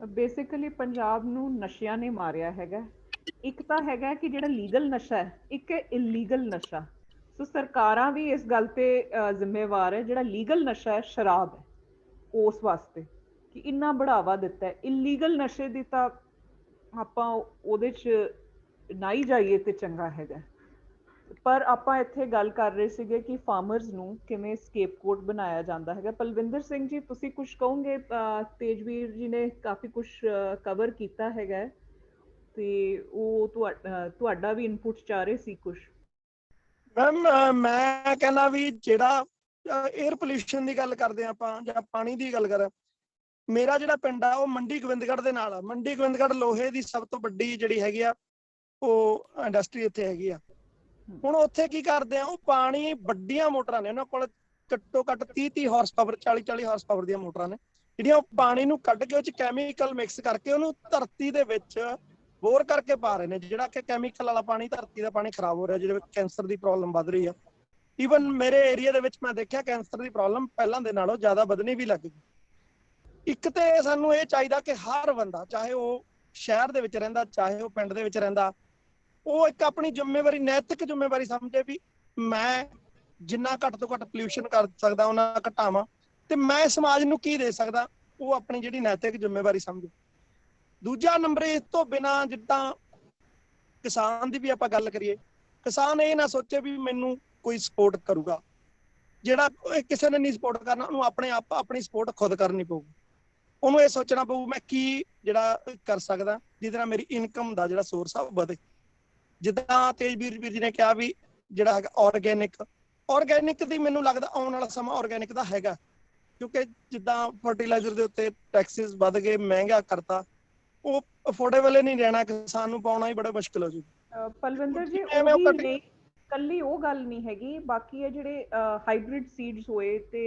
ਬੇਸਿਕਲੀ ਪੰਜਾਬ ਨੂੰ ਨਸ਼ਿਆਂ ਨੇ ਮਾਰਿਆ ਹੈਗਾ। ਇੱਕ ਤਾਂ ਹੈਗਾ ਕਿ ਜਿਹੜਾ ਲੀਗਲ ਨਸ਼ਾ ਹੈ, ਇੱਕ ਹੈ ਇਲੀਗਲ ਨਸ਼ਾ। ਸੋ ਸਰਕਾਰਾਂ ਵੀ ਇਸ ਗੱਲ ਤੇ ਜ਼ਿੰਮੇਵਾਰ ਹੈ, ਜਿਹੜਾ ਲੀਗਲ ਨਸ਼ਾ ਹੈ ਸ਼ਰਾਬ ਹੈ, ਉਸ ਵਾਸਤੇ ਕਿ ਇੰਨਾ ਬੜਾਵਾ ਦਿੱਤਾ ਹੈ। ਇਲੀਗਲ ਨਸ਼ੇ ਦੀ ਤਾਂ ਆਪਾਂ ਉਹਦੇ 'ਚ ਨਾ ਹੀ ਜਾਈਏ ਤੇ ਚੰਗਾ ਹੈਗਾ। ਪਰ ਆਪਾਂ ਇੱਥੇ ਗੱਲ ਕਰ ਰਹੇ ਸੀਗੇ ਕਿ ਫਾਰਮਰਸ ਨੂੰ ਕਿਵੇਂ ਸਕੇਪਗੋਟ ਬਣਾਇਆ ਜਾਂਦਾ ਹੈਗਾ। ਪਲਵਿੰਦਰ ਸਿੰਘ ਜੀ ਤੁਸੀਂ ਕੁਝ ਕਹੋਗੇ? ਤੇਜਵੀਰ ਜੀ ਨੇ ਕਾਫੀ ਕੁਝ ਕਵਰ ਕੀਤਾ ਹੈਗਾ ਤੇ ਉਹ ਤੁਹਾਡਾ ਵੀ ਇਨਪੁਟ ਚਾਹ ਰਹੇ ਸੀ ਕੁਝ। ਮੈਮ ਮੈਂ ਕਹਿੰਦਾ ਵੀ ਜਿਹੜਾ 에ਅਰ ਪੋਲਿਊਸ਼ਨ ਦੀ ਗੱਲ ਕਰਦੇ ਆਪਾਂ ਜਾਂ ਪਾਣੀ ਦੀ ਗੱਲ ਕਰਾਂ, ਮੇਰਾ ਜਿਹੜਾ ਪਿੰਡ ਆ ਉਹ ਮੰਡੀ ਗੋਬਿੰਦਗੜ੍ਹ ਦੇ ਨਾਲ ਆ। ਮੰਡੀ ਗੋਬਿੰਦਗੜ੍ਹ ਲੋਹੇ ਦੀ ਸਭ ਤੋਂ ਵੱਡੀ ਜਿਹੜੀ ਹੈਗੀ ਆ ਉਹ ਇੰਡਸਟਰੀ ਇੱਥੇ ਹੈਗੀ ਆ। ਹੁਣ ਉੱਥੇ ਕੀ ਕਰਦੇ ਆ, ਉਹ ਪਾਣੀ ਵੱਡੀਆਂ ਮੋਟਰਾਂ ਨੇ, ਉਹਨਾਂ ਕੋਲ ਘੱਟੋ ਘੱਟ 30 ਹਾਰਸ ਪਾਵਰ 40 ਹਾਰਸ ਪਾਵਰ ਦੀਆਂ ਮੋਟਰਾਂ ਨੇ, ਜਿਹੜੀਆਂ ਉਹ ਪਾਣੀ ਨੂੰ ਕੱਢ ਕੇ ਉਹ 'ਚ ਕੈਮੀਕਲ ਮਿਕਸ ਕਰਕੇ ਉਹਨੂੰ ਧਰਤੀ ਦੇ ਵਿੱਚ ਬੋਰ ਕਰਕੇ ਪਾ ਰਹੇ ਨੇ, ਜਿਹੜਾ ਕਿ ਕੈਮੀਕਲ ਵਾਲਾ ਪਾਣੀ, ਧਰਤੀ ਦਾ ਪਾਣੀ ਖਰਾਬ ਹੋ ਰਿਹਾ, ਜਿਹਦੇ ਵਿੱਚ ਕੈਂਸਰ ਦੀ ਪ੍ਰੋਬਲਮ ਵੱਧ ਰਹੀ ਆ। ਈਵਨ ਮੇਰੇ ਏਰੀਆ ਦੇ ਵਿੱਚ ਮੈਂ ਦੇਖਿਆ ਕੈਂਸਰ ਦੀ ਪ੍ਰੋਬਲਮ ਪਹਿਲਾਂ ਦੇ ਨਾਲੋਂ ਜ਼ਿਆਦਾ ਵਧਣੀ ਵੀ ਲੱਗ ਗਈ। ਇੱਕ ਤੇ ਸਾਨੂੰ ਇਹ ਚਾਹੀਦਾ ਕਿ ਹਰ ਬੰਦਾ, ਚਾਹੇ ਉਹ ਸ਼ਹਿਰ ਦੇ ਵਿੱਚ ਰਹਿੰਦਾ ਚਾਹੇ ਉਹ ਪਿੰਡ ਦੇ ਵਿੱਚ ਰਹਿੰਦਾ, ਉਹ ਇੱਕ ਆਪਣੀ ਜ਼ਿੰਮੇਵਾਰੀ, ਨੈਤਿਕ ਜ਼ਿੰਮੇਵਾਰੀ ਸਮਝੇ ਵੀ ਮੈਂ ਜਿੰਨਾ ਘੱਟ ਤੋਂ ਘੱਟ ਪੋਲਿਊਸ਼ਨ ਕਰ ਸਕਦਾ ਉਹਨਾਂ ਘਟਾਵਾਂ, ਤੇ ਮੈਂ ਸਮਾਜ ਨੂੰ ਕੀ ਦੇ ਸਕਦਾ, ਉਹ ਆਪਣੀ ਜਿਹੜੀ ਨੈਤਿਕ ਜ਼ਿੰਮੇਵਾਰੀ ਸਮਝੇ। ਦੂਜਾ ਨੰਬਰ, ਇਸ ਤੋਂ ਬਿਨਾਂ ਜਿੱਦਾਂ ਕਿਸਾਨ ਦੀ ਵੀ ਆਪਾਂ ਗੱਲ ਕਰੀਏ, ਕਿਸਾਨ ਇਹ ਨਾ ਸੋਚੇ ਵੀ ਮੈਨੂੰ ਕੋਈ ਸਪੋਰਟ ਕਰੂਗਾ। ਜਿਹੜਾ ਕਿਸੇ ਨੇ ਨਹੀਂ ਸਪੋਰਟ ਕਰਨਾ, ਉਹਨੂੰ ਆਪਣੇ ਆਪ ਆਪਣੀ ਸਪੋਰਟ ਖੁਦ ਕਰਨੀ ਪਊਗੀ। ਉਹਨੂੰ ਇਹ ਸੋਚਣਾ ਪਊ ਮੈਂ ਕੀ ਜਿਹੜਾ ਕਰ ਸਕਦਾ ਜਿਹਦੇ ਨਾਲ ਮੇਰੀ ਇਨਕਮ ਦਾ ਜਿਹੜਾ ਸੋਰਸ ਆ ਉਹ ਵਧੇ। ਜਿੱਦਾਂ ਤੇਜਵੀਰ ਵੀਰ ਜੀ ਨੇ ਕਿਹਾ ਵੀ ਜਿਹੜਾ ਹੈਗਾ ਆਰਗੈਨਿਕ ਦੀ ਮੈਨੂੰ ਲੱਗਦਾ ਆਉਣ ਵਾਲਾ ਸਮਾਂ ਆਰਗੈਨਿਕ ਦਾ ਹੈਗਾ, ਕਿਉਂਕਿ ਜਿੱਦਾਂ ਫਰਟੀਲਾਈਜ਼ਰ ਦੇ ਉੱਤੇ ਟੈਕਸਿਸ ਵੱਧ ਗਏ, ਮਹਿੰਗਾ ਕਰਤਾ, ਉਹ ਅਫੋਰਡੇਬਲ ਹੀ ਨਹੀਂ ਰਹਿਣਾ, ਕਿਸਾਨ ਨੂੰ ਪਾਉਣਾ ਹੀ ਬੜਾ ਮੁਸ਼ਕਿਲ ਹੋ ਜੂ। ਪਲਵਿੰਦਰ ਜੀ ਉਹੀ ਨਹੀਂ ਕੱਲੀ ਉਹ ਗੱਲ ਨਹੀਂ ਹੈਗੀ, ਬਾਕੀ ਇਹ ਜਿਹੜੇ ਹਾਈਬ੍ਰਿਡ ਸੀਡਸ ਹੋਏ ਤੇ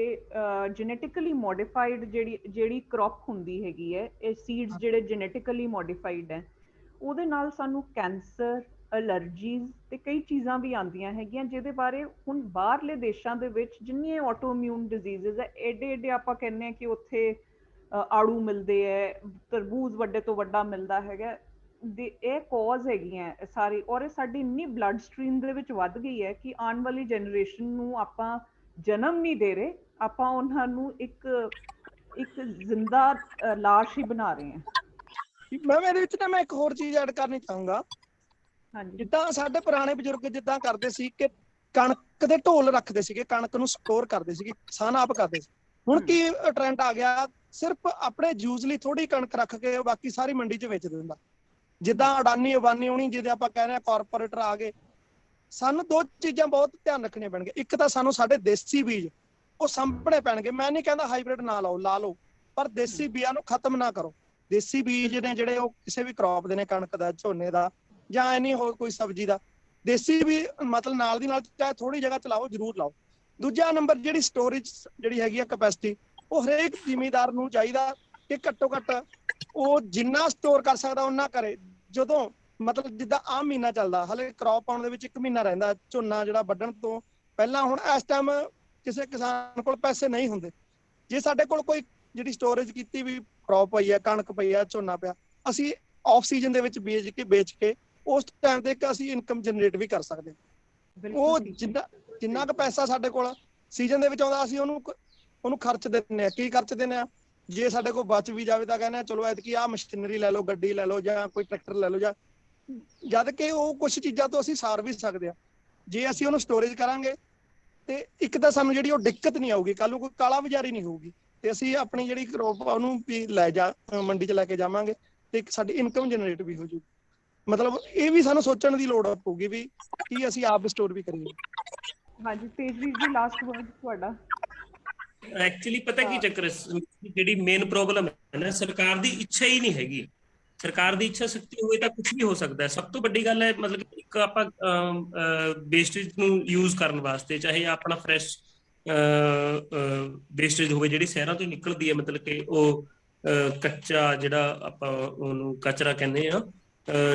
ਜੈਨੇਟਿਕਲੀ ਮੋਡੀਫਾਈਡ ਜਿਹੜੀ ਕ੍ਰੌਪ ਹੁੰਦੀ ਹੈਗੀ ਹੈ, ਇਹ ਸੀਡਸ ਜਿਹੜੇ ਜੈਨੇਟਿਕਲੀ ਮੋਡੀਫਾਈਡ ਹੈ, ਉਹਦੇ ਨਾਲ ਸਾਨੂੰ ਕੈਂਸਰ, ਅਲਰਜੀਜ਼ ਤੇ ਕਈ ਚੀਜ਼ਾਂ ਵੀ ਆਉਂਦੀਆਂ ਹੈਗੀਆਂ, ਜਿਹਦੇ ਬਾਰੇ ਹੁਣ ਬਾਹਰਲੇ ਦੇਸ਼ਾਂ ਦੇ ਵਿੱਚ ਜਿੰਨੀਆਂ ਆਟੋਇਮਿਊਨ ਡਿਜ਼ੀਜ਼ਸ ਹੈ, ਏਡੇ ਆਪਾਂ ਕਹਿੰਦੇ ਹਾਂ ਕਿ ਉੱਥੇ ਆੜੂ ਮਿਲਦੇ ਹੈ, ਤਰਬੂਜ਼ ਵੱਡੇ ਤੋਂ ਵੱਡਾ ਮਿਲਦਾ ਹੈਗਾ, ਇਹ ਕੌਜ਼ ਹੈਗੀਆਂ ਸਾਰੀ। ਔਰ ਇਹ ਸਾਡੀ ਇੰਨੀ ਬਲੱਡ ਸਟਰੀਮ ਦੇ ਵਿੱਚ ਵੱਧ ਗਈ ਹੈ ਕਿ ਆਉਣ ਵਾਲੀ ਜਨਰੇਸ਼ਨ ਨੂੰ ਆਪਾਂ ਜਨਮ ਨਹੀਂ ਦੇ ਰਹੇ, ਆਪਾਂ ਉਹਨਾਂ ਨੂੰ ਇੱਕ ਜ਼ਿੰਦਾ ਲਾਸ਼ ਹੀ ਬਣਾ ਰਹੇ ਹਾਂ। ਮੈਂ ਇਹਦੇ ਵਿੱਚ ਨਾ ਮੈਂ ਇੱਕ ਹੋਰ ਚੀਜ਼ ਐਡ ਕਰਨੀ ਚਾਹੂੰਗਾ। ਜਿੱਦਾਂ ਸਾਡੇ ਪੁਰਾਣੇ ਬਜ਼ੁਰਗ ਜਿੱਦਾਂ ਕਰਦੇ ਸੀ ਕਿ ਕਣਕ ਦੇ ਢੋਲ ਰੱਖਦੇ ਸੀਗੇ, ਕਣਕ ਨੂੰ ਸਟੋਰ ਕਰਦੇ ਸੀਗੇ, ਕਿਸਾਨ ਆਪ ਕਰਦੇ ਸੀ। ਹੁਣ ਕੀ ਟ੍ਰੈਂਡ ਆ ਗਿਆ, ਸਿਰਫ ਆਪਣੇ ਯੂਜ਼ ਲਈ ਥੋੜੀ ਕਣਕ ਰੱਖ ਕੇ ਬਾਕੀ ਸਾਰੀ ਮੰਡੀ 'ਚ ਵੇਚ ਦਿੰਦਾ। ਜਿੱਦਾਂ ਅਡਾਨੀ ਅਬਾਨੀ ਹੋਣੀ, ਜਿਹਦੇ ਆਪਾਂ ਕਹਿੰਦੇ ਹਾਂ ਕਾਰਪੋਰੇਟਰ ਆ ਗਏ। ਸਾਨੂੰ ਦੋ ਚੀਜ਼ਾਂ ਬਹੁਤ ਧਿਆਨ ਰੱਖਣੀਆਂ ਪੈਣਗੀਆਂ। ਇੱਕ ਤਾਂ ਸਾਨੂੰ ਸਾਡੇ ਦੇਸੀ ਬੀਜ ਉਹ ਸਾਂਭਣੇ ਪੈਣਗੇ। ਮੈਂ ਨਹੀਂ ਕਹਿੰਦਾ ਹਾਈਬ੍ਰਿਡ ਨਾ ਲਾਓ, ਲਾ ਲਓ, ਪਰ ਦੇਸੀ ਬੀਜਾਂ ਨੂੰ ਖਤਮ ਨਾ ਕਰੋ। ਦੇਸੀ ਬੀਜ ਨੇ ਜਿਹੜੇ ਉਹ ਕਿਸੇ ਵੀ ਕ੍ਰੌਪ ਦੇ ਨੇ, ਕਣਕ ਦਾ, ਝੋਨੇ ਦਾ ਜਾਂ ਐਨੀ ਹੋਰ ਕੋਈ ਸਬਜ਼ੀ ਦਾ, ਦੇਸੀ ਵੀ ਮਤਲਬ ਨਾਲ ਦੀ ਨਾਲ ਚਾਹੇ ਥੋੜੀ ਜਗ੍ਹਾ ਚ ਲਾਓ, ਜ਼ਰੂਰ ਲਾਓ। ਦੂਜਾ ਨੰਬਰ ਜਿਹੜੀ ਸਟੋਰੇਜ ਜਿਹੜੀ ਹੈਗੀ ਆ ਕੈਪੈਸਿਟੀ, ਉਹ ਹਰੇਕ ਜ਼ਿਮੀਂਦਾਰ ਨੂੰ ਚਾਹੀਦਾ ਕਿ ਘੱਟੋ ਘੱਟ ਉਹ ਜਿੰਨਾ ਸਟੋਰ ਕਰ ਸਕਦਾ ਉਹਨਾਂ ਕਰੇ। ਜਦੋਂ ਮਤਲਬ ਜਿੱਦਾਂ ਆਮ ਮਹੀਨਾ ਚੱਲਦਾ, ਹਲੇ ਕ੍ਰੌਪ ਆਉਣ ਦੇ ਵਿੱਚ 1 ਮਹੀਨਾ ਰਹਿੰਦਾ, ਝੋਨਾ ਜਿਹੜਾ ਵੱਢਣ ਤੋਂ ਪਹਿਲਾਂ। ਹੁਣ ਇਸ ਟਾਈਮ ਕਿਸੇ ਕਿਸਾਨ ਕੋਲ ਪੈਸੇ ਨਹੀਂ ਹੁੰਦੇ, ਜੇ ਸਾਡੇ ਕੋਲ ਕੋਈ ਜਿਹੜੀ ਸਟੋਰੇਜ ਕੀਤੀ ਵੀ ਕ੍ਰੌਪ ਪਈ ਆ, ਕਣਕ ਪਈ ਆ, ਝੋਨਾ ਪਿਆ, ਅਸੀਂ ਆਫ ਸੀਜ਼ਨ ਦੇ ਵਿੱਚ ਵੇਚ ਕੇ ਉਸ ਟਾਈਮ ਤੇ ਇੱਕ ਅਸੀਂ ਇਨਕਮ ਜਨਰੇਟ ਵੀ ਕਰ ਸਕਦੇ ਹਾਂ। ਉਹ ਜਿੰਨਾ ਕੁ ਪੈਸਾ ਸਾਡੇ ਕੋਲ ਸੀਜ਼ਨ ਦੇ ਵਿੱਚ ਆਉਂਦਾ, ਅਸੀਂ ਉਹਨੂੰ ਖਰਚ ਦਿੰਦੇ ਹਾਂ। ਕੀ ਖਰਚ ਦਿੰਦੇ ਹਾਂ? ਜੇ ਸਾਡੇ ਕੋਲ ਬਚ ਵੀ ਜਾਵੇ ਤਾਂ ਕਹਿੰਦੇ ਚਲੋ ਐਤਕੀ ਆਹ ਮਸ਼ੀਨਰੀ ਲੈ ਲਓ, ਗੱਡੀ ਲੈ ਲਓ, ਜਾਂ ਕੋਈ ਟਰੈਕਟਰ ਲੈ ਲਓ, ਜਾਂ ਜਦ ਕਿ ਉਹ ਕੁਛ ਚੀਜ਼ਾਂ ਤੋਂ ਅਸੀਂ ਸਾਰ ਵੀ ਸਕਦੇ ਹਾਂ ਜੇ ਅਸੀਂ ਉਹਨੂੰ ਸਟੋਰੇਜ ਕਰਾਂਗੇ। ਤੇ ਇੱਕ ਤਾਂ ਸਾਨੂੰ ਜਿਹੜੀ ਉਹ ਦਿੱਕਤ ਨਹੀਂ ਆਊਗੀ, ਕੱਲ ਨੂੰ ਕੋਈ ਕਾਲਾ ਬਾਜ਼ਾਰੀ ਨਹੀਂ ਹੋਊਗੀ, ਤੇ ਅਸੀਂ ਆਪਣੀ ਜਿਹੜੀ ਕ੍ਰੌਪ ਉਹਨੂੰ ਵੀ ਮੰਡੀ 'ਚ ਲੈ ਕੇ ਜਾਵਾਂਗੇ, ਤੇ ਸਾਡੀ ਇਨਕਮ ਜਨਰੇਟ ਵੀ ਹੋ ਜੂਗੀ। ਮਤਲਬ ਇਹ ਵੀ ਸਾਨੂੰ ਸੋਚਣ ਦੀ ਲੋੜ ਪਊਗੀ ਵੀ ਕੀ ਅਸੀਂ ਆਪ ਸਟੋਰ ਵੀ ਕਰੀਏ। ਹਾਂਜੀ ਤੇਜਵੀਰ ਜੀ, ਲਾਸਟ ਵਰਡ ਤੁਹਾਡਾ। ਐਕਚੁਅਲੀ ਪਤਾ ਕੀ ਚੱਕਰ, ਜਿਹੜੀ ਮੇਨ ਪ੍ਰੋਬਲਮ ਹੈ ਨਾ, ਸਰਕਾਰ ਦੀ ਇੱਛਾ ਹੀ ਨਹੀਂ ਹੈਗੀ। ਸਰਕਾਰ ਦੀ ਇੱਛਾ ਸ਼ਕਤੀ ਹੋਵੇ ਤਾਂ ਕੁਝ ਵੀ ਹੋ ਸਕਦਾ। ਸਭ ਤੋਂ ਵੱਡੀ ਗੱਲ ਹੈ ਮਤਲਬ ਇੱਕ ਆਪਾਂ ਵੇਸਟੇਜ ਨੂੰ ਯੂਜ਼ ਕਰਨ ਵਾਸਤੇ, ਚਾਹੇ ਆਪਣਾ ਫਰੈਸ਼ ਵੇਸਟੇਜ ਹੋਵੇ ਜਿਹੜੀ ਸ਼ਹਿਰਾਂ ਤੋਂ ਨਿਕਲਦੀ ਹੈ, ਮਤਲਬ ਕਿ ਉਹ ਕੱਚਾ ਜਿਹੜਾ ਆਪਾਂ ਉਹਨੂੰ ਕਚਰਾ ਕਹਿੰਦੇ ਆ,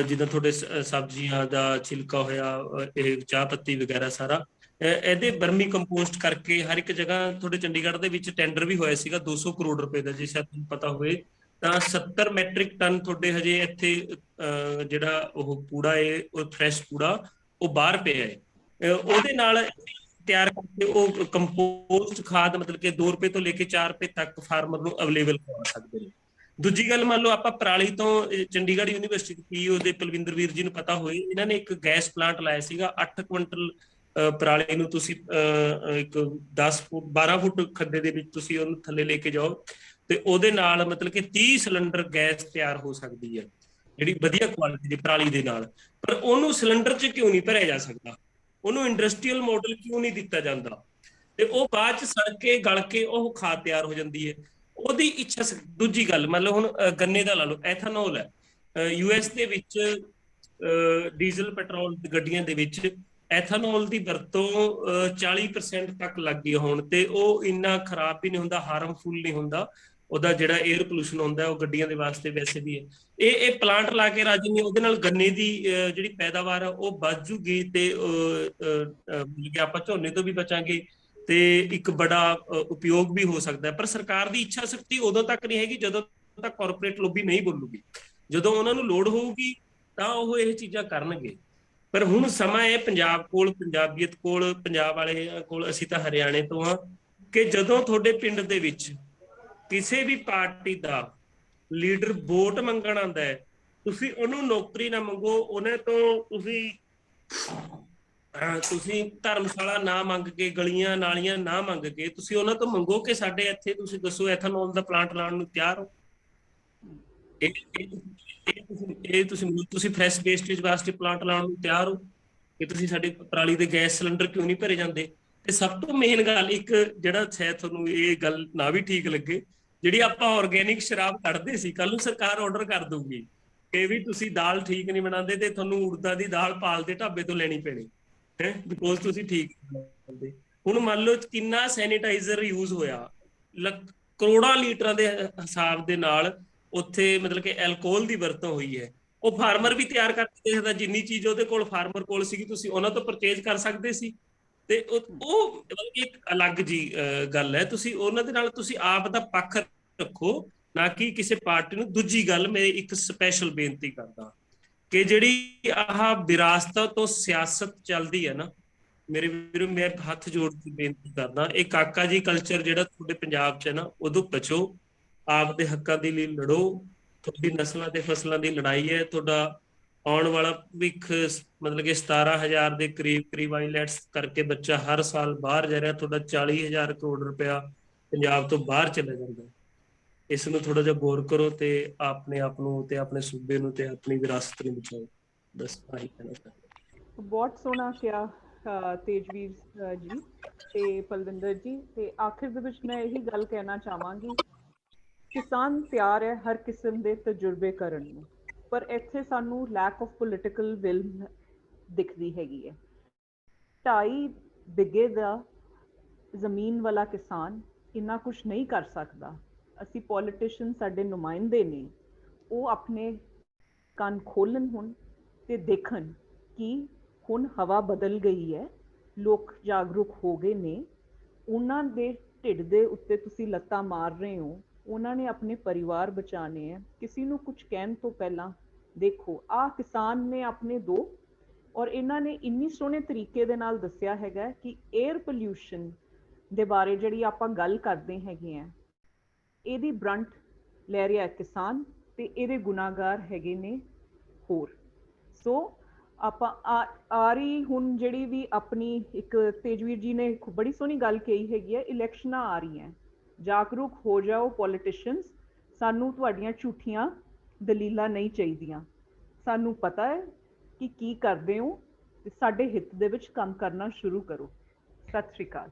ਜਿੱਦਾਂ ਤੁਹਾਡੇ ਸਬਜ਼ੀਆਂ ਦਾ ਛਿਲਕਾ ਹੋਇਆ, ਇਹ ਚਾਹ ਪੱਤੀ ਵਗੈਰਾ ਸਾਰਾ, ਇਹਦੇ ਬਰਮੀ ਕੰਪੋਸਟ ਕਰਕੇ ਹਰ ਇੱਕ ਜਗ੍ਹਾ। ਤੁਹਾਡੇ ਚੰਡੀਗੜ੍ਹ ਦੇ ਵਿੱਚ ਟੈਂਡਰ ਵੀ ਹੋਇਆ ਸੀਗਾ 200 ਕਰੋੜ ਰੁਪਏ ਦਾ, ਜੇ ਸ਼ਾਇਦ ਤੁਹਾਨੂੰ ਪਤਾ ਹੋਵੇ। ਤਾਂ 70 ਮੈਟ੍ਰਿਕ ਟਨ ਤੁਹਾਡੇ ਹਜੇ ਇੱਥੇ ਜਿਹੜਾ ਉਹ ਕੂੜਾ ਹੈ, ਉਹ ਫਰੈਸ਼ ਕੂੜਾ ਉਹ ਬਾਹਰ ਪਿਆ ਹੈ। ਉਹਦੇ ਨਾਲ ਤਿਆਰ ਕਰਕੇ ਉਹ ਕੰਪੋਸਟ ਖਾਦ ਮਤਲਬ ਕਿ 2 ਰੁਪਏ ਤੋਂ ਲੈ ਕੇ 4 ਰੁਪਏ ਤੱਕ ਫਾਰਮਰ ਨੂੰ ਅਵੇਲੇਬਲ ਕਰਵਾ ਸਕਦੇ ਨੇ। ਦੂਜੀ ਗੱਲ, ਮੰਨ ਲਓ ਆਪਾਂ ਪਰਾਲੀ ਤੋਂ, ਚੰਡੀਗੜ੍ਹ ਯੂਨੀਵਰਸਿਟੀ ਦੇ ਪੀਓ ਦੇ ਪਲਵਿੰਦਰ ਵੀਰ ਜੀ ਨੂੰ ਪਤਾ ਹੋਏ, ਇਹਨਾਂ ਨੇ ਇੱਕ ਗੈਸ ਪਲਾਂਟ ਲਾਇਆ ਸੀਗਾ। 8 ਕੁਇੰਟਲ ਪਰਾਲੀ ਨੂੰ ਤੁਸੀਂ ਇੱਕ 10 ਫੁੱਟ 12 ਫੁੱਟ ਖੱਡੇ ਦੇ ਵਿੱਚ ਤੁਸੀਂ ਉਹਨੂੰ ਥੱਲੇ ਲੈ ਕੇ ਜਾਓ, ਤੇ ਉਹਦੇ ਨਾਲ ਮਤਲਬ ਕਿ 30 ਸਿਲੰਡਰ ਗੈਸ ਤਿਆਰ ਹੋ ਸਕਦੀ ਹੈ, ਜਿਹੜੀ ਵਧੀਆ ਕੁਆਲਿਟੀ ਦੀ ਪਰਾਲੀ ਦੇ ਨਾਲ। ਪਰ ਉਹਨੂੰ ਸਿਲੰਡਰ 'ਚ ਕਿਉਂ ਨਹੀਂ ਭਰਿਆ ਜਾ ਸਕਦਾ? ਉਹਨੂੰ ਇੰਡਸਟਰੀਅਲ ਮਾਡਲ ਕਿਉਂ ਨਹੀਂ ਦਿੱਤਾ ਜਾਂਦਾ? ਤੇ ਉਹ ਬਾਅਦ 'ਚ ਸੜ ਕੇ ਗਲ ਕੇ ਉਹ ਖਾਦ ਤਿਆਰ ਹੋ ਜਾਂਦੀ ਹੈ। ਉਹਦੀ ਇੱਛਾ। ਦੂਜੀ ਗੱਲ, ਮੰਨ ਲਓ ਹੁਣ ਗੰਨੇ ਦਾ ਲਾ ਲਓ, ਐਥਨੋਲ ਹੈ। US ਦੇ ਵਿੱਚ ਡੀਜ਼ਲ ਪੈਟਰੋਲ ਗੱਡੀਆਂ ਦੇ ਵਿੱਚ ਐਥਨੋਲ ਦੀ ਵਰਤੋਂ 40% ਤੱਕ ਲੱਗ ਗਈ ਹੋਣ, ਤੇ ਉਹ ਇੰਨਾ ਖਰਾਬ ਵੀ ਨਹੀਂ ਹੁੰਦਾ, ਹਾਰਮਫੁਲ ਨਹੀਂ ਹੁੰਦਾ। ਉਹਦਾ ਜਿਹੜਾ ਏਅਰ ਪੋਲੂਸ਼ਨ ਹੁੰਦਾ ਉਹ ਗੱਡੀਆਂ ਦੇ ਵਾਸਤੇ ਵੈਸੇ ਵੀ ਹੈ। ਇਹ ਪਲਾਂਟ ਲਾ ਕੇ ਰਾਜੀ ਨਹੀਂ। ਉਹਦੇ ਨਾਲ ਗੰਨੇ ਦੀ ਜਿਹੜੀ ਪੈਦਾਵਾਰ ਆ ਉਹ ਵੱਧ ਜੂਗੀ, ਤੇ ਆਪਾਂ ਝੋਨੇ ਤੋਂ ਵੀ ਬਚਾਂਗੇ, ਤੇ ਇੱਕ ਬੜਾ ਉਪਯੋਗ ਵੀ ਹੋ ਸਕਦਾ। ਪਰ ਸਰਕਾਰ ਦੀ ਇੱਛਾ ਸ਼ਕਤੀ ਉਦੋਂ ਤੱਕ ਨਹੀਂ ਹੈਗੀ ਜਦੋਂ ਤੱਕ ਕਾਰਪੋਰੇਟ ਲੋਬੀ ਨਹੀਂ ਬੋਲੂਗੀ। ਜਦੋਂ ਉਹਨਾਂ ਨੂੰ ਲੋੜ ਹੋਊਗੀ ਤਾਂ ਉਹ ਇਹ ਚੀਜ਼ਾਂ ਕਰਨਗੇ। ਪਰ ਹੁਣ ਸਮਾਂ ਹੈ ਪੰਜਾਬ ਕੋਲ, ਪੰਜਾਬੀਅਤ ਕੋਲ, ਪੰਜਾਬ ਵਾਲੇ ਕੋਲ, ਅਸੀਂ ਤਾਂ ਹਰਿਆਣੇ ਤੋਂ ਹਾਂ, ਕਿ ਜਦੋਂ ਤੁਹਾਡੇ ਪਿੰਡ ਦੇ ਵਿੱਚ ਕਿਸੇ ਵੀ ਪਾਰਟੀ ਦਾ ਲੀਡਰ ਵੋਟ ਮੰਗਣ ਆਉਂਦਾ ਹੈ, ਤੁਸੀਂ ਉਹਨੂੰ ਨੌਕਰੀ ਨਾ ਮੰਗੋ, ਉਹਨੇ ਤੋਂ ਤੁਸੀਂ ਤੁਸੀਂ ਧਰਮਸ਼ਾਲਾ ਨਾ ਮੰਗ ਕੇ, ਗਲੀਆਂ ਨਾਲੀਆਂ ਨਾ ਮੰਗ ਕੇ, ਤੁਸੀਂ ਉਹਨਾਂ ਤੋਂ ਮੰਗੋ ਕਿ ਸਾਡੇ ਇੱਥੇ ਤੁਸੀਂ ਦੱਸੋ ਐਥਨੋਲ ਦਾ ਪਲਾਂਟ ਲਾਉਣ ਨੂੰ ਤਿਆਰ ਹੋ। ਤੁਸੀਂ ਫਰੈਸ਼ ਵੇਸਟੇਜ ਵਾਸਤੇ ਪਲਾਂਟ ਲਾਉਣ ਨੂੰ ਤਿਆਰ ਹੋ ਕਿ ਤੁਸੀਂ ਸਾਡੇ ਪਰਾਲੀ ਦੇ ਗੈਸ ਸਿਲੰਡਰ ਕਿਉਂ ਨਹੀਂ ਭਰੇ ਜਾਂਦੇ। ਤੇ ਸਭ ਤੋਂ ਮੇਨ ਗੱਲ, ਇੱਕ ਜਿਹੜਾ ਸ਼ਾਇਦ ਤੁਹਾਨੂੰ ਇਹ ਗੱਲ ਨਾ ਵੀ ਠੀਕ ਲੱਗੇ, ਜਿਹੜੀ ਆਪਾਂ ਆਰਗੈਨਿਕ ਸ਼ਰਾਬ ਕੱਢਦੇ ਸੀ, ਕੱਲ ਨੂੰ ਸਰਕਾਰ ਆਰਡਰ ਕਰ ਦਊਗੀ ਕਿ ਵੀ ਤੁਸੀਂ ਦਾਲ ਠੀਕ ਨਹੀਂ ਬਣਾਉਂਦੇ ਤੇ ਤੁਹਾਨੂੰ ਉੜਦਾਂ ਦੀ ਦਾਲ ਪਾਲ ਦੇ ਢਾਬੇ ਤੋਂ ਲੈਣੀ ਪੈਣੀ ਹੈ, ਬਿਕੋਜ਼ ਤੁਸੀਂ ਠੀਕ ਨਹੀਂ ਬਣਾਉਂਦੇ। ਹੁਣ ਮੰਨ ਲਓ ਕਿੰਨਾ ਸੈਨੀਟਾਈਜ਼ਰ ਯੂਜ਼ ਹੋਇਆ, ਕਰੋੜਾਂ ਲੀਟਰਾਂ ਦੇ ਹਿਸਾਬ ਦੇ ਨਾਲ ਉੱਥੇ ਮਤਲਬ ਕਿ ਐਲਕੋਹਲ ਦੀ ਵਰਤੋਂ ਹੋਈ ਹੈ। ਉਹ ਫਾਰਮਰ ਵੀ ਤਿਆਰ ਕਰਕੇ ਦੇਖਦਾ, ਜਿੰਨੀ ਚੀਜ਼ ਉਹਦੇ ਕੋਲ ਫਾਰਮਰ ਕੋਲ ਸੀਗੀ ਤੁਸੀਂ ਉਹਨਾਂ ਤੋਂ ਪਰਚੇਜ ਕਰ ਸਕਦੇ ਸੀ। ਤੇ ਉਹ ਮਤਲਬ ਇੱਕ ਅਲੱਗ ਜੀ ਗੱਲ ਹੈ। ਤੁਸੀਂ ਉਹਨਾਂ ਦੇ ਨਾਲ ਤੁਸੀਂ ਆਪ ਦਾ ਪੱਖ ਰੱਖੋ, ਨਾ ਕਿ ਕਿਸੇ ਪਾਰਟੀ ਨੂੰ। ਦੂਜੀ ਗੱਲ, ਮੈਂ ਇੱਕ ਸਪੈਸ਼ਲ ਬੇਨਤੀ ਕਰਦਾ ਕਿ ਜਿਹੜੀ ਆਹ ਵਿਰਾਸਤਾਂ ਤੋਂ ਸਿਆਸਤ ਚੱਲਦੀ ਹੈ ਨਾ, ਮੇਰੇ ਵੀਰੋ ਮੈਂ ਹੱਥ ਜੋੜ ਕੇ ਬੇਨਤੀ ਕਰਦਾ, ਇਹ ਕਾਕਾ ਜੀ ਕਲਚਰ ਜਿਹੜਾ ਤੁਹਾਡੇ ਪੰਜਾਬ 'ਚ ਹੈ ਨਾ, ਉਦੋਂ ਬਚੋ, ਆਪ ਦੇ ਹੱਕਾਂ ਦੇ ਲਈ ਲੜੋ। ਤੁਹਾਡੀ ਨਸਲਾਂ ਤੇ ਫਸਲਾਂ ਦੀ ਲੜਾਈ ਹੈ। ਤੁਹਾਡਾ ਆਉਣ ਵਾਲਾ ਭਵਿੱਖ ਮਤਲਬ ਕਿ 17,000 ਦੇ ਕਰੀਬ ਆਈਲੈਟਸ ਕਰਕੇ ਬੱਚਾ ਹਰ ਸਾਲ ਬਾਹਰ ਜਾ ਰਿਹਾ, ਤੁਹਾਡਾ 40,000 ਕਰੋੜ ਰੁਪਇਆ ਪੰਜਾਬ ਤੋਂ ਬਾਹਰ ਚਲਾ ਜਾਂਦਾ। ਇਸ ਨੂੰ ਥੋੜਾ ਜਿਹਾ ਗੌਰ ਕਰੋ ਤੇ ਆਪਣੇ ਆਪ ਨੂੰ ਤੇ ਆਪਣੇ ਸੂਬੇ ਨੂੰ ਤੇ ਆਪਣੀ ਵਿਰਾਸਤ ਨੂੰ ਬਚਾਓ। ਬਸ ਆਹੀ ਕਹਿਣਾ ਚਾਹੁੰਦਾ। ਬਹੁਤ ਸੋਹਣਾ ਕਿਹਾ ਤੇਜਵੀਰ ਜੀ ਤੇ ਪਲਵਿੰਦਰ ਜੀ। ਤੇ ਆਖਿਰ ਦੇ ਵਿੱਚ ਮੈਂ ਇਹੀ ਗੱਲ ਕਹਿਣਾ ਚਾਹਾਂਗੀ, ਕਿਸਾਨ ਤਿਆਰ ਹੈ ਹਰ ਕਿਸਮ ਦੇ ਤਜਰਬੇ ਕਰਨ ਨੂੰ, ਪਰ ਇੱਥੇ ਸਾਨੂੰ ਲੈਕ ਆਫ ਪੋਲੀਟੀਕਲ ਵਿਲ ਦਿਖਦੀ ਹੈਗੀ ਹੈ। 2.5 ਬਿੱਗੇ ਦਾ ਜ਼ਮੀਨ ਵਾਲਾ ਕਿਸਾਨ ਇੰਨਾ ਕੁਛ ਨਹੀਂ ਕਰ ਸਕਦਾ। ਅਸੀਂ ਪੋਲੀਟੀਸ਼ੀਅਨ, ਸਾਡੇ ਨੁਮਾਇੰਦੇ ਨੇ, ਉਹ ਆਪਣੇ ਕੰਨ ਖੋਲ੍ਹਣ ਹੁਣ ਤੇ ਦੇਖਣ ਕਿ ਹੁਣ ਹਵਾ ਬਦਲ ਗਈ ਹੈ, ਲੋਕ ਜਾਗਰੂਕ ਹੋ ਗਏ ਨੇ। ਉਹਨਾਂ ਦੇ ਢਿੱਡ ਦੇ ਉੱਤੇ ਤੁਸੀਂ ਲੱਤਾਂ ਮਾਰ ਰਹੇ ਹੋ, ਉਹਨਾਂ ਨੇ ਆਪਣੇ ਪਰਿਵਾਰ ਬਚਾਉਣੇ ਹੈ। ਕਿਸੇ ਨੂੰ ਕੁਝ ਕਹਿਣ ਤੋਂ ਪਹਿਲਾਂ ਦੇਖੋ, ਆਹ ਕਿਸਾਨ ਨੇ ਆਪਣੇ ਦੋ, ਔਰ ਇਹਨਾਂ ਨੇ ਇੰਨੀ ਸੋਹਣੇ ਤਰੀਕੇ ਦੇ ਨਾਲ ਦੱਸਿਆ ਹੈਗਾ ਕਿ 에ਅਰ ਪੋਲਿਊਸ਼ਨ ਦੇ ਬਾਰੇ ਜਿਹੜੀ ਆਪਾਂ ਗੱਲ ਕਰਦੇ ਹੈਗੇ ਆ, ਇਹਦੀ ਬਰੰਟ ਲੈ ਰਿਹਾ ਕਿਸਾਨ ਤੇ ਇਹਦੇ ਗੁਨਾਹਗਾਰ ਹੈਗੇ ਨੇ ਹੋਰ। ਸੋ ਆਪਾਂ ਆ ਰਹੀ ਹੁਣ ਜਿਹੜੀ ਵੀ ਆਪਣੀ, ਇੱਕ ਤੇਜਵੀਰ ਜੀ ਨੇ ਬੜੀ ਸੋਹਣੀ ਗੱਲ ਕਹੀ ਹੈਗੀ ਹੈ, ਇਲੈਕਸ਼ਨਾਂ ਆ ਰਹੀਆਂ, ਜਾਗਰੂਕ ਹੋ ਜਾਓ ਪੋਲੀਟੀਸ਼ੀਅਨਸ। ਸਾਨੂੰ ਤੁਹਾਡੀਆਂ ਝੂਠੀਆਂ ਦਲੀਲਾਂ ਨਹੀਂ ਚਾਹੀਦੀਆਂ। ਸਾਨੂੰ ਪਤਾ ਹੈ ਕਿ ਕੀ ਕਰਦੇ ਹੋ ਤੇ ਸਾਡੇ ਹਿੱਤ ਦੇ ਵਿੱਚ ਕੰਮ ਕਰਨਾ ਸ਼ੁਰੂ ਕਰੋ। ਸਤਿ ਸ਼੍ਰੀ ਅਕਾਲ।